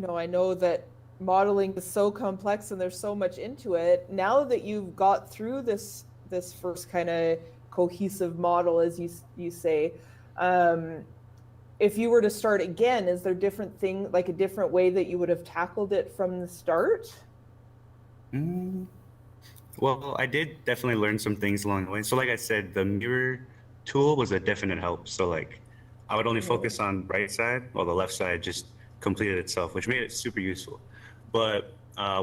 I know that modeling is so complex and there's so much into it. Now that you've got through this first kind of cohesive model, as you say, if you were to start again, is there a different way that you would have tackled it from the start? Well, I did definitely learn some things along the way. So like I said, the mirror tool was a definite help. So like I would only focus on right side, while the left side just completed itself, which made it super useful. But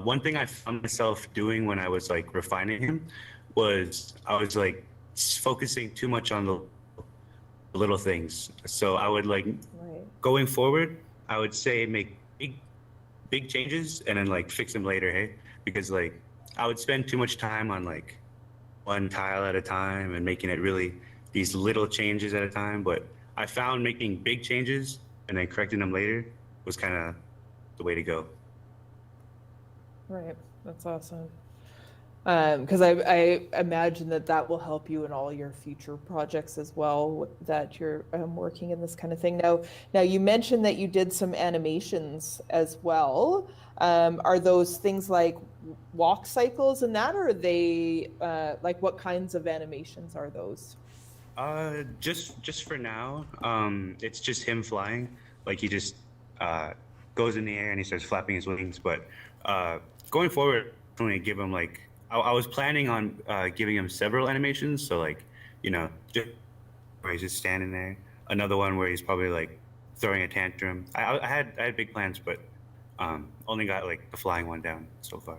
one thing I found myself doing when I was like refining him was I was like focusing too much on the little things. So I would like going forward, I would say make big changes and then like fix them later, hey? Because like I would spend too much time on like one tile at a time and making it really these little changes at a time. But I found making big changes and then correcting them later was kind of the way to go. Right, that's awesome. Because I imagine that will help you in all your future projects as well, that you're working in this kind of thing. Now you mentioned that you did some animations as well. Are those things like walk cycles and that, or are they like what kinds of animations are those? Just for now, it's just him flying. Like he just goes in the air and he starts flapping his wings. But going forward, definitely give him like I was planning on giving him several animations. So like just where he's just standing there. Another one where he's probably like throwing a tantrum. I had big plans, but only got like the flying one down so far.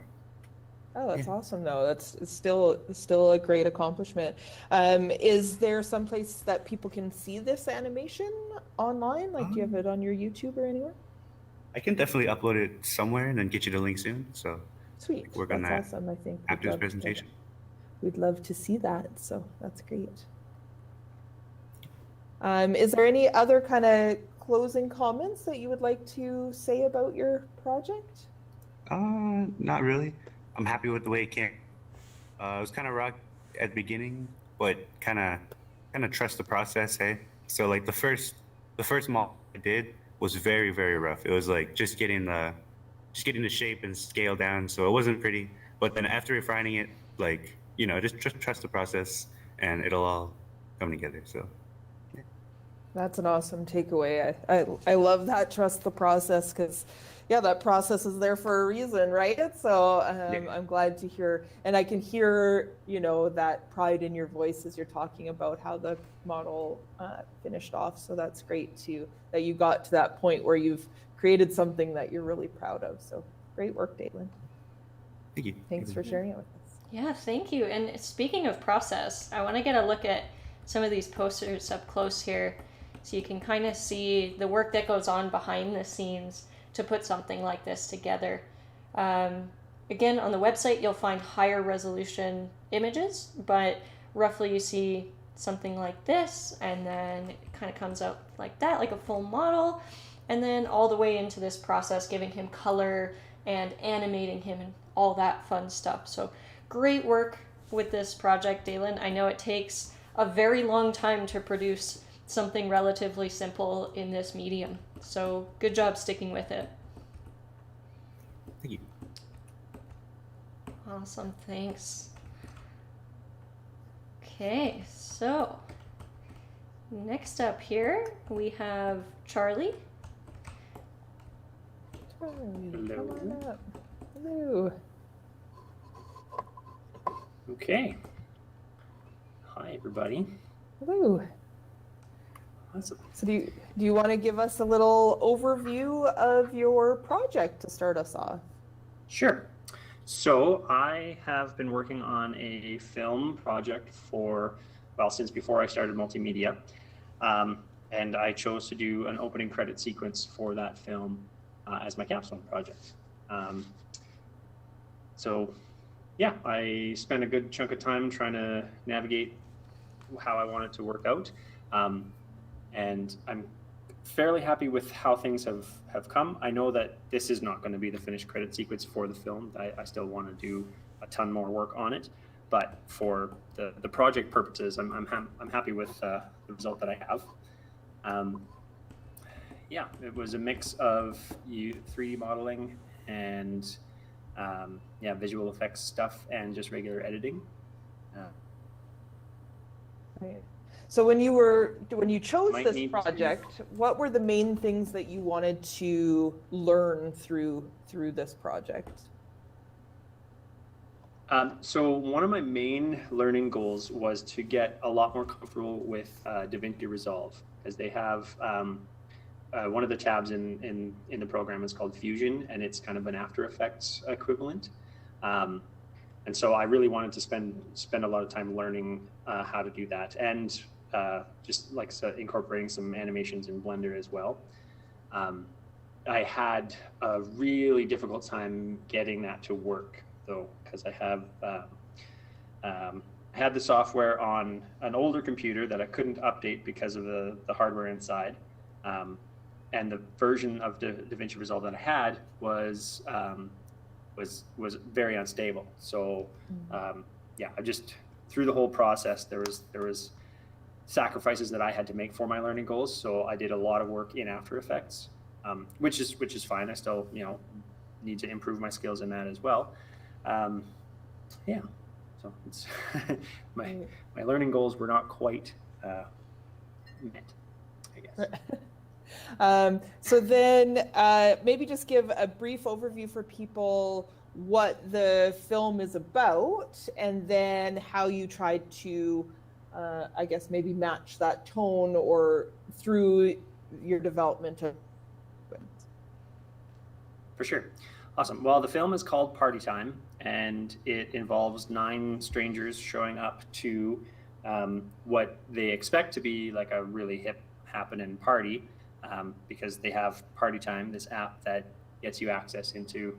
Oh, that's awesome though. It's still a great accomplishment. Is there some place that people can see this animation online? Like, do you have it on your YouTube or anywhere? I can definitely upload it somewhere and then get you the link soon. So sweet. Work on That's that awesome. I think after this presentation. We'd love to see that. So that's great. Is there any other kind of closing comments that you would like to say about your project? Not really. I'm happy with the way it came. It was kind of rough at the beginning, but kind of trust the process, hey? So like the first model I did was very, very rough. It was like just getting the shape and scale down, so it wasn't pretty. But then after refining it, like, just trust the process and it'll all come together. So That's an awesome takeaway. I love that, trust the process, because that process is there for a reason, right? So I'm glad to hear, and I can hear, that pride in your voice as you're talking about how the model finished off. So that's great too, that you got to that point where you've created something that you're really proud of. So great work, Dalen. Thank you. Thanks for sharing it with us. Yeah, thank you. And speaking of process, I want to get a look at some of these posters up close here, so you can kind of see the work that goes on behind the scenes to put something like this together. Again, on the website, you'll find higher resolution images, but roughly you see something like this, and then it kind of comes out like that, like a full model, and then all the way into this process, giving him color and animating him and all that fun stuff. So great work with this project, Dalen. I know it takes a very long time to produce something relatively simple in this medium. So good job sticking with it. Thank you. Awesome, thanks. Okay, so next up here we have Charlie. Come on up. Hello. Okay. Hi, everybody. Hello. Awesome. So do you want to give us a little overview of your project to start us off? Sure. So I have been working on a film project since before I started multimedia. And I chose to do an opening credit sequence for that film as my capstone project. So yeah, I spent a good chunk of time trying to navigate how I want it to work out. And I'm fairly happy with how things have come. I know that this is not going to be the finished credit sequence for the film. I still want to do a ton more work on it, but for the project purposes, I'm happy with the result that I have. Yeah, it was a mix of 3D modeling and yeah, visual effects stuff and just regular editing. Right. So when you chose this project, what were the main things that you wanted to learn through this project? So one of my main learning goals was to get a lot more comfortable with DaVinci Resolve, because they have one of the tabs in the program is called Fusion, and it's kind of an After Effects equivalent. And so I really wanted to spend a lot of time learning how to do that, and just like incorporating some animations in Blender as well. I had a really difficult time getting that to work though, because I had the software on an older computer that I couldn't update because of the hardware inside. And the version of DaVinci Resolve that I had was very unstable. So yeah, I just through the whole process there was sacrifices that I had to make for my learning goals. So I did a lot of work in After Effects, which is fine. I still need to improve my skills in that as well. Yeah, so it's my learning goals were not quite met, I guess. So then maybe just give a brief overview for people what the film is about, and then how you tried to, I guess, maybe match that tone or through your development of. For sure. Awesome. Well, the film is called Party Time, and it involves 9 strangers showing up to what they expect to be like a really hip happening party, because they have Party Time, this app that gets you access into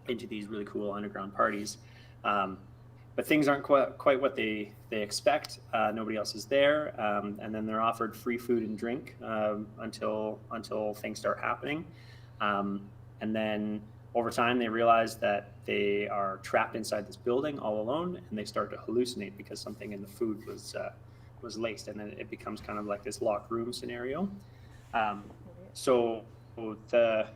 these really cool underground parties. But things aren't quite what they expect. Nobody else is there, and then they're offered free food and drink until things start happening. And then over time, they realize that they are trapped inside this building all alone, and they start to hallucinate because something in the food was laced, and then it becomes kind of like this locked room scenario. So the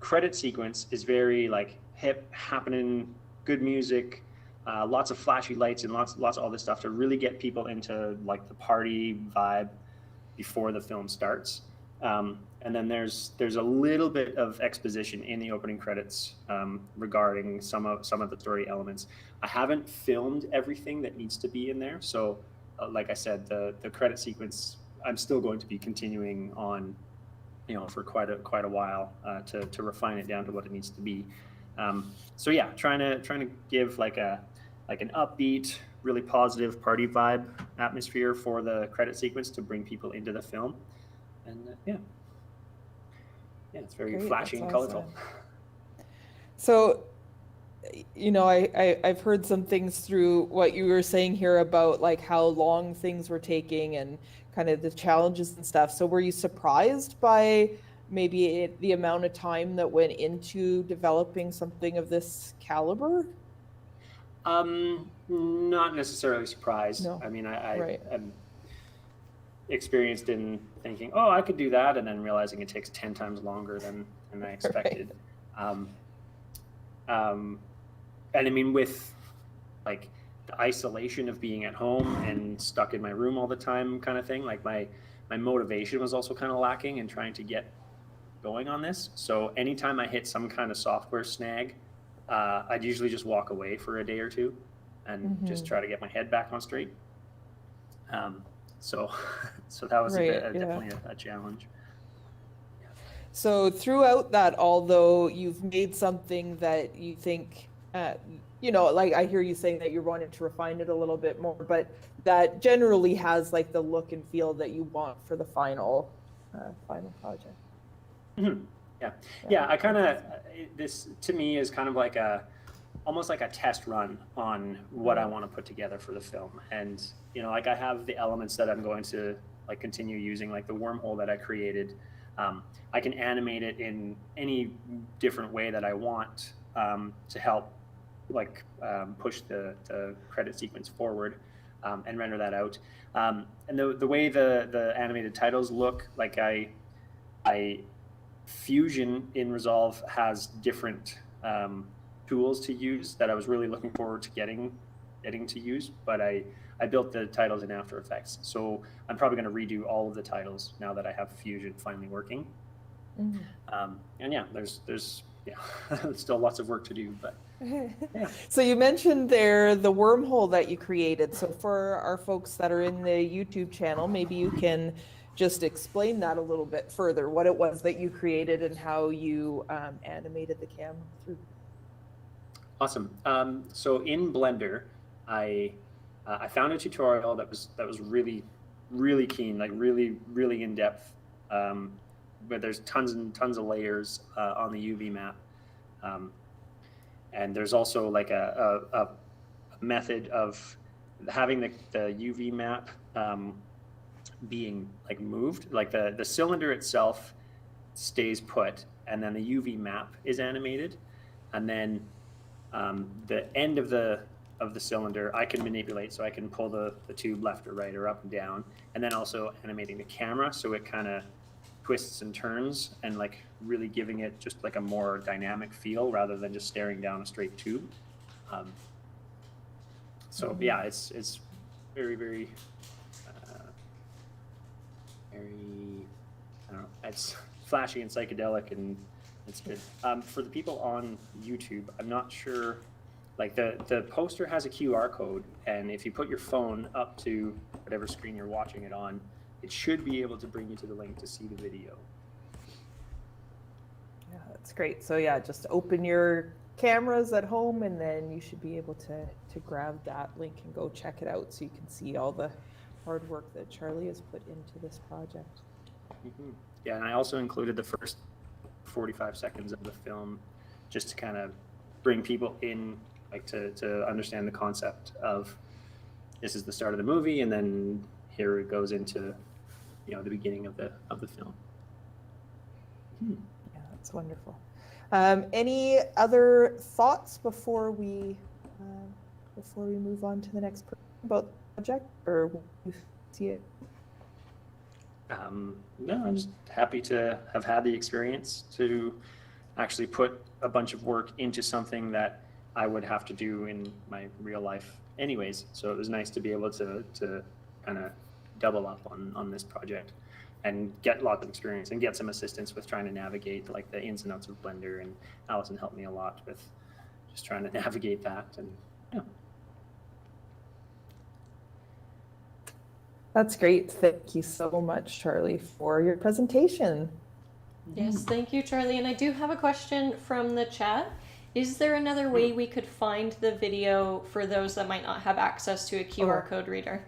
credit sequence is very like hip, happening, good music, lots of flashy lights, and lots of all this stuff to really get people into like the party vibe before the film starts. And then there's a little bit of exposition in the opening credits regarding some of the story elements. I haven't filmed everything that needs to be in there, so like I said, the credit sequence I'm still going to be continuing on, for quite a while to refine it down to what it needs to be. So yeah, trying to give like an upbeat, really positive party vibe atmosphere for the credit sequence to bring people into the film. And yeah, it's very Great, flashy and that's colorful. awesome. So, I've heard some things through what you were saying here about like how long things were taking and kind of the challenges and stuff. So were you surprised by maybe the amount of time that went into developing something of this caliber? Not necessarily surprised. No. I mean, Right. I'm experienced in thinking, oh, I could do that, and then realizing it takes 10 times longer than I expected. And I mean, with like the isolation of being at home and stuck in my room all the time kind of thing, like my motivation was also kind of lacking in trying to get going on this. So anytime I hit some kind of software snag, I'd usually just walk away for a day or two and just try to get my head back on straight. So that was definitely a challenge. So throughout that, although you've made something that you think, like I hear you saying that you wanted to refine it a little bit more, but that generally has like the look and feel that you want for the final project. Mm-hmm. Yeah. I kind of, this to me is kind of like almost like a test run on what I want to put together for the film. And, you know, like I have the elements that I'm going to like continue using, like the wormhole that I created. I can animate it in any different way that I want to help like push the credit sequence forward and render that out. And the way the animated titles look, like I Fusion in Resolve has different tools to use that I was really looking forward to getting to use, but I built the titles in After Effects. So I'm probably going to redo all of the titles now that I have Fusion finally working. And yeah, there's still lots of work to do, but yeah. So you mentioned there the wormhole that you created. So for our folks that are in the YouTube channel, maybe you can just explain that a little bit further, what it was that you created and how you animated the camera through. Awesome. So in Blender, I found a tutorial that was really keen, like really in depth. But there's tons and tons of layers on the UV map, and there's also like a method of having the UV map being like moved, like the cylinder itself stays put, and then the UV map is animated, and then the end of the cylinder I can manipulate, so I can pull the tube left or right or up and down, and then also animating the camera so it kind of twists and turns and like really giving it just like a more dynamic feel rather than just staring down a straight tube. So yeah, it's very I don't know, it's flashy and psychedelic, and it's good. For the people on YouTube, I'm not sure, like the poster has a QR code, and if you put your phone up to whatever screen you're watching it on, it should be able to bring you to the link to see the video. Yeah, that's great. So yeah, just open your cameras at home, and then you should be able to grab that link and go check it out so you can see all the hard work that Charlie has put into this project. Yeah, and I also included the first 45 seconds of the film just to kind of bring people in, like to understand the concept of this is the start of the movie, and then here it goes into, you know, the beginning of the film. Yeah, that's wonderful. Any other thoughts before we move on to the next about the project, or you see it? No, I'm just happy to have had the experience to actually put a bunch of work into something that I would have to do in my real life anyways. So it was nice to be able to kind of double up on this project and get lots of experience and get some assistance with trying to navigate like the ins and outs of Blender. And Allison helped me a lot with just trying to navigate that. And yeah. That's great. Thank you so much, Charlie, for your presentation. Yes, thank you, Charlie. And I do have a question from the chat. Is there another way we could find the video for those that might not have access to a QR code reader?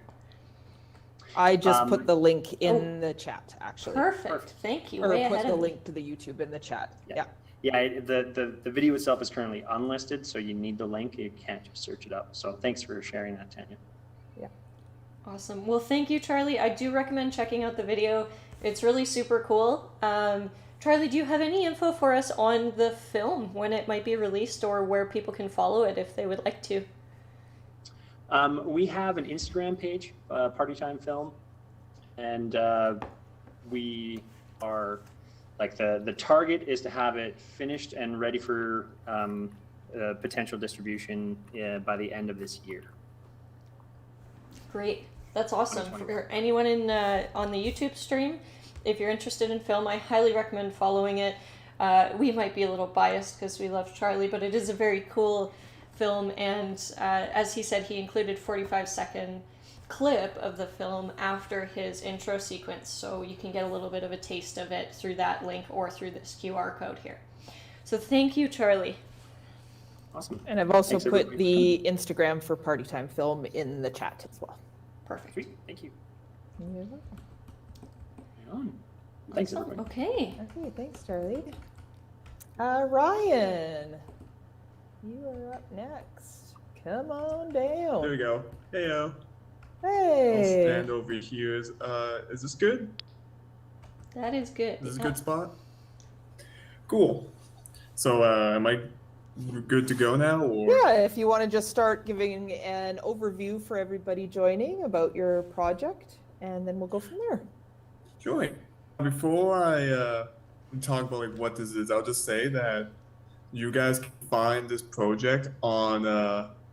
I just put the link in the chat, actually. Perfect. Thank you. Or Way put ahead the of me. link to the YouTube in the chat. Yeah. Yeah, the video itself is currently unlisted, so you need the link. You can't just search it up. So thanks for sharing that, Tanya. Yeah. Awesome. Well, thank you, Charlie. I do recommend checking out the video. It's really super cool. Charlie, do you have any info for us on the film, when it might be released, or where people can follow it if they would like to? We have an Instagram page, Party Time Film, and we are like the target is to have it finished and ready for potential distribution by the end of this year. Great. That's awesome. For anyone in on the YouTube stream, if you're interested in film, I highly recommend following it. We might be a little biased because we love Charlie, but it is a very cool film, and as he said, he included 45-second clip of the film after his intro sequence, so you can get a little bit of a taste of it through that link or through this QR code here. So thank you, Charlie. Awesome. And I've also Thanks, put everybody. the Instagram for Party Time Film in the chat as well. Perfect. Sweet. Thank you. You're welcome. Right on. Thanks, Awesome. everybody. Okay. Okay, thanks, Charlie. Ryan. you are up next. Come on down. There we go. Heyo. I'll Hey. stand over here. Is this good? That is good. Is this a good spot? Cool. So, am I good to go now, or? Yeah, if you want to just start giving an overview for everybody joining about your project, and then we'll go from there. Sure. Before I talk about like what this is, I'll just say that you guys can find this project on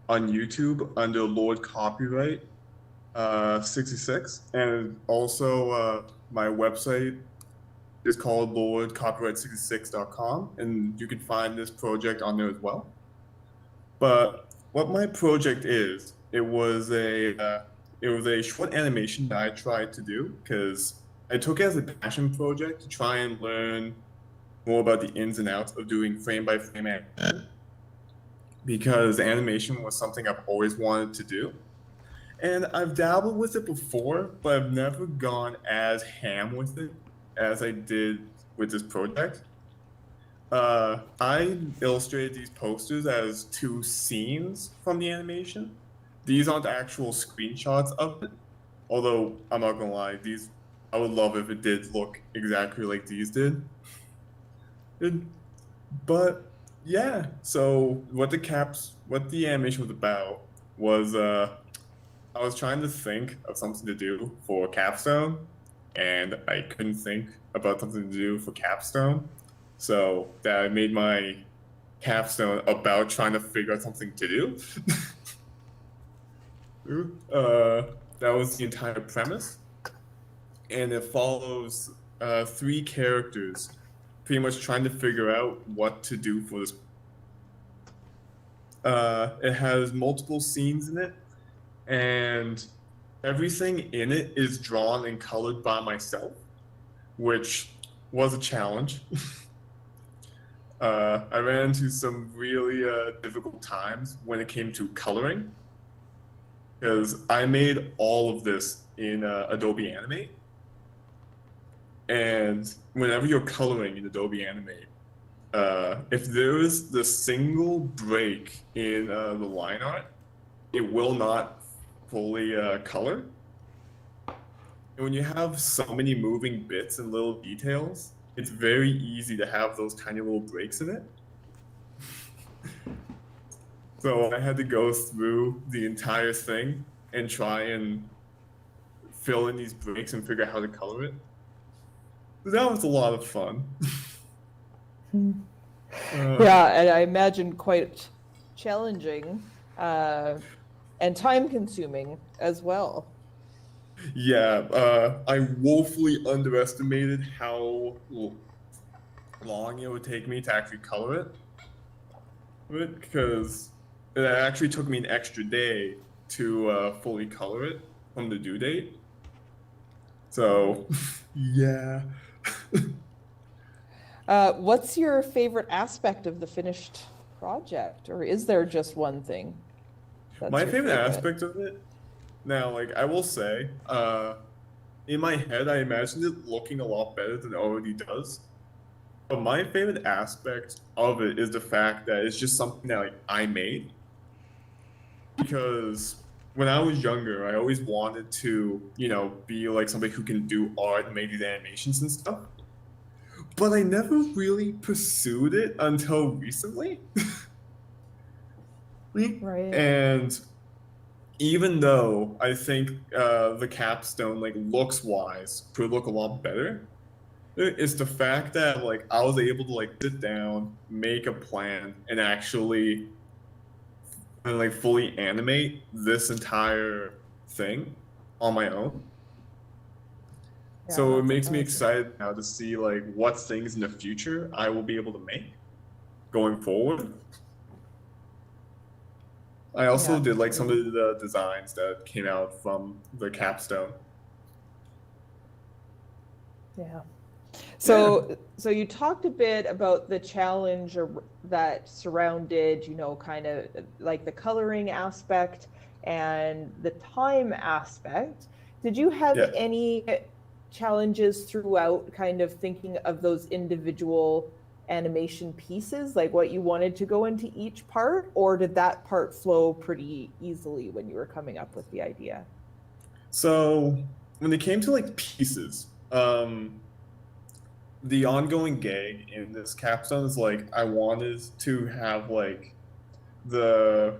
YouTube under Lord Copyright 66, and also my website is called lordcopyright66.com, and you can find this project on there as well. But what my project is, it was a short animation that I tried to do because I took it as a passion project to try and learn more about the ins and outs of doing frame by frame animation, because animation was something I've always wanted to do. And I've dabbled with it before, but I've never gone as ham with it as I did with this project. I illustrated these posters as 2 scenes from the animation. These aren't actual screenshots of it, although I'm not gonna lie, I would love if it did look exactly like these did. But yeah, so what the animation was about was I was trying to think of something to do for Capstone, and I couldn't think about something to do for Capstone, so that I made my Capstone about trying to figure out something to do. That was the entire premise, and it follows 3 characters pretty much trying to figure out what to do for this. It has multiple scenes in it, and everything in it is drawn and colored by myself, which was a challenge. I ran into some really difficult times when it came to coloring, because I made all of this in Adobe Animate. And whenever you're coloring in Adobe Animate, if there is the single break in the line art, it will not fully color. And when you have so many moving bits and little details, it's very easy to have those tiny little breaks in it. So I had to go through the entire thing and try and fill in these breaks and figure out how to color it. That was a lot of fun. Yeah, and I imagine quite challenging and time-consuming as well. Yeah, I woefully underestimated how long it would take me to actually color it. Because it actually took me an extra day to fully color it from the due date. So, yeah. What's your favorite aspect of the finished project, or is there just one thing? My favorite aspect of it, now, like, I will say, in my head, I imagined it looking a lot better than it already does. But my favorite aspect of it is the fact that it's just something that, like, I made. Because when I was younger, I always wanted to, be like somebody who can do art and make these animations and stuff. But I never really pursued it until recently. Right. And even though I think the capstone, like, looks wise, could look a lot better, it's the fact that, like, I was able to, like, sit down, make a plan, and actually like fully animate this entire thing on my own. So it makes me excited now to see, like, what things in the future I will be able to make going forward. I also did, like, some of the designs that came out from the capstone. Yeah. So you talked a bit about the challenge that surrounded, kind of like the coloring aspect and the time aspect. Did you have any challenges throughout, kind of thinking of those individual animation pieces, like what you wanted to go into each part, or did that part flow pretty easily when you were coming up with the idea? So when it came to like pieces, the ongoing gag in this capstone is like I wanted to have like the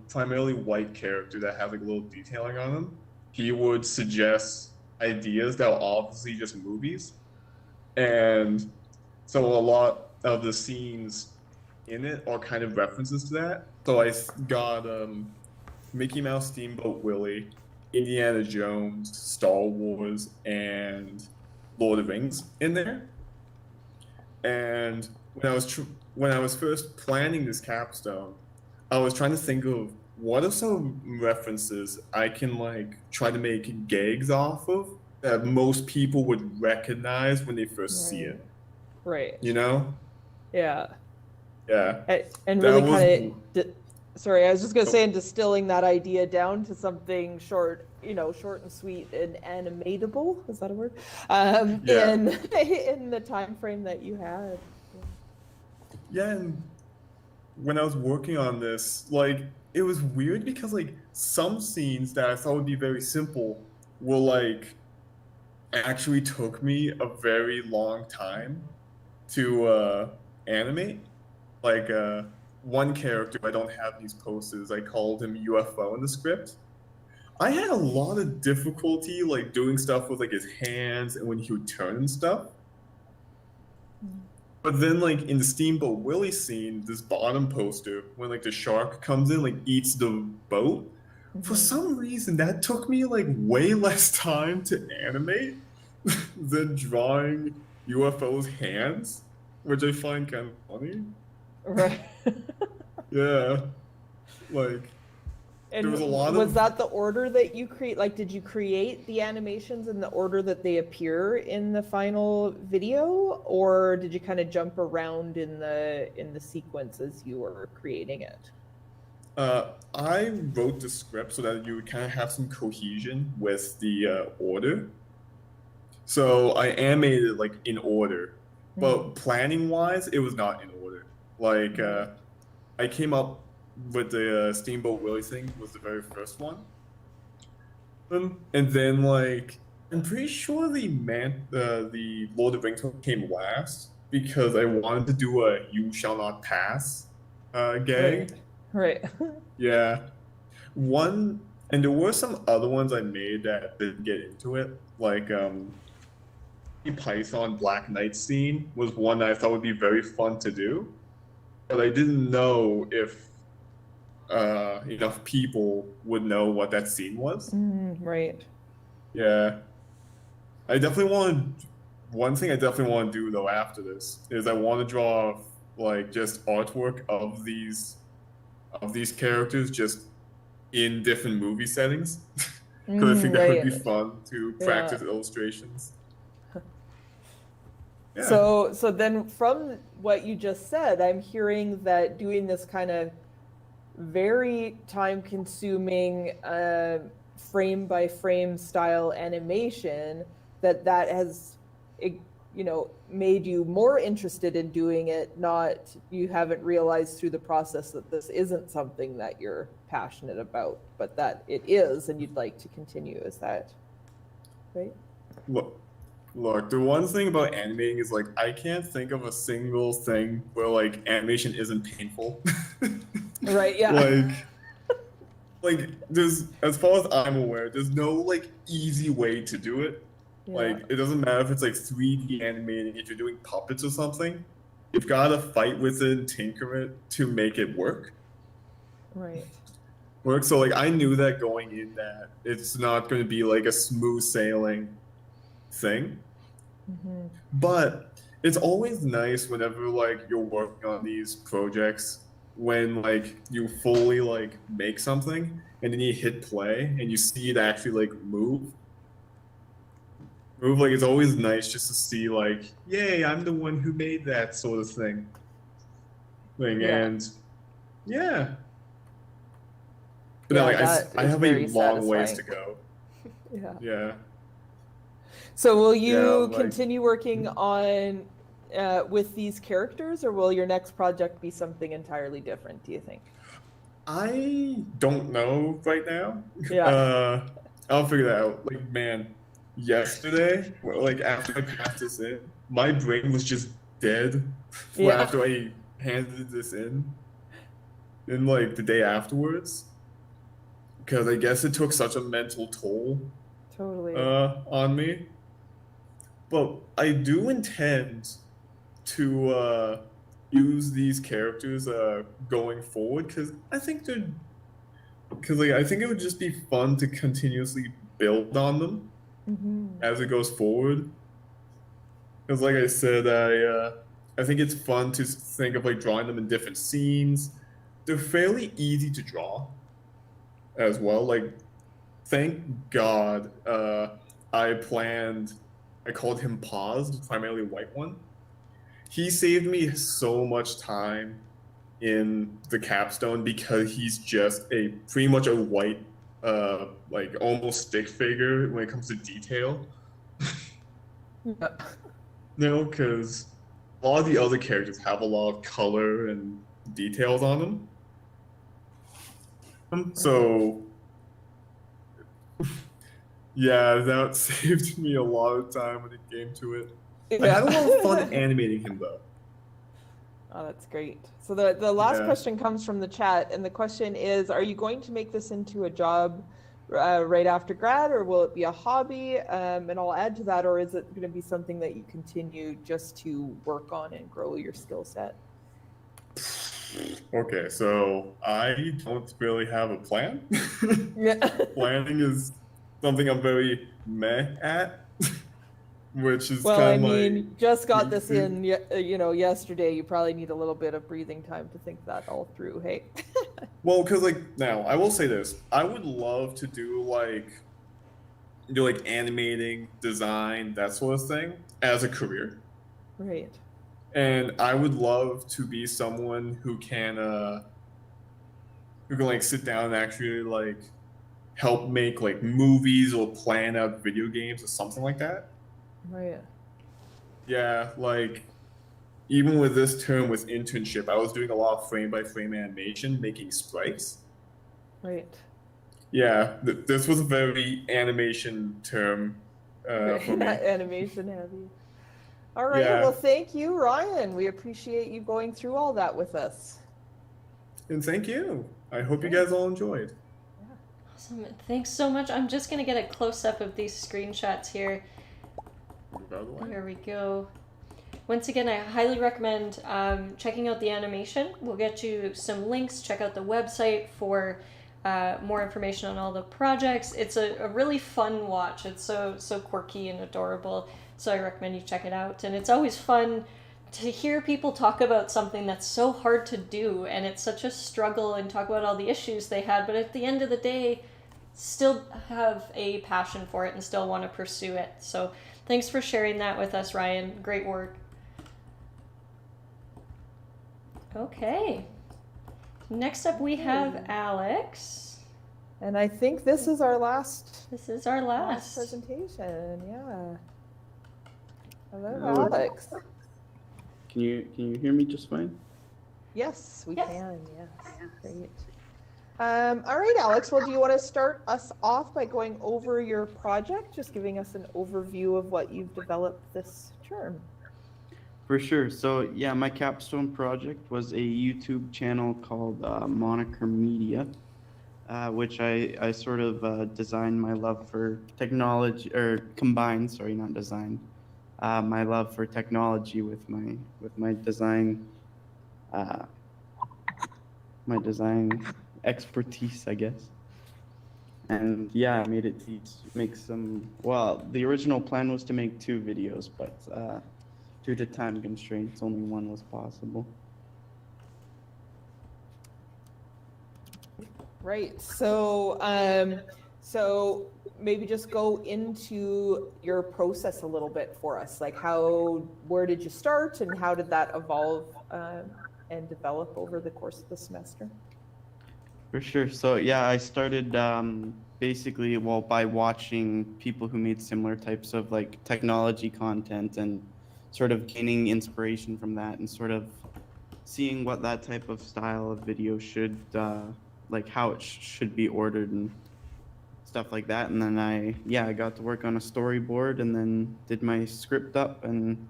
primarily white character that had like a little detailing on him. He would suggest ideas that were obviously just movies, and so a lot of the scenes in it are kind of references to that. So I got Mickey Mouse, Steamboat Willie, Indiana Jones, Star Wars, and Lord of the Rings in there. And when I was first planning this capstone, I was trying to think of what are some references I can like try to make gags off of that most people would recognize when they first see it. Right. You know? Yeah. Yeah. And That really was- kind of, sorry, I was just going to say, and distilling that idea down to something short, short and sweet and animatable. Is that a word? Yeah. In the time frame that you had. Yeah, and when I was working on this, like it was weird because like some scenes that I thought would be very simple were like actually took me a very long time to animate. Like one character I don't have these posters, I called him UFO in the script. I had a lot of difficulty like doing stuff with like his hands and when he would turn and stuff. But then, like in the Steamboat Willie scene, this bottom poster, when like the shark comes in, like eats the boat. For some reason, that took me like way less time to animate than drawing UFO's hands, which I find kind of funny. Right. Yeah, like And there was a lot was of that the order that you create? Like, did you create the animations in the order that they appear in the final video, or did you kind of jump around in the sequence as you were creating it? I wrote the script so that you would kind of have some cohesion with the order. So I animated it like in order, but planning wise, it was not in order. Like I came up with the Steamboat Willie thing was the very first one, and then like I'm pretty sure the Lord of the Rings one came last because I wanted to do a "You shall not pass" gag. Right. Yeah. And there were some other ones I made that didn't get into it. Like the Python Black Knight scene was one that I thought would be very fun to do. But I didn't know if enough people would know what that scene was. Right. Yeah. One thing I definitely want to do though after this is I want to draw like just artwork of these characters just in different movie settings because I think that would be fun to practice illustrations. Yeah. So then from what you just said, I'm hearing that doing this kind of very time consuming frame by frame style animation that has made you more interested in doing it, not you haven't realized through the process that this isn't something that you're passionate about, but that it is and you'd like to continue. Is that right? Look, the one thing about animating is like I can't think of a single thing where like animation isn't painful. Right, yeah. Like there's, as far as I'm aware, there's no like easy way to do it. Yeah. Like it doesn't matter if it's like 3D animating, if you're doing puppets or something, you've got to fight with it and tinker it to make it work. Right. So like I knew that going in that it's not going to be like a smooth sailing thing. But it's always nice whenever like you're working on these projects when like you fully like make something and then you hit play and you see it actually like move. Like it's always nice just to see like, yay, I'm the one who made that sort of thing. And yeah. But I have a long ways to go. Yeah. Yeah. So will you continue working on with these characters, or will your next project be something entirely different, do you think? I don't know right now. Yeah. I'll figure that out. Like, man, yesterday, like after I passed this in, my brain was just dead. Yeah. After I handed this in like the day afterwards, because I guess it took such a mental toll Totally. on me. But I do intend to use these characters going forward because I think I think it would just be fun to continuously build on them as it goes forward. Because like I said, I think it's fun to think of like drawing them in different scenes. They're fairly easy to draw as well. Like, thank God I called him Paused, primarily white one. He saved me so much time in the capstone because he's just pretty much a white, like almost stick figure when it comes to detail. No, because a lot of the other characters have a lot of color and details on them. So, yeah, that saved me a lot of time when it came to it. I had a lot of fun animating him though. Oh, that's great. So the last Yeah. question comes from the chat, and the question is, are you going to make this into a job right after grad, or will it be a hobby? And I'll add to that, or is it going to be something that you continue just to work on and grow your skill set? Okay, so I don't really have a plan. Planning is something I'm very meh at, which is Well, kind I of mean, my just got this weak in, yesterday. You probably need a little bit of breathing time to think that all through. Hey. Well, because like now, I will say this: I would love to do animating, design, that sort of thing as a career, Right. and I would love to be someone who can like sit down and actually like help make like movies or plan out video games or something like that. Right. Yeah, like even with this term with internship, I was doing a lot of frame by frame animation, making sprites. Right. Yeah, this was a very animation term for me. Animation heavy. All right. Yeah. Well, thank you, Ryan. We appreciate you going through all that with us. And thank you. I hope you guys all enjoyed. Awesome. Thanks so much. I'm just going to get a close-up of these screenshots here. There we go. Once again, I highly recommend checking out the animation. We'll get you some links. Check out the website for more information on all the projects. It's a really fun watch. It's so quirky and adorable. So I recommend you check it out. And it's always fun to hear people talk about something that's so hard to do, and it's such a struggle, and talk about all the issues they had, but at the end of the day, still have a passion for it and still want to pursue it. So thanks for sharing that with us, Ryan. Great work. Okay. Next up we have Alex. And I think this is our last. This is our last presentation. Yeah. Hello, Hello. Alex. Can you hear me just fine? Yes, we can. Yes. Great. All right, Alex. Well, do you want to start us off by going over your project, just giving us an overview of what you've developed this term? For sure. So yeah, my capstone project was a YouTube channel called Moniker Media, which I sort of designed my love for technology, or combined, sorry, not designed, my love for technology with my design, my design expertise, I guess. And yeah, I made it to make some. Well, the original plan was to make 2 videos, but due to time constraints, only 1 was possible. Right. So, so maybe just go into your process a little bit for us. Like, where did you start, and how did that evolve and develop over the course of the semester? For sure. So yeah, I started basically, by watching people who made similar types of like technology content and sort of gaining inspiration from that and sort of seeing what that type of style of video should, like how it should be ordered and stuff like that. And then I got to work on a storyboard and then did my script up and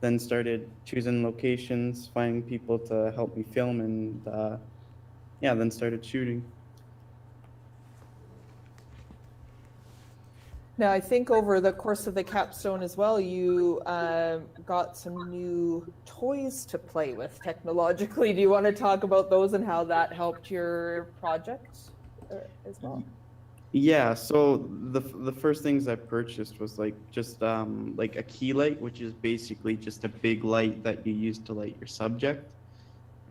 then started choosing locations, finding people to help me film, and then started shooting. Now, I think over the course of the capstone as well, you got some new toys to play with technologically. Do you want to talk about those and how that helped your project as well? Yeah, so the first things I purchased was like just like a key light, which is basically just a big light that you use to light your subject.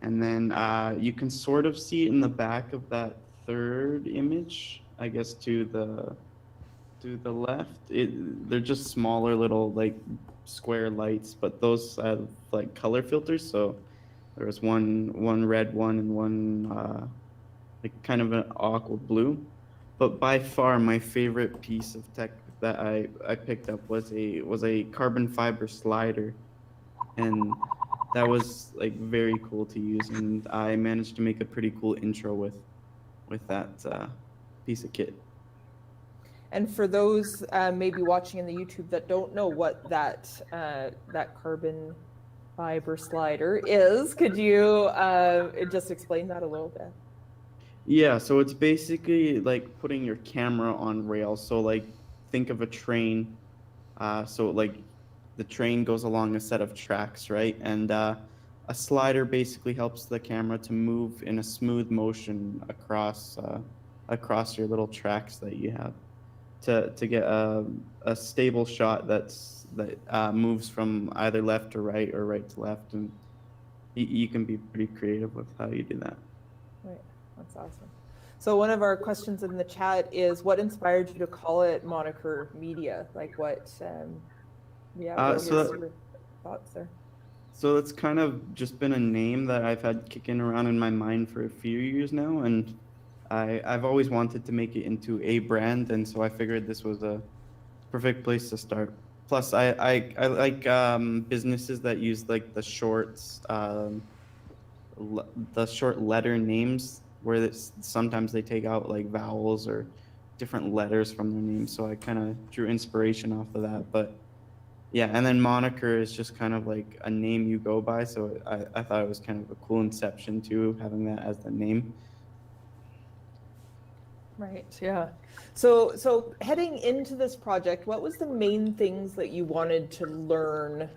And then you can sort of see it in the back of that third image, I guess to the left. They're just smaller little like square lights, but those have like color filters. So there was one red one and one like kind of an aqua blue. But by far my favorite piece of tech that I picked up was a carbon fiber slider, and that was like very cool to use, and I managed to make a pretty cool intro with that piece of kit. And for those maybe watching in the YouTube that don't know what that carbon fiber slider is, could you just explain that a little bit? Yeah, so it's basically like putting your camera on rails. So like think of a train. So like the train goes along a set of tracks, right? And a slider basically helps the camera to move in a smooth motion across your little tracks that you have to get a stable shot that moves from either left to right or right to left, and you can be pretty creative with how you do that. Right, that's awesome. So one of our questions in the chat is, what inspired you to call it Moniker Media? Like what, what So are your thoughts there? So it's kind of just been a name that I've had kicking around in my mind for a few years now, and I've always wanted to make it into a brand, and so I figured this was a perfect place to start. Plus, I like businesses that use like the short letter names, where sometimes they take out like vowels or different letters from their names. So I kind of drew inspiration off of that. But yeah, and then moniker is just kind of like a name you go by. So I thought it was kind of a cool inception too, having that as the name. Right, yeah. So heading into this project, what was the main things that you wanted to learn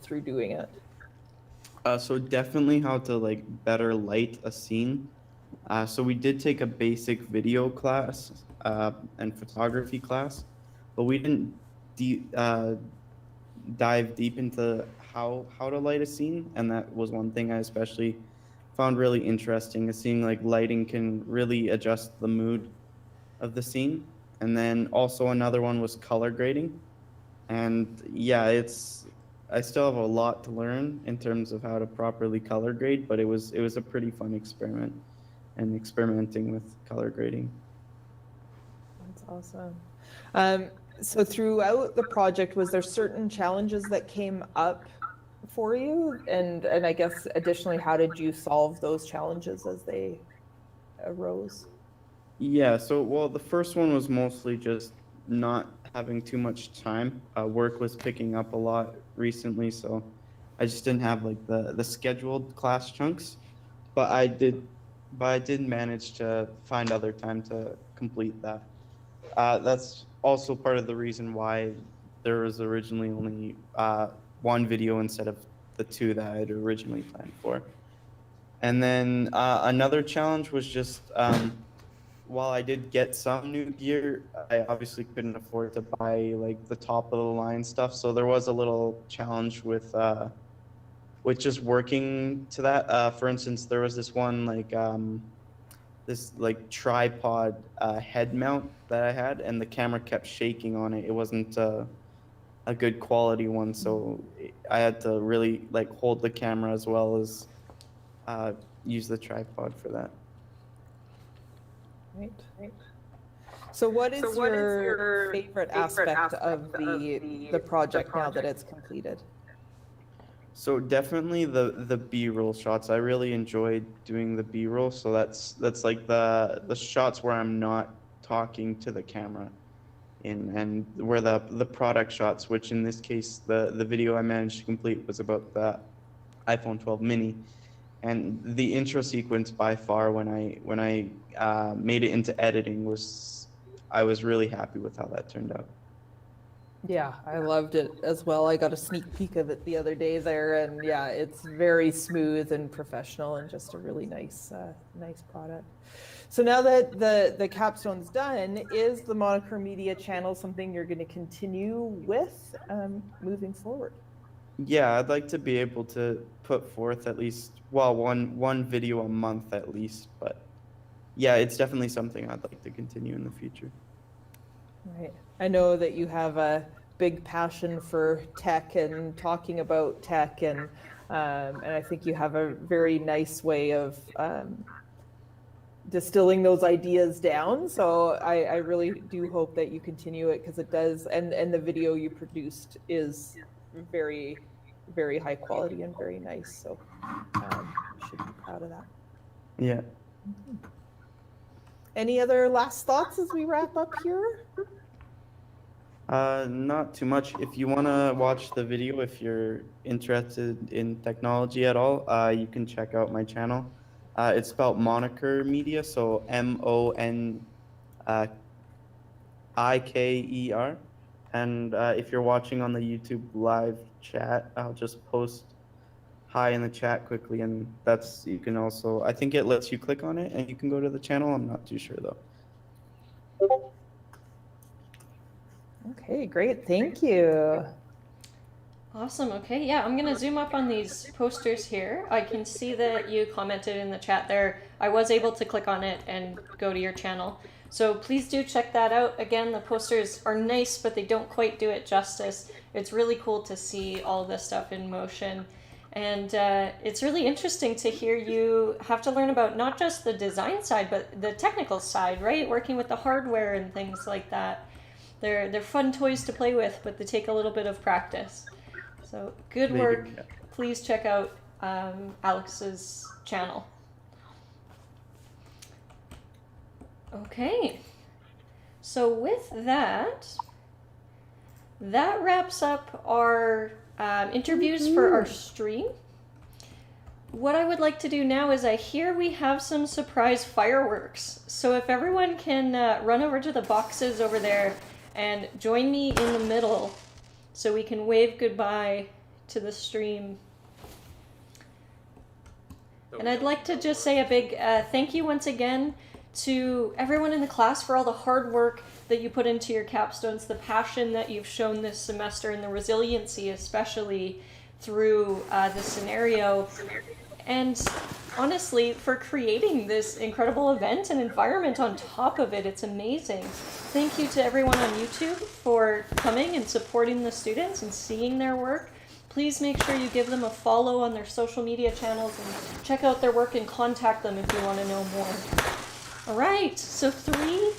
through doing it? So definitely how to like better light a scene. So we did take a basic video class and photography class, but we didn't dive deep into how to light a scene, and that was one thing I especially found really interesting, is seeing like lighting can really adjust the mood of the scene. And then also another one was color grading, and yeah, I still have a lot to learn in terms of how to properly color grade, but it was a pretty fun experiment, and experimenting with color grading. That's awesome. So throughout the project, was there certain challenges that came up for you? And I guess additionally, how did you solve those challenges as they arose? Yeah, so well, the first one was mostly just not having too much time. Work was picking up a lot recently, so I just didn't have like the scheduled class chunks. But I did manage to find other time to complete that. That's also part of the reason why there was originally only one video instead of the two that I had originally planned for. And then another challenge was just while I did get some new gear, I obviously couldn't afford to buy like the top of the line stuff. So there was a little challenge with just working to that. For instance, there was this one like this like tripod head mount that I had, and the camera kept shaking on it. It wasn't a good quality one, so I had to really like hold the camera as well as use the tripod for that. Right. So what is your favorite aspect of the project now that it's completed? So definitely the B-roll shots. I really enjoyed doing the B-roll. So that's like the shots where I'm not talking to the camera, and where the product shots, which in this case the video I managed to complete was about the iPhone 12 mini, and the intro sequence by far when I made it into editing I was really happy with how that turned out. Yeah, I loved it as well. I got a sneak peek of it the other day there, and yeah, it's very smooth and professional and just a really nice product. So now that the capstone's done, is the Moniker Media channel something you're going to continue with moving forward? Yeah, I'd like to be able to put forth at least, well, one video a month at least, but yeah, it's definitely something I'd like to continue in the future. Right. I know that you have a big passion for tech and talking about tech, and I think you have a very nice way of distilling those ideas down. So I really do hope that you continue it, because it does, and the video you produced is very, very high quality and very nice. So you should be proud of that. Yeah. Any other last thoughts as we wrap up here? Not too much. If you want to watch the video, if you're interested in technology at all, you can check out my channel. It's spelled Moniker Media, so MONIKER. And if you're watching on the YouTube live chat, I'll just post hi in the chat quickly, and you can also, I think it lets you click on it and you can go to the channel. I'm not too sure though. Okay, great. Thank you. Awesome. Okay, yeah, I'm gonna zoom up on these posters here. I can see that you commented in the chat there. I was able to click on it and go to your channel. So please do check that out. Again, the posters are nice, but they don't quite do it justice. It's really cool to see all this stuff in motion. And it's really interesting to hear you have to learn about not just the design side, but the technical side, right? Working with the hardware and things like that. They're fun toys to play with, but they take a little bit of practice. So good work. Please check out Alex's channel. Okay. So with that wraps up our interviews for our stream. What I would like to do now is I hear we have some surprise fireworks. So if everyone can run over to the boxes over there and join me in the middle so we can wave goodbye to the stream. And I'd like to just say a big thank you once again to everyone in the class for all the hard work that you put into your capstones, the passion that you've shown this semester, and the resiliency especially through this scenario. And honestly, for creating this incredible event and environment on top of it, it's amazing. Thank you to everyone on YouTube for coming and supporting the students and seeing their work. Please make sure you give them a follow on their social media channels and check out their work and contact them if you want to know more. All right, so 3,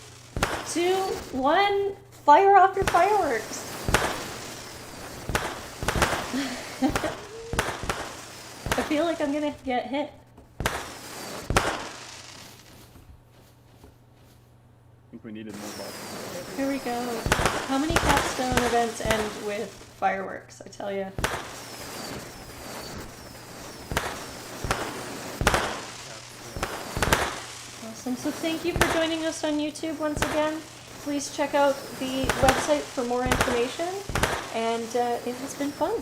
2, 1, fire off your fireworks. I feel like I'm gonna get hit. I think we needed more boxes. Here we go. How many capstone events end with fireworks? I tell you. Awesome. So thank you for joining us on YouTube once again. Please check out the website for more information. And it has been fun.